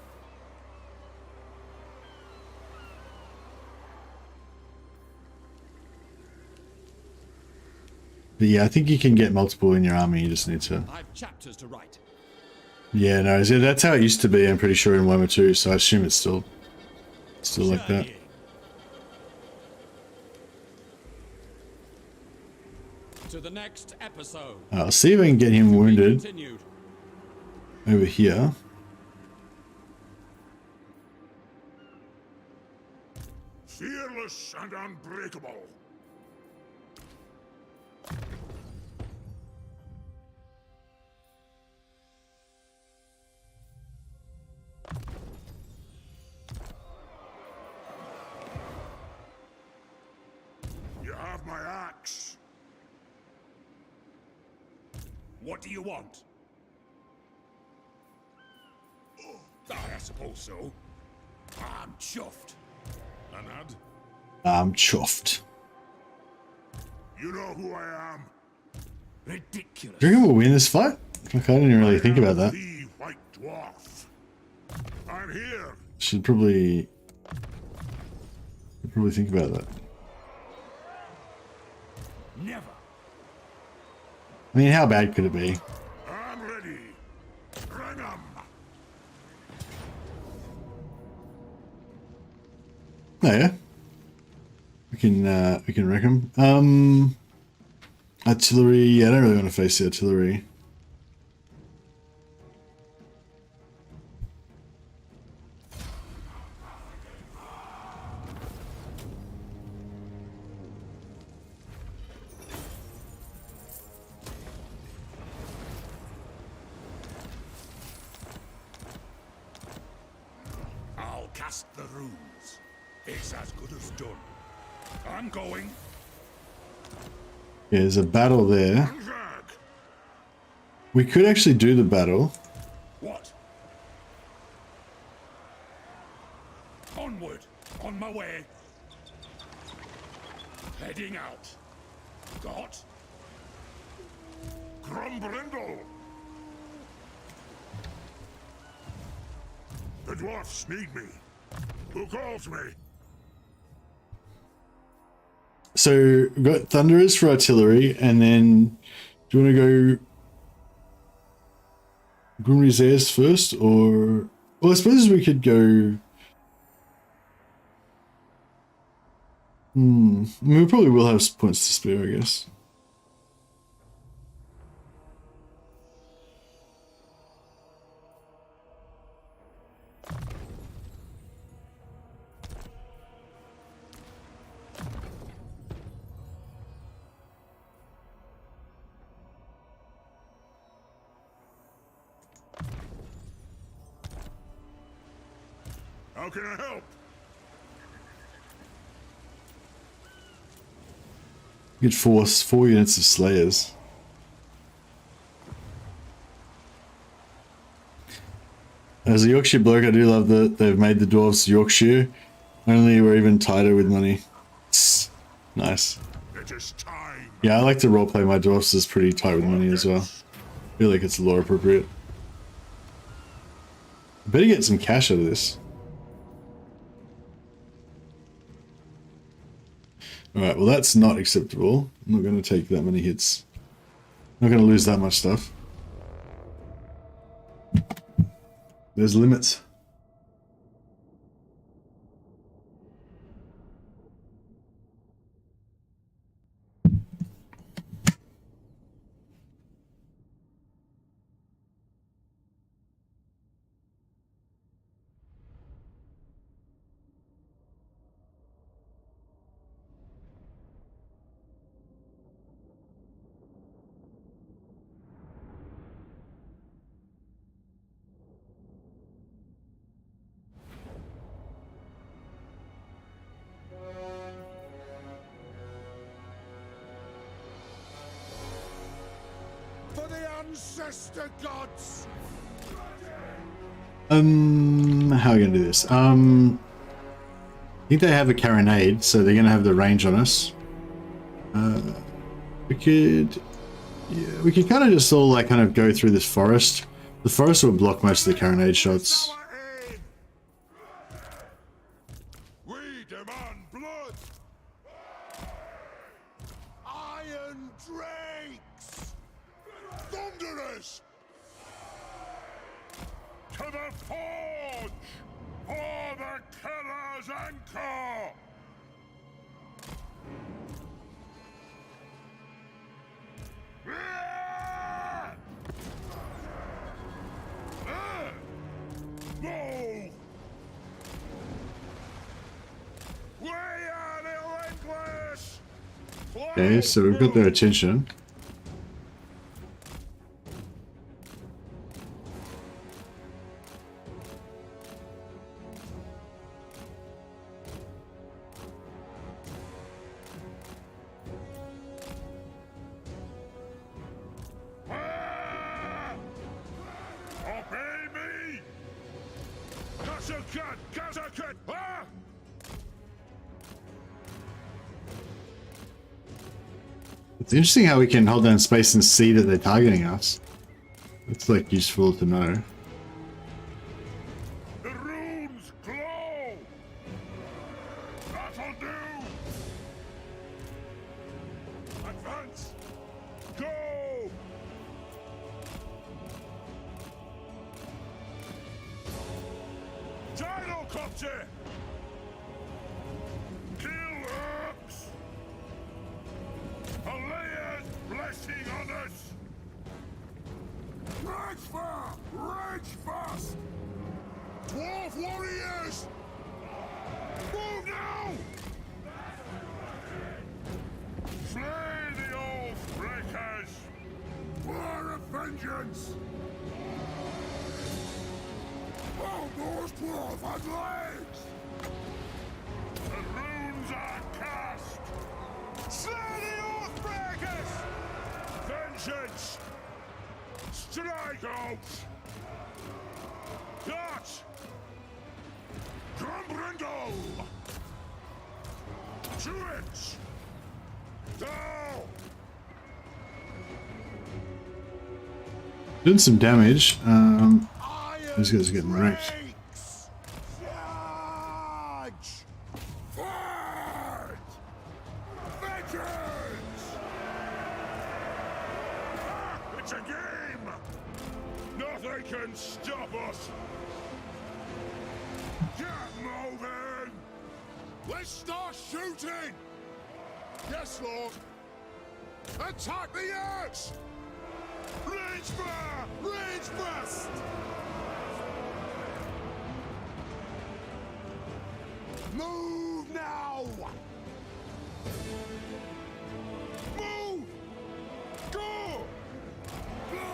[SPEAKER 1] But yeah, I think you can get multiple in your army. You just need to.
[SPEAKER 6] I have chapters to write.
[SPEAKER 1] Yeah, no, that's how it used to be. I'm pretty sure in Warhammer 2, so I assume it's still like that.
[SPEAKER 6] To the next episode.
[SPEAKER 1] I'll see if I can get him wounded
[SPEAKER 6] Continued.
[SPEAKER 1] over here.
[SPEAKER 3] Fearless and unbreakable. You have my axe.
[SPEAKER 2] What do you want? I suppose so. I'm chuffed.
[SPEAKER 3] Anad,
[SPEAKER 1] I'm chuffed.
[SPEAKER 3] you know who I am.
[SPEAKER 2] Ridiculous.
[SPEAKER 1] Do you reckon we'll win this fight? Like, I didn't even really think about that.
[SPEAKER 3] The White Dwarf. I'm here.
[SPEAKER 1] Should probably think about that.
[SPEAKER 2] Never.
[SPEAKER 1] I mean, how bad could it be?
[SPEAKER 3] I'm ready. Bring 'em.
[SPEAKER 1] Oh yeah, we can wreck them. Artillery. Yeah, I don't really want to face the artillery.
[SPEAKER 2] I'll cast the runes. It's as good as done. I'm going.
[SPEAKER 1] Yeah, there's a battle there.
[SPEAKER 3] Drag.
[SPEAKER 1] We could actually do the battle.
[SPEAKER 2] What? Onward. On my way. Heading out. Got?
[SPEAKER 3] Grombrindal. The dwarfs need me. Who calls me?
[SPEAKER 1] So we've got Thunderers for artillery, and then do you want to go Grombrindal first, or well, I suppose we could go. I mean, we probably will have points to spare, I guess.
[SPEAKER 3] How can I help?
[SPEAKER 1] You could force 4 units of Slayers. As a Yorkshire bloke, I do love that they've made the Dwarfs Yorkshire. Only we're even tighter with money. It's nice.
[SPEAKER 3] It is time.
[SPEAKER 1] Yeah, I like to roleplay my Dwarfs as pretty tight with money as well. I feel like it's lore appropriate. I better get some cash out of this. Alright, well that's not acceptable. I'm not going to take that many hits. I'm not going to lose that much stuff. There's limits.
[SPEAKER 3] ancestor gods!
[SPEAKER 1] How are we gonna do this? I think they have a carronade, so they're gonna have the range on us. We could kind of just all like kind of go through this forest. The forest will block most of the carronade shots.
[SPEAKER 3] We demand blood! Iron drakes! Thunderers! To the forge! For the killer's anchor! Move! We are relentless!
[SPEAKER 1] Okay, so we've got their attention. It's interesting how we can hold down space and see that they're targeting us. It's like useful to know.
[SPEAKER 3] The runes glow! That'll do! Advance! Go! Gyrocopter! Kill herbs! Alea's blessing on us! Rage fire! Rage fast! Dwarf warriors! Move now! Slay the oath breakers! War of vengeance! Almost dwarf on legs! The runes are cast! Slay the oath breakers! Vengeance! Strike out! Dot! Grombrindal! To it! Down!
[SPEAKER 1] Doing some damage. These guys are getting wrecked.
[SPEAKER 3] Charge! Forward! Vengeance! It's a game! Nothing can stop us! Get moving! Let's start shooting! Yes, Lord! Attack the Urks! Rage fire! Rage burst! Move now! Move! Go! Go!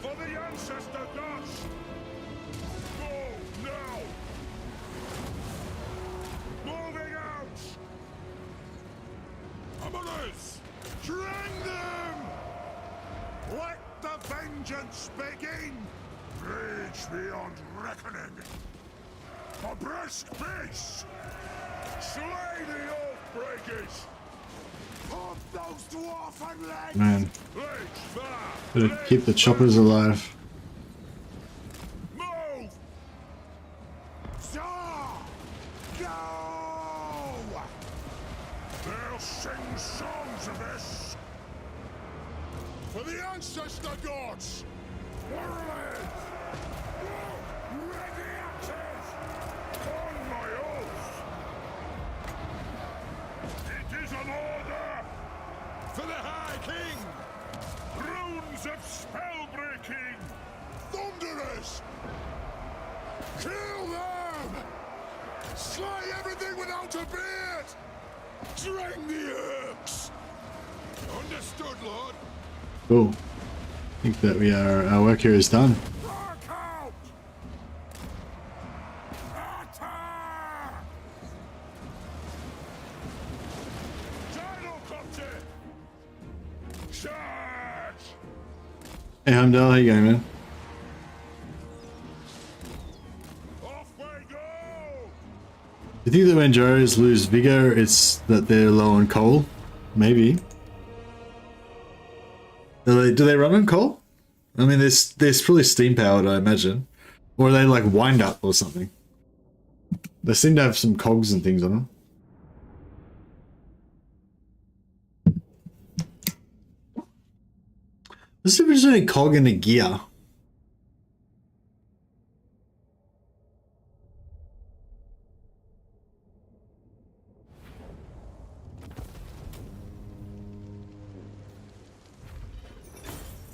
[SPEAKER 3] For the ancestor gods! Go now! Moving out! Amoras! Drain them! Let the vengeance begin! Rage beyond reckoning! A brisk pace! Slay the oath breakers! Pump those dwarf homelands!
[SPEAKER 1] Man,
[SPEAKER 3] Rage fire!
[SPEAKER 1] gotta keep the choppers alive.
[SPEAKER 3] Move! Star! Go! They'll sing songs of this! For the ancestor gods! Warhammer! Ready axes! On my oath! It is an order! For the High King! Runes of spell breaking! Thunderers! Kill them! Slay everything without a beard! Drain the Urks! Understood, Lord!
[SPEAKER 1] Cool. I think that our work here is done.
[SPEAKER 3] Rock out! Attack! Gyrocopter! Charge!
[SPEAKER 1] Hey Humdell, how you going, man?
[SPEAKER 3] Off we go!
[SPEAKER 1] Do you think that when Joes lose vigor, it's that they're low on coal? Maybe. Do they run on coal? I mean, there's probably steam powered, I imagine. Or are they like wind up or something? They seem to have some cogs and things on them. What's the difference between a cog and a gear?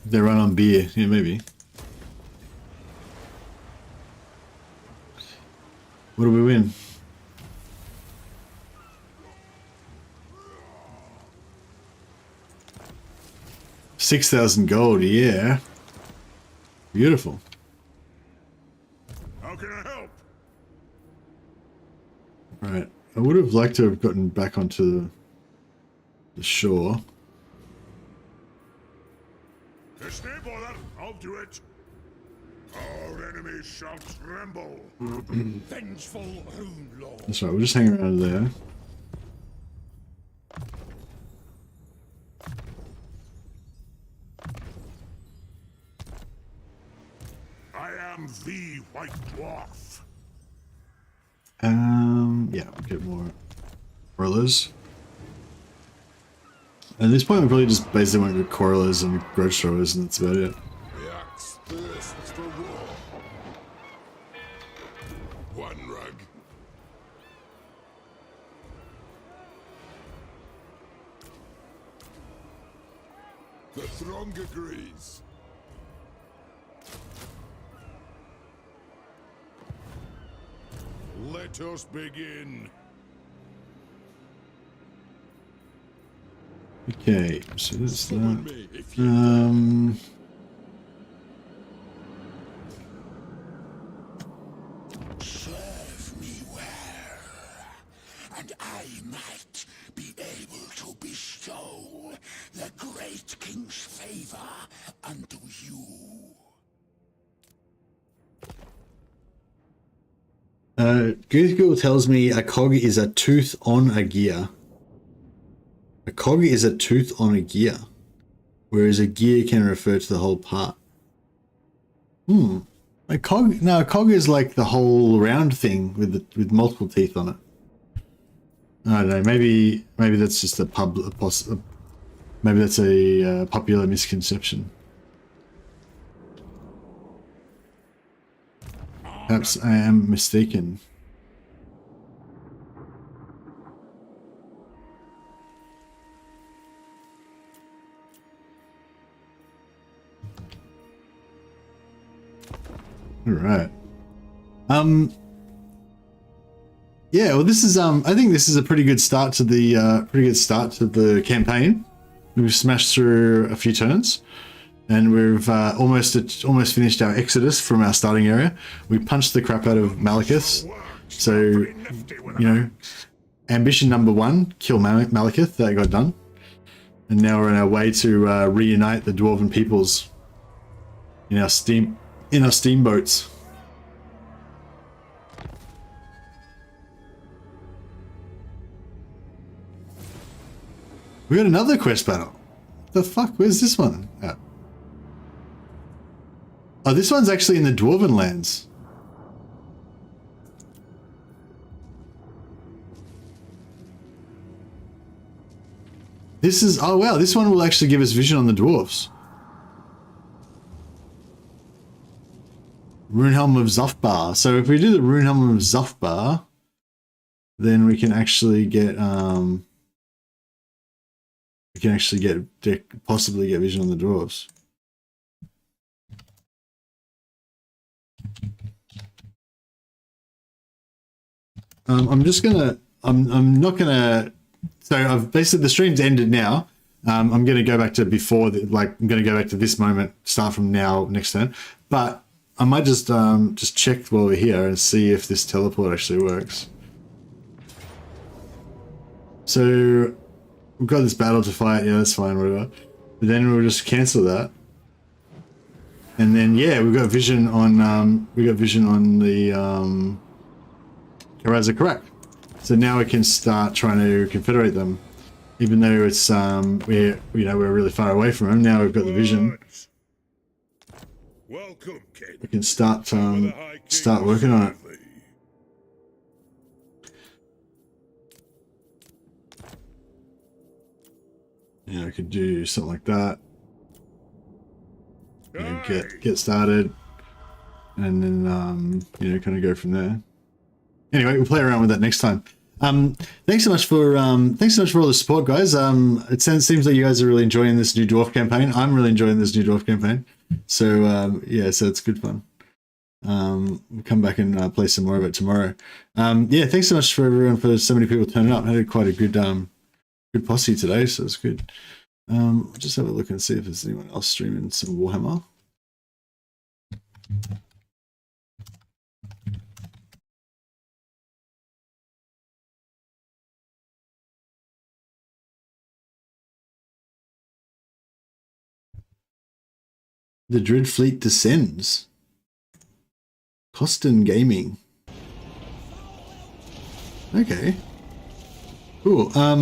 [SPEAKER 1] They run on beer, yeah, maybe. What do we win? 6,000 gold, yeah. Beautiful.
[SPEAKER 3] How can I help?
[SPEAKER 1] Right. I would have liked to have gotten back onto the shore.
[SPEAKER 3] Stay bother, I'll do it. Our enemies shall tremble.
[SPEAKER 2] Vengeful rune lord.
[SPEAKER 1] That's right, we'll just hang around there.
[SPEAKER 3] I am the White Dwarf.
[SPEAKER 1] Yeah, we'll get more Corollas. At this point, we probably just basically went with Corollas and Grudge Throwers, and that's about it.
[SPEAKER 3] The axe thirsts for war. One rug. The throng agrees. Let us begin.
[SPEAKER 1] Okay, so that's
[SPEAKER 3] Summon
[SPEAKER 1] that.
[SPEAKER 3] me if you
[SPEAKER 2] Serve me well, and I might be able to bestow the great king's favor unto you.
[SPEAKER 1] Google tells me a cog is a tooth on a gear. A cog is a tooth on a gear, whereas a gear can refer to the whole part. A cog is like the whole round thing with multiple teeth on it. I don't know. Maybe that's just maybe that's a popular misconception. Perhaps I am mistaken. All right. Yeah, well this is I think this is a pretty good start to the campaign. We've smashed through a few turns and we've almost finished our exodus from our starting area. We punched the crap out of Malekith. So, you know, ambition number 1, kill Malekith, that got done. And now we're on our way to reunite the dwarven peoples in our steamboats. We got another quest battle. The fuck? Where's this one at? Oh, this one's actually in the Dwarven lands. This is, oh wow, this one will actually give us vision on the dwarfs. Runehelm of Zufbar. So if we do the Runehelm of Zufbar, then we can actually get possibly get vision on the dwarves. I'm not gonna. So I've basically the stream's ended now. I'm gonna go back to before, I'm gonna go back to this moment, start from now next turn. But I might just check while we're here and see if this teleport actually works. So we've got this battle to fight. Yeah, that's fine, whatever. But then we'll just cancel that. And then yeah, we've got vision on the Karaza Karak. So now we can start trying to confederate them, even though it's we're really far away from them. Now we've got the vision.
[SPEAKER 3] Welcome, kid.
[SPEAKER 1] We can start working on it. Yeah, I could do something like that. Get started, and then kind of go from there. Anyway, we'll play around with that next time. Thanks so much for all the support, guys. It seems like you guys are really enjoying this new dwarf campaign. I'm really enjoying this new dwarf campaign. So so it's good fun. We'll come back and play some more of it tomorrow. Thanks so much for everyone, for so many people turning up. I had quite a good posse today, so it's good. We'll just have a look and see if there's anyone else streaming some Warhammer. The Dread Fleet descends. Costin Gaming. Okay. Cool. I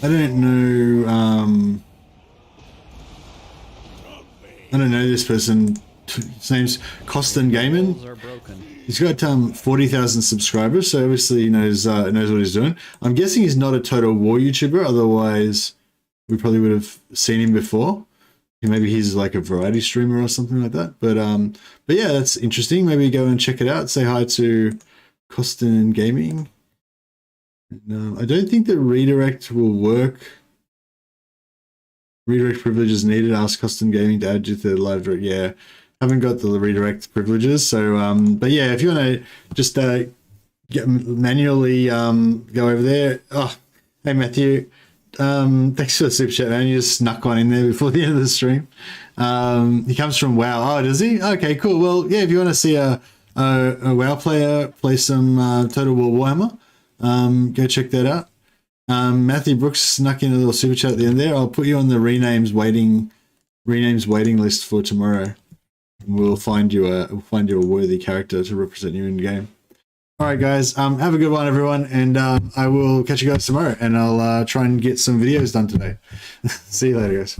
[SPEAKER 1] don't know this person. His name's Costin Gaming. He's got 40,000 subscribers, so obviously he knows what he's doing. I'm guessing he's not a Total War YouTuber, otherwise we probably would have seen him before. Maybe he's like a variety streamer or something like that. But yeah, that's interesting. Maybe go and check it out. Say hi to Costin Gaming. I don't think the redirect will work. Redirect privileges needed. Ask Costin Gaming to add you to the live direct. Yeah, haven't got the redirect privileges. So, but yeah, if you want to just manually go over there. Oh, hey Matthew. Thanks for the super chat, man. You just snuck one in there before the end of the stream. He comes from WoW. Oh, does he? Okay, cool. Well, yeah, if you want to see a WoW player play some Total War Warhammer, go check that out. Matthew Brooks snuck in a little super chat at the end there. I'll put you on the renames waiting list for tomorrow. We'll find you a worthy character to represent you in the game. All right, guys. Have a good one, everyone, and I will catch you guys tomorrow. And I'll try and get some videos done today. See you later, guys.